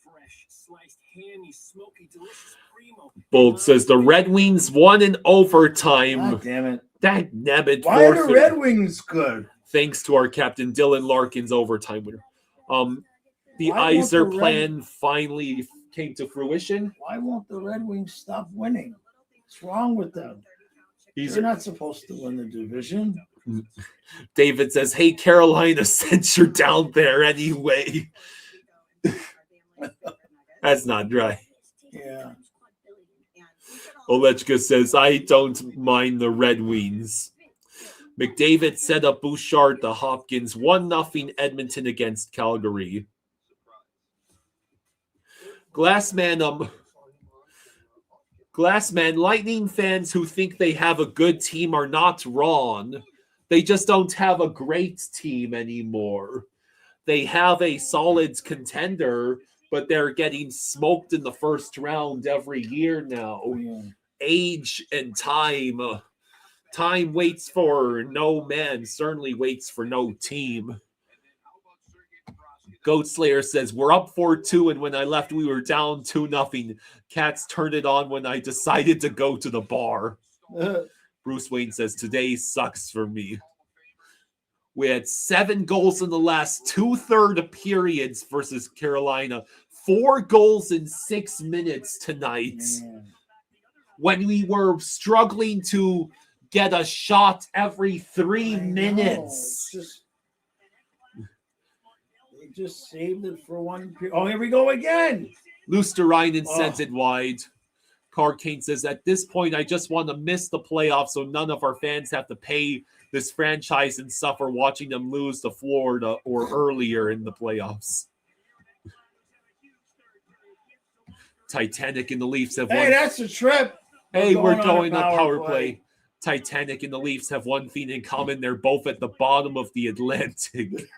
Fresh, sliced, hammy, smoky, delicious primo. Bolt says the Red Wings won in overtime. God damn it. That nabbit. Why are the Red Wings good? Thanks to our captain, Dylan Larkin's overtime winner. The Iser plan finally came to fruition. Why won't the Red Wings stop winning? What's wrong with them? They're not supposed to win the division. David says, hey, Carolina, since you're down there anyway. That's not right. Yeah. Olechka says, I don't mind the Red Wings. McDavid set up Bouchard to Hopkins 1-0 Edmonton against Calgary. Glassman, Lightning fans who think they have a good team are not wrong. They just don't have a great team anymore. they have a solid contender, but they're getting smoked in the first round every year now. Age and time. Time waits for no man, certainly waits for no team. Goat Slayer says, we're up 4-2, and when I left, we were down 2-0. Cats turned it on when I decided to go to the bar. Bruce Wayne says, today sucks for me. We had 7 goals in the last 2/3 periods versus Carolina. 4 goals in 6 minutes tonight. When we were struggling to get a shot every 3 minutes. They just saved it for one period. Oh, here we go again. Lusterainen sends it wide. Carcane says, at this point, I just want to miss the playoffs so none of our fans have to pay this franchise and suffer watching them lose to Florida or earlier in the playoffs. Titanic and the Leafs have won. Hey, that's a trip. Hey, we're going on power play. Titanic and the Leafs have one thing in common. They're both at the bottom of the Atlantic.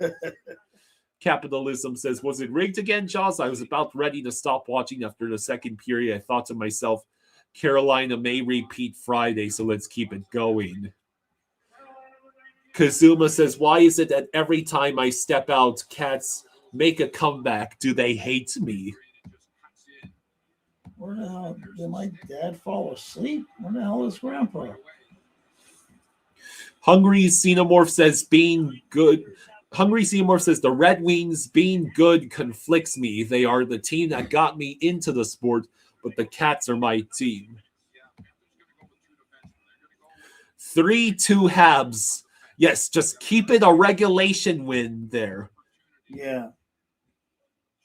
Capitalism says, was it rigged again, Jaws? I was about ready to stop watching after the second period. I thought to myself, Carolina may repeat Friday, so let's keep it going. Kazuma says, why is it that every time I step out, Cats make a comeback? Do they hate me? Where the hell did my dad fall asleep? Where the hell is Grandpa? Hungry Xenomorph says, being good. Hungry Xenomorph says, the Red Wings being good conflicts me. They are the team that got me into the sport, but the Cats are my team. 3-2 Habs. Yes, just keep it a regulation win there. Yeah.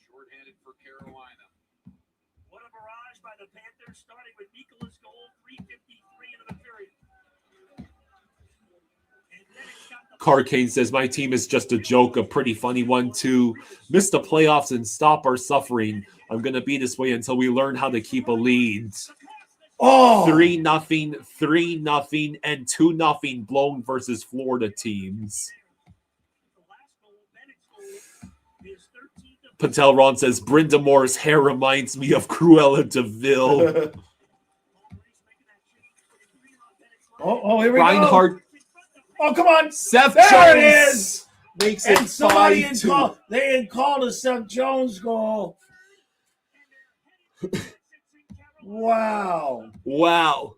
Shorthanded for Carolina. What a barrage by the Panthers, starting with Nikola's goal, 3:53 into the period. Carcane says, my team is just a joke, a pretty funny one to miss the playoffs and stop our suffering. I'm going to be this way until we learn how to keep a lead. Oh! 3-0, 3-0, and 2-0 blown versus Florida teams. Patel Ron says, Brenda Moore's hair reminds me of Cruella DeVille. Oh, here we Reinhardt. go. Oh, come on. Seth there Jones it is. Makes and it somebody 5-2. They didn't call the Seth Jones goal. Wow. Wow.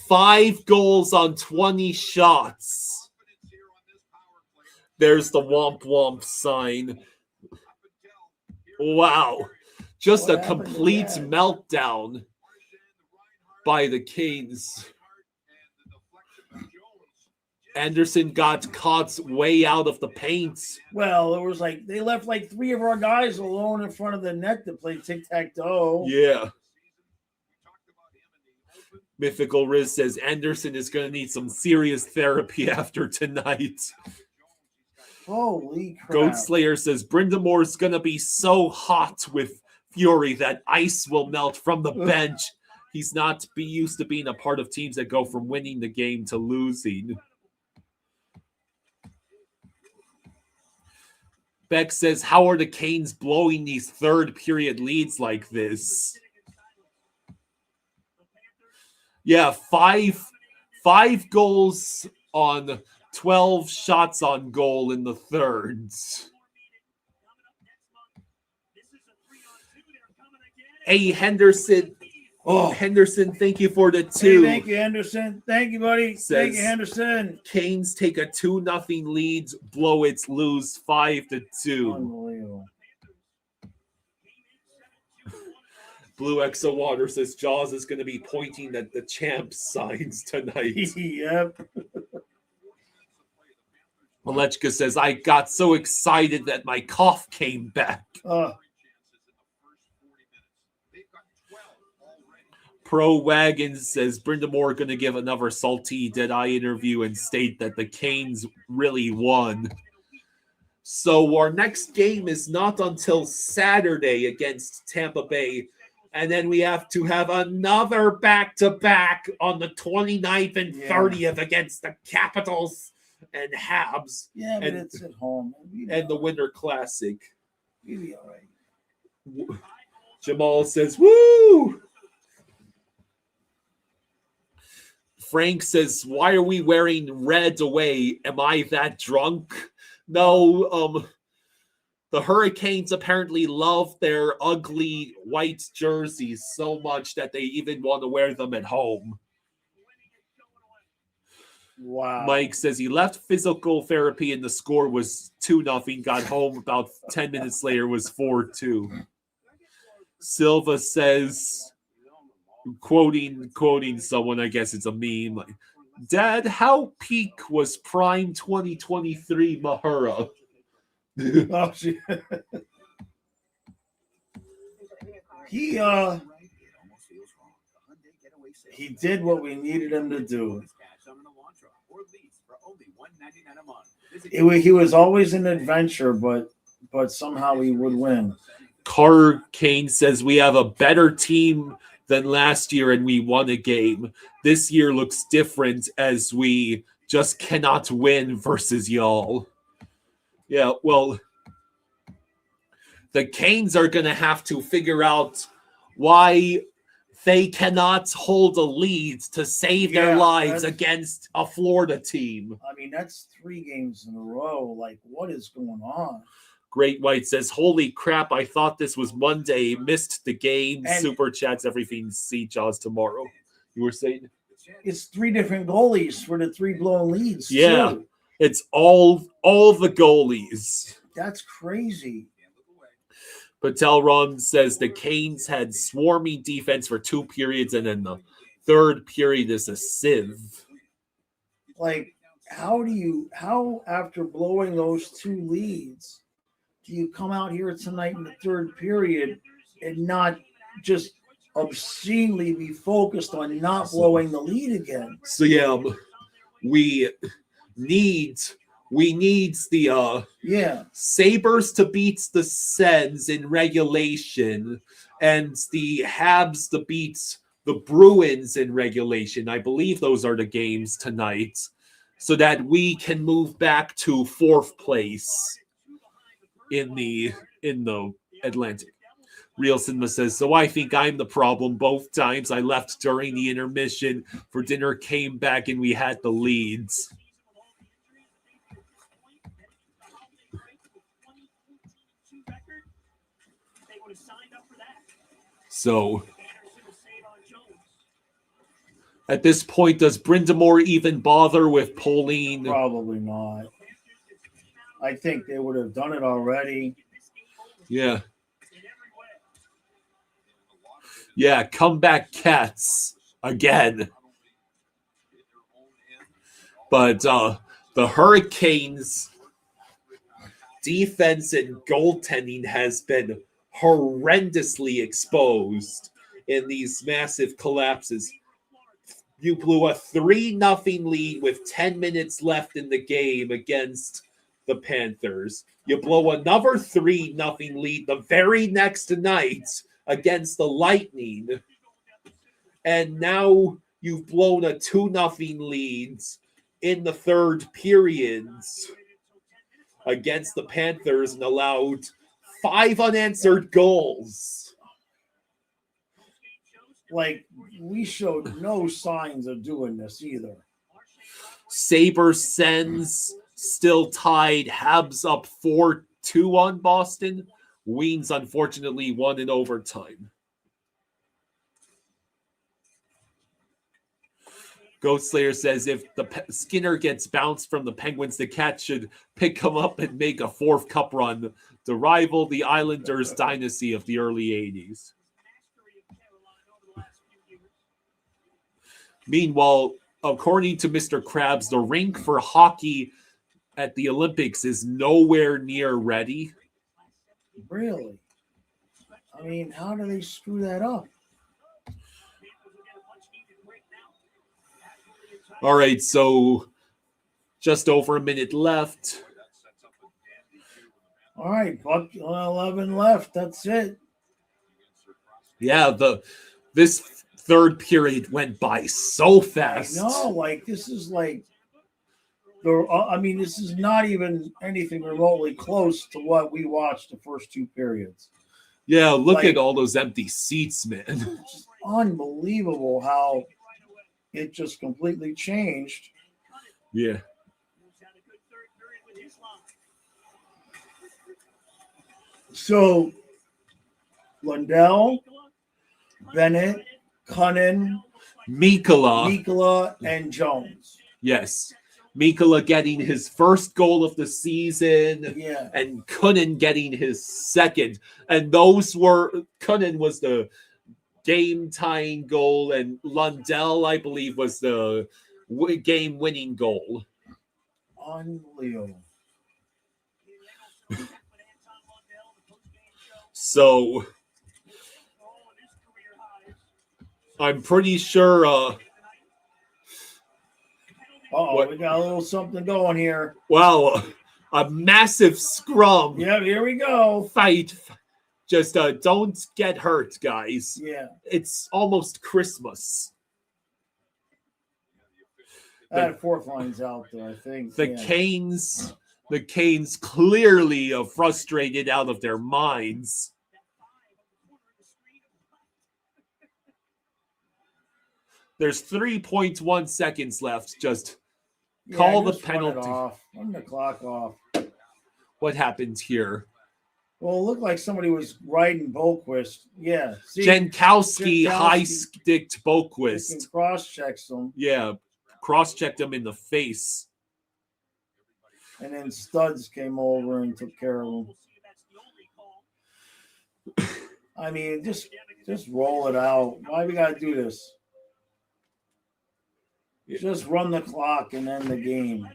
5 goals on 20 shots. There's the womp womp sign. Wow. Just a complete meltdown by the Canes. Anderson got caught way out of the paint. Well, it was like they left like 3 of our guys alone in front of the net to play tic-tac-toe. Yeah. Mythical Riz says Anderson is going to need some serious therapy after tonight. Holy crap. Goat Slayer says Brenda Moore's going to be so hot with fury that ice will melt from the bench. He's not used to being a part of teams that go from winning the game to losing. Beck says, how are the Canes blowing these third period leads like this? Yeah, five goals on 12 shots on goal in the thirds. Hey, Henderson. Oh, Henderson, thank you for the 2. Hey, thank you, Henderson. Thank you, buddy. Thank you, Henderson. Canes take a 2-0 lead, blow it, lose 5-2. Unbelievable. Blue Exo Water says Jaws is going to be pointing at the champ signs tonight. Yep. Malechka says, I got so excited that my cough came back. Pro Wagon says Brenda Moore going to give another salty dead-eye interview and state that the Canes really won. So our next game is not until Saturday against Tampa Bay. And then we have to have another back-to-back on the 29th and 30th against the Capitals and Habs. Yeah, but and, it's at home. And the Winter Classic. You'll be all right. Jamal says, woo! Frank says, why are we wearing red away? Am I that drunk? No, the Hurricanes apparently love their ugly white jerseys so much that they even want to wear them at home. Wow. Mike says he left physical therapy and the score was 2-0. Got home about 10 minutes later was 4-2. Silva says, quoting someone, I guess it's a meme, like, Dad, how peak was prime 2023 Mahura? Oh, shit. He did what we needed him to do. He was always an adventure, but somehow he would win. Carr Kane says we have a better team than last year and we won a game. This year looks different as we just cannot win versus y'all. Yeah, well, the Canes are going to have to figure out why they cannot hold a lead to save their lives against a Florida team. I mean, that's 3 games in a row. Like, what is going on? Great White says, holy crap, I thought this was Monday. Missed the game. And super chats, everything. See Jaws tomorrow. You were saying? It's 3 different goalies for the 3 blown leads. Yeah, too. It's all the goalies. That's crazy. Patel Ron says the Canes had swarming defense for 2 periods, and then the 3rd period is a sieve. Like, how after blowing those 2 leads, do you come out here tonight in the 3rd period and not just obscenely be focused on not blowing the lead again? So yeah, we need the Sabres to beat the Sens in regulation and the Habs to beat the Bruins in regulation. I believe those are the games tonight, so that we can move back to 4th place in the Atlantic. Real Cinema says, so I think I'm the problem. Both times I left during the intermission for dinner, came back, and we had the leads. So at this point, does Brindamore even bother with Pauline? Probably not. I think they would have done it already. Yeah. Yeah, comeback Cats again. But the Hurricanes' defense and goaltending has been horrendously exposed in these massive collapses. You blew a 3-0 lead with 10 minutes left in the game against the Panthers. You blow another 3-0 lead the very next night against the Lightning. And now you've blown a 2-0 lead in the 3rd periods against the Panthers and allowed 5 unanswered goals. Like, we showed no signs of doing this either. Sabres Sens still tied. Habs up 4-2 on Boston. Wings, unfortunately, won in overtime. Ghost Slayer says if the Skinner gets bounced from the Penguins, the Cats should pick him up and make a 4th cup run to rival the Islanders' dynasty of the early 80s. Meanwhile, according to Mr. Krabs, the rink for hockey at the Olympics is nowhere near ready. Really? I mean, how do they screw that up? All right, so just over a minute left. All right, buck 11 left. That's it. Yeah, this 3rd period went by so fast. No, like this is like I mean, this is not even anything remotely close to what we watched the first two periods. Yeah, look Like- at all those empty seats, man. It's just unbelievable how it just completely changed. Yeah. So, Lundell, Bennett, Cunnin, Mikkola, and Jones. Yes. Mikkola getting his first goal of the season. Yeah. And Cunnin getting his second. And those were, Cunnin was the game-tying goal, and Lundell, I believe, was the game-winning goal. Unreal. So, I'm pretty sure... we got a little something going here. Wow, a massive scrum. Yeah, here we go. Fight. Just don't get hurt, guys. Yeah. It's almost Christmas. That fourth line's out there, I think. The Canes clearly are frustrated out of their minds. There's 3.1 seconds left. Just call the penalty. Run the clock off. What happened here? Well, it looked like somebody was riding Boquist. Yeah. See, Jankowski high-sticked Boquist. Cross-checks him. Yeah, cross-checked him in the face. And then Studs came over and took care of him. I mean, just roll it out. Why we got to do this? Just run the clock and end the game.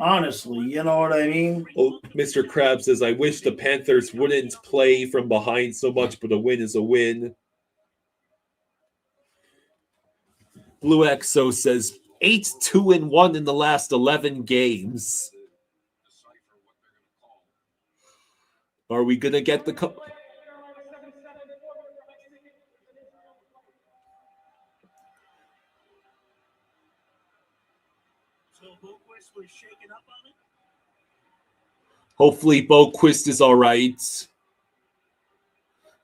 Honestly, you know what I mean? Oh, Mr. Krabs says, I wish the Panthers wouldn't play from behind so much, but a win is a win. Blue Exo says, 8-2-1 in the last 11 games. Are we going to get the... Hopefully Boquist is all right.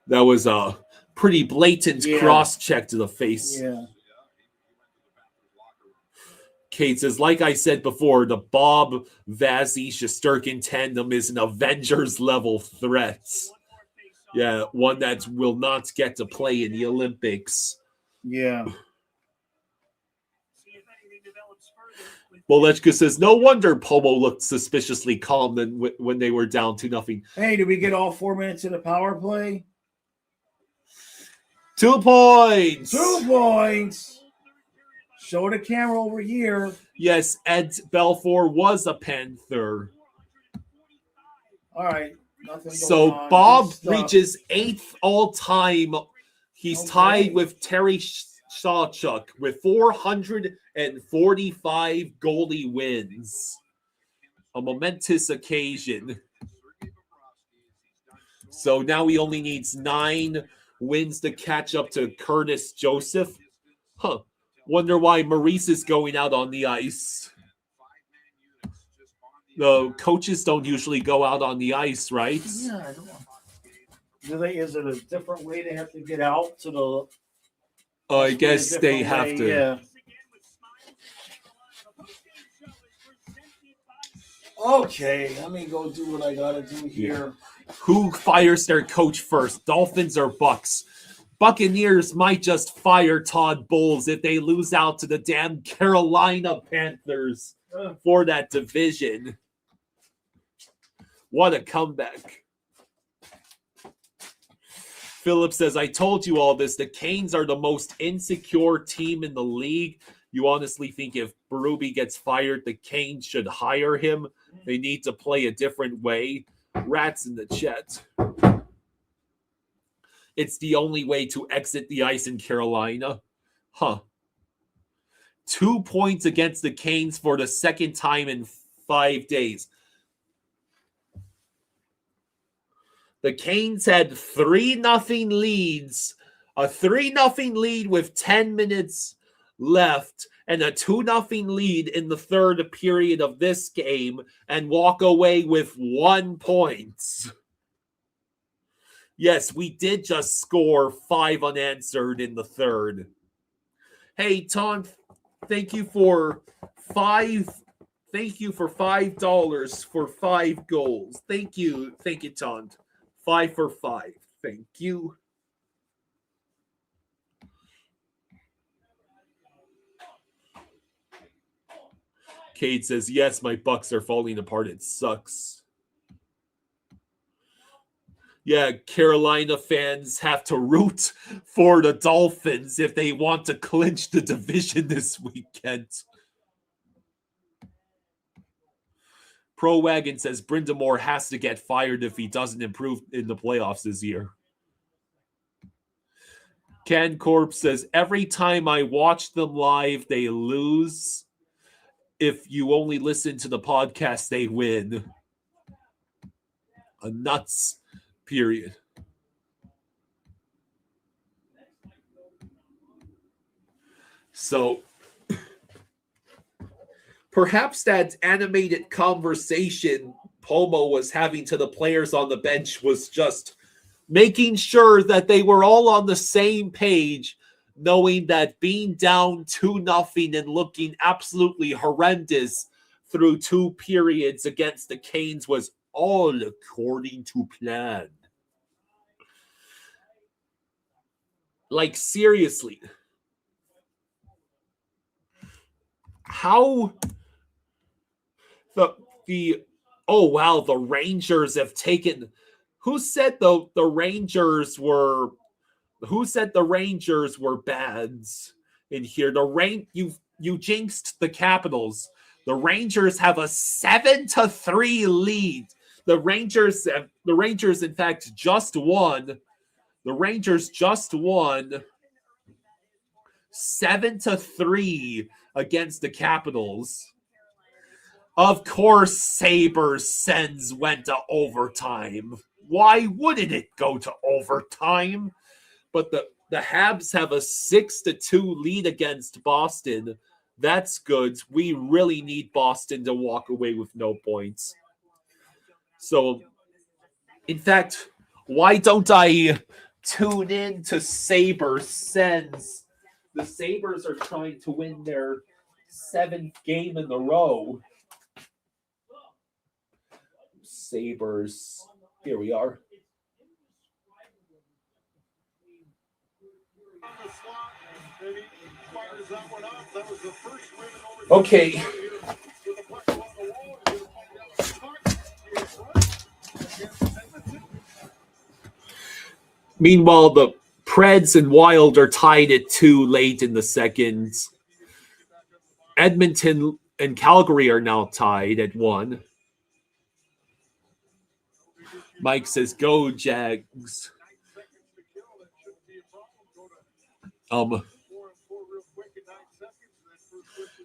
That was a pretty blatant cross-check to the face. Yeah. Kate says, like I said before, the Bob Vazzy Shesterkin tandem is an Avengers-level threat. Yeah, one that will not get to play in the Olympics. Yeah. Bolechka says, no wonder Pomo looked suspiciously calm when they were down 2-0. Hey, did we get all 4 minutes of the power play? 2 points! 2 points! Show the camera over here. Yes, Ed Belfour was a Panther. All right. Nothing So going on. Bob reaches 8th all-time. He's tied with Terry Sawchuk with 445 goalie wins. A momentous occasion. So now he only needs 9 wins to catch up to Curtis Joseph. Huh. Wonder why Maurice is going out on the ice. The coaches don't usually go out on the ice, right? Yeah, I don't know. Is it a different way they have to get out to the... I guess they have to. Yeah. Okay, let me go do what I gotta do here. Who fires their coach first, Dolphins or Bucks? Buccaneers might just fire Todd Bowles if they lose out to the damn Carolina Panthers for that division. What a comeback. Philip says, I told you all this. The Canes are the most insecure team in the league. You honestly think if Berube gets fired, the Canes should hire him? They need to play a different way. Rats in the chat. It's the only way to exit the ice in Carolina. Huh. 2 points against the Canes for the second time in 5 days. The Canes had 3-0 leads. A 3-0 lead with 10 minutes left. and a 2-0 lead in the third period of this game and walk away with 1 point. Yes, we did just score 5 unanswered in the third. Hey, Tom, thank you for $5 for 5 goals. Thank you, Tom. 5 for 5. Thank you. Cade says, yes, my Bucks are falling apart. It sucks. Yeah, Carolina fans have to root for the Dolphins if they want to clinch the division this weekend. Pro Wagon says Brindamore has to get fired if he doesn't improve in the playoffs this year. Ken Corp says, every time I watch them live, they lose. If you only listen to the podcast, they win. A nuts, period. So, perhaps that animated conversation Pomo was having to the players on the bench was just making sure that they were all on the same page, knowing that being down 2-0 and looking absolutely horrendous through 2 periods against the Canes was all according to plan. Like, seriously. How the Rangers have taken. Who said the Rangers were bads in here? You jinxed the Capitals. The Rangers have a 7-3 lead. The Rangers in fact just won. The Rangers just won 7-3 against the Capitals. Of course, Sabres Sens went to overtime. Why wouldn't it go to overtime? But the Habs have a 6-2 lead against Boston. That's good. We really need Boston to walk away with no points. So, in fact, why don't I tune in to Sabres Sens? The Sabres are trying to win their 7th game in a row. Sabres. Here we are. Okay. Meanwhile, the Preds and Wild are tied at 2 late in the second. Edmonton and Calgary are now tied at 1. Mike says, go Jags.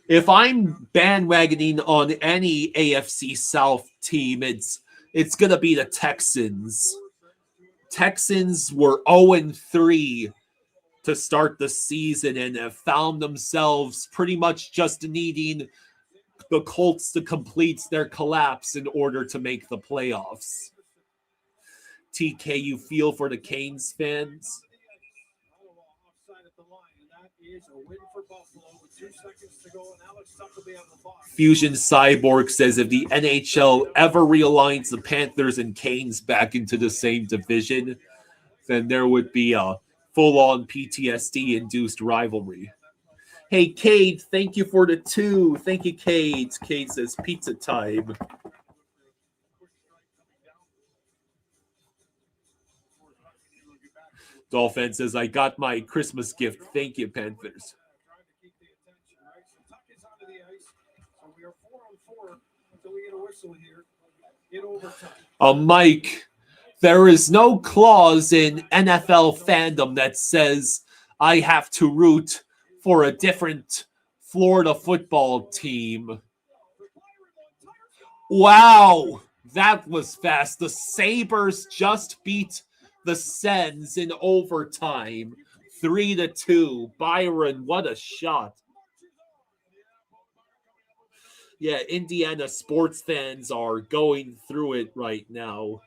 If I'm bandwagoning on any AFC South team, it's going to be the Texans. Texans were 0-3 to start the season and have found themselves pretty much just needing the Colts to complete their collapse in order to make the playoffs. TK, you feel for the Canes fans? Fusion Cyborg says if the NHL ever realigns the Panthers and Canes back into the same division, then there would be a full-on PTSD-induced rivalry. Hey, Cade, thank you for the 2. Thank you, Cade. Cade says pizza time. Dolphin says, I got my Christmas gift. Thank you, Panthers. Mike, there is no clause in NFL fandom that says I have to root for a different Florida football team. Wow, that was fast. The Sabres just beat the Sens in overtime, 3-2. Byron, what a shot. Yeah, Indiana sports fans are going through it right now.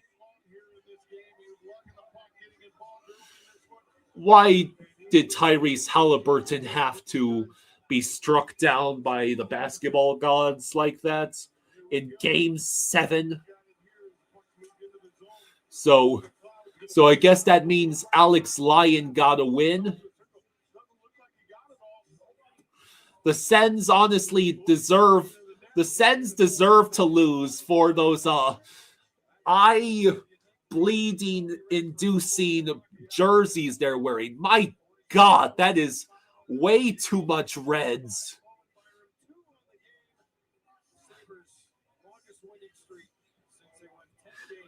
Why did Tyrese Halliburton have to be struck down by the basketball gods like that in Game 7? So I guess that means Alex Lyon got a win. The Sens honestly deserve to lose for those eye bleeding inducing jerseys they're wearing. My God, that is way too much reds.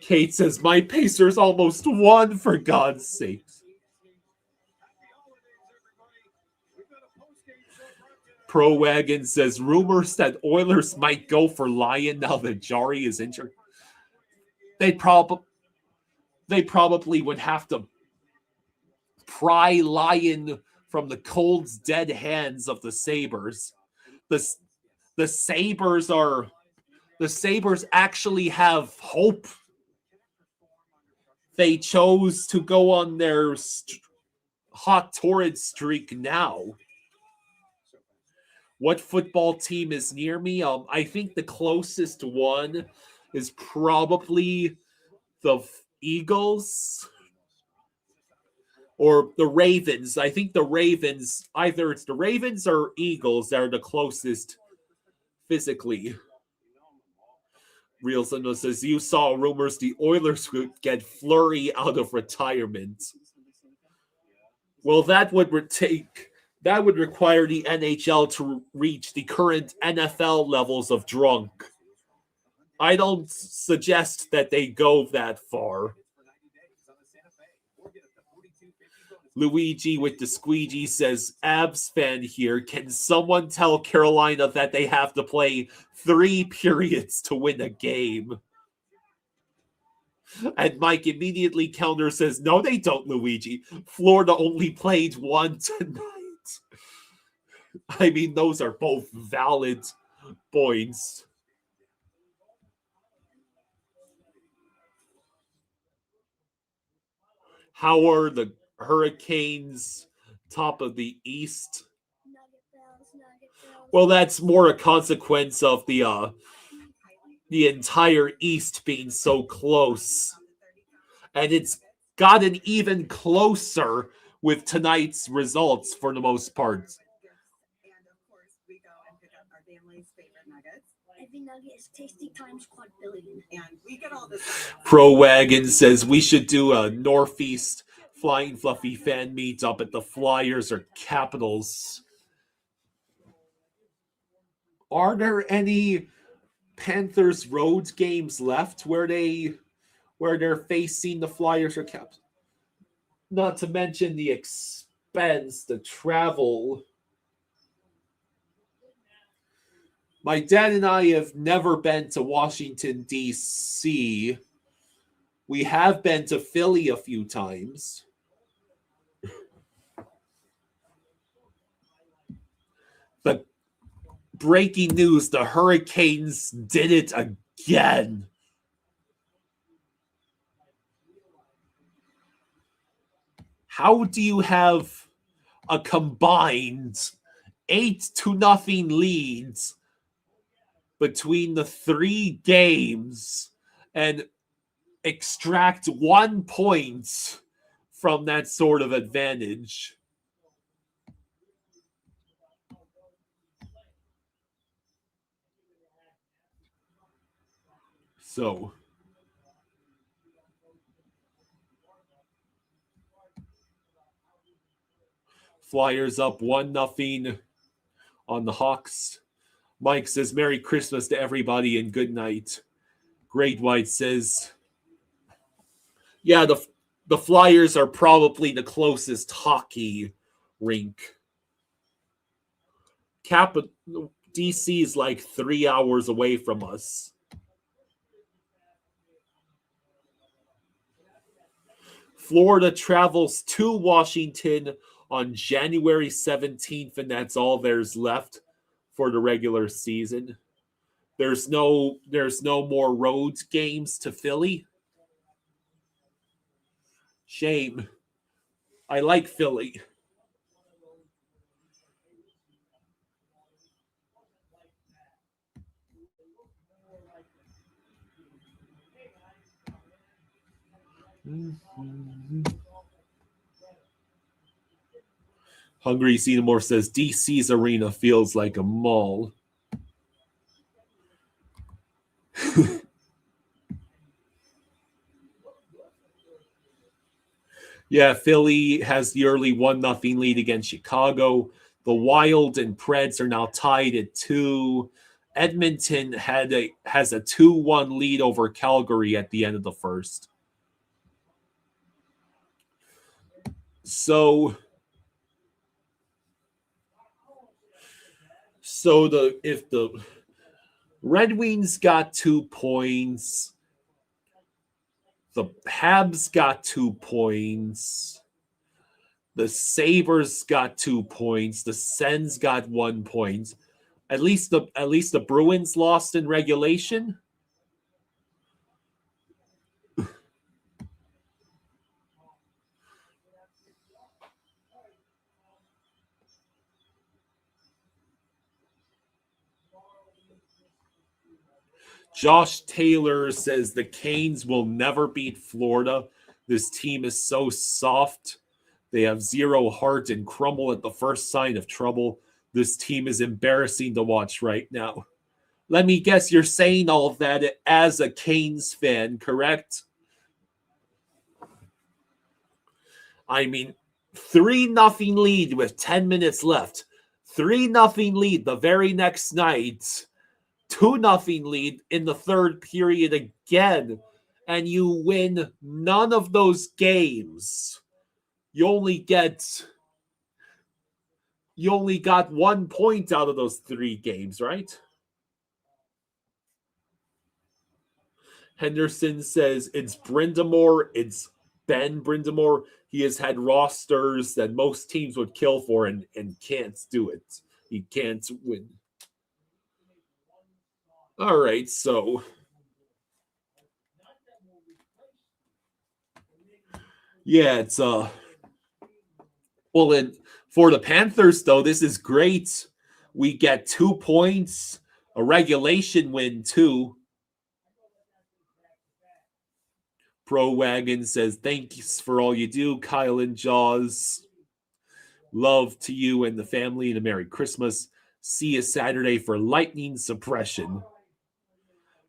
Kate says, my Pacers almost won, for God's sake. Pro Wagon says, rumors that Oilers might go for Lyon now that Jari is injured. They probably would have to pry Lyon from the cold, dead hands of the Sabres. The Sabres actually have hope. They chose to go on their hot, torrid streak now. What football team is near me? I think the closest one is probably the Eagles or the Ravens. I think the Ravens, either it's the Ravens or Eagles that are the closest physically. Real Sino says, you saw rumors the Oilers would get Fleury out of retirement. Well, that would require the NHL to reach the current NFL levels of drunk. I don't suggest that they go that far. Luigi with the squeegee says, Abs fan here. Can someone tell Carolina that they have to play 3 periods to win a game? And Mike immediately counters, says, no, they don't, Luigi. Florida only played 1 tonight. I mean, those are both valid points. How are the Hurricanes top of the East? Well, that's more a consequence of the entire East being so close. And it's gotten even closer with tonight's results for the most part. Pro Wagon says we should do a Northeast Flying Fluffy fan meet up at the Flyers or Capitals. Are there any Panthers road games left where they're facing the Flyers or Caps? Not to mention the expense, the travel. My dad and I have never been to Washington, D.C. We have been to Philly a few times. But breaking news, the Hurricanes did it again. How do you have a combined 8-0 leads between the 3 games and extract 1 point from that sort of advantage? So, Flyers up 1-0 on the Hawks. Mike says, Merry Christmas to everybody and good night. Great White says, yeah, the Flyers are probably the closest hockey rink. DC is like 3 hours away from us. Florida travels to Washington on January 17th, and that's all there's left for the regular season. There's no more road games to Philly. Shame. I like Philly. Hungry Xenomorph says DC's arena feels like a mall. Yeah, Philly has the early 1-0 lead against Chicago. The Wild and Preds are now tied at 2. Edmonton has a 2-1 lead over Calgary at the end of the first. So if the Red Wings got 2 points, the Habs got 2 points, the Sabres got 2 points, the Sens got 1 point. At least the Bruins lost in regulation. Josh Taylor says the Canes will never beat Florida. This team is so soft. They have zero heart and crumble at the first sign of trouble. This team is embarrassing to watch right now. Let me guess, you're saying all of that as a Canes fan, correct? I mean, 3-0 lead with 10 minutes left. 3-0 lead the very next night. 2-0 lead in the third period again. And you win none of those games. You only got 1 point out of those 3 games, right? Henderson says it's Brindamore. It's Ben Brindamore. He has had rosters that most teams would kill for and can't do it. He can't win. All right, so yeah, it's well, and for the Panthers though, this is great. We get 2 points, a regulation win too. Pro Wagon says, thanks for all you do, Kyle and Jaws. Love to you and the family and a Merry Christmas. See you Saturday for lightning suppression.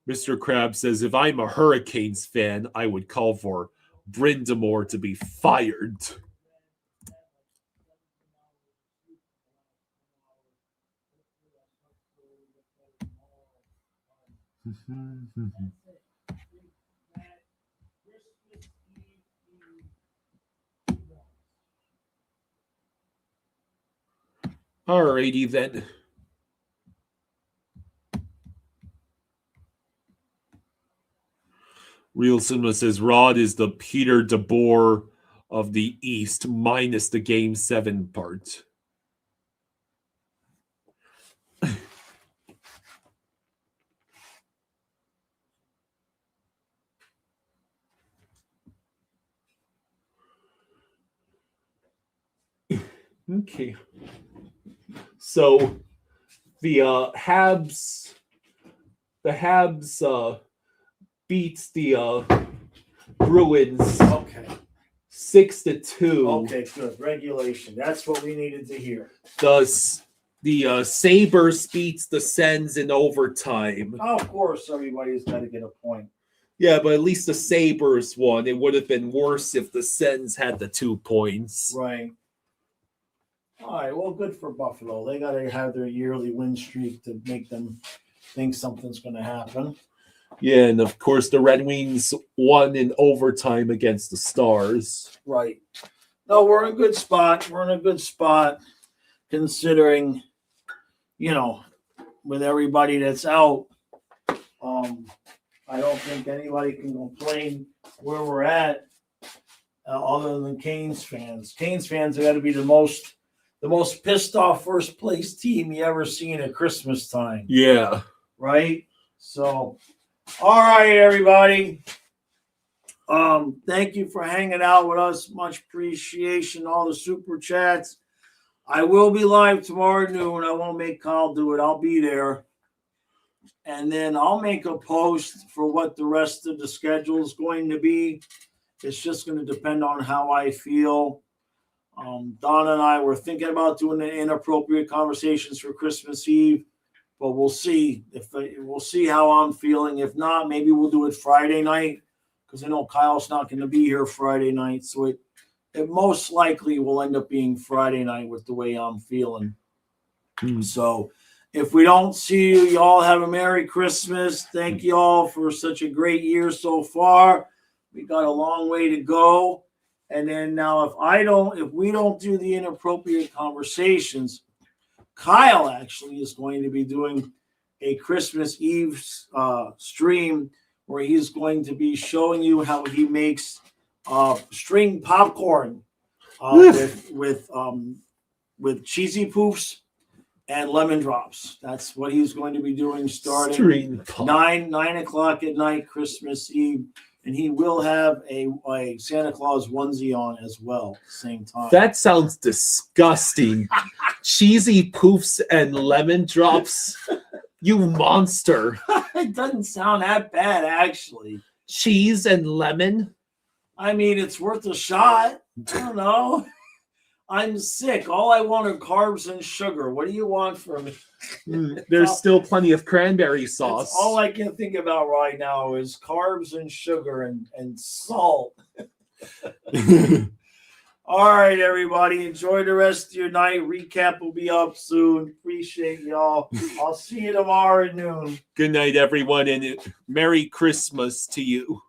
Mr. Krabs says, if I'm a Hurricanes fan, I would call for Brindamore to be fired. Alrighty then. Real Cinema says Rod is the Peter DeBoer of the East minus the Game 7 part. Okay. So the Habs beats the Bruins 6-2. Okay, good. Regulation. That's what we needed to hear. The Sabres beats the Sens in overtime. Oh, of course, everybody's got to get a point. Yeah, but at least the Sabres won. It would have been worse if the Sens had the 2 points. Right. All right, well, good for Buffalo. They got to have their yearly win streak to make them think something's going to happen. Yeah, and of course the Red Wings won in overtime against the Stars. Right. No, we're in a good spot. We're in a good spot considering, with everybody that's out. I don't think anybody can complain where we're at other than Canes fans. Canes fans have got to be the most pissed off first place team you ever seen at Christmas time. Yeah. Right? So, all right, everybody. Thank you for hanging out with us. Much appreciation. All the super chats. I will be live tomorrow noon. I won't make Kyle do it. I'll be there. And then I'll make a post for what the rest of the schedule is going to be. It's just going to depend on how I feel. Donna and I were thinking about doing the inappropriate conversations for Christmas Eve, but we'll see. We'll see how I'm feeling. If not, maybe we'll do it Friday night, because I know Kyle's not going to be here Friday night. So it most likely will end up being Friday night with the way I'm feeling. So if we don't see you, y'all have a Merry Christmas. Thank you all for such a great year so far. We got a long way to go. And then now if we don't do the inappropriate conversations, Kyle actually is going to be doing a Christmas Eve stream where he's going to be showing you how he makes string popcorn with cheesy poofs and lemon drops. That's what he's going to be doing starting 9 o'clock at night, Christmas Eve. And he will have a Santa Claus onesie on as well at the same time. That sounds disgusting. Cheesy poofs and lemon drops. You monster. It doesn't sound that bad, actually. Cheese and lemon? I mean, it's worth a shot. I don't know. I'm sick. All I want are carbs and sugar. What do you want from me? There's still plenty of cranberry sauce. That's all I can think about right now is carbs and sugar and salt. All right, everybody. Enjoy the rest of your night. Recap will be up soon. Appreciate y'all. I'll see you tomorrow at noon. Good night, everyone, and Merry Christmas to you.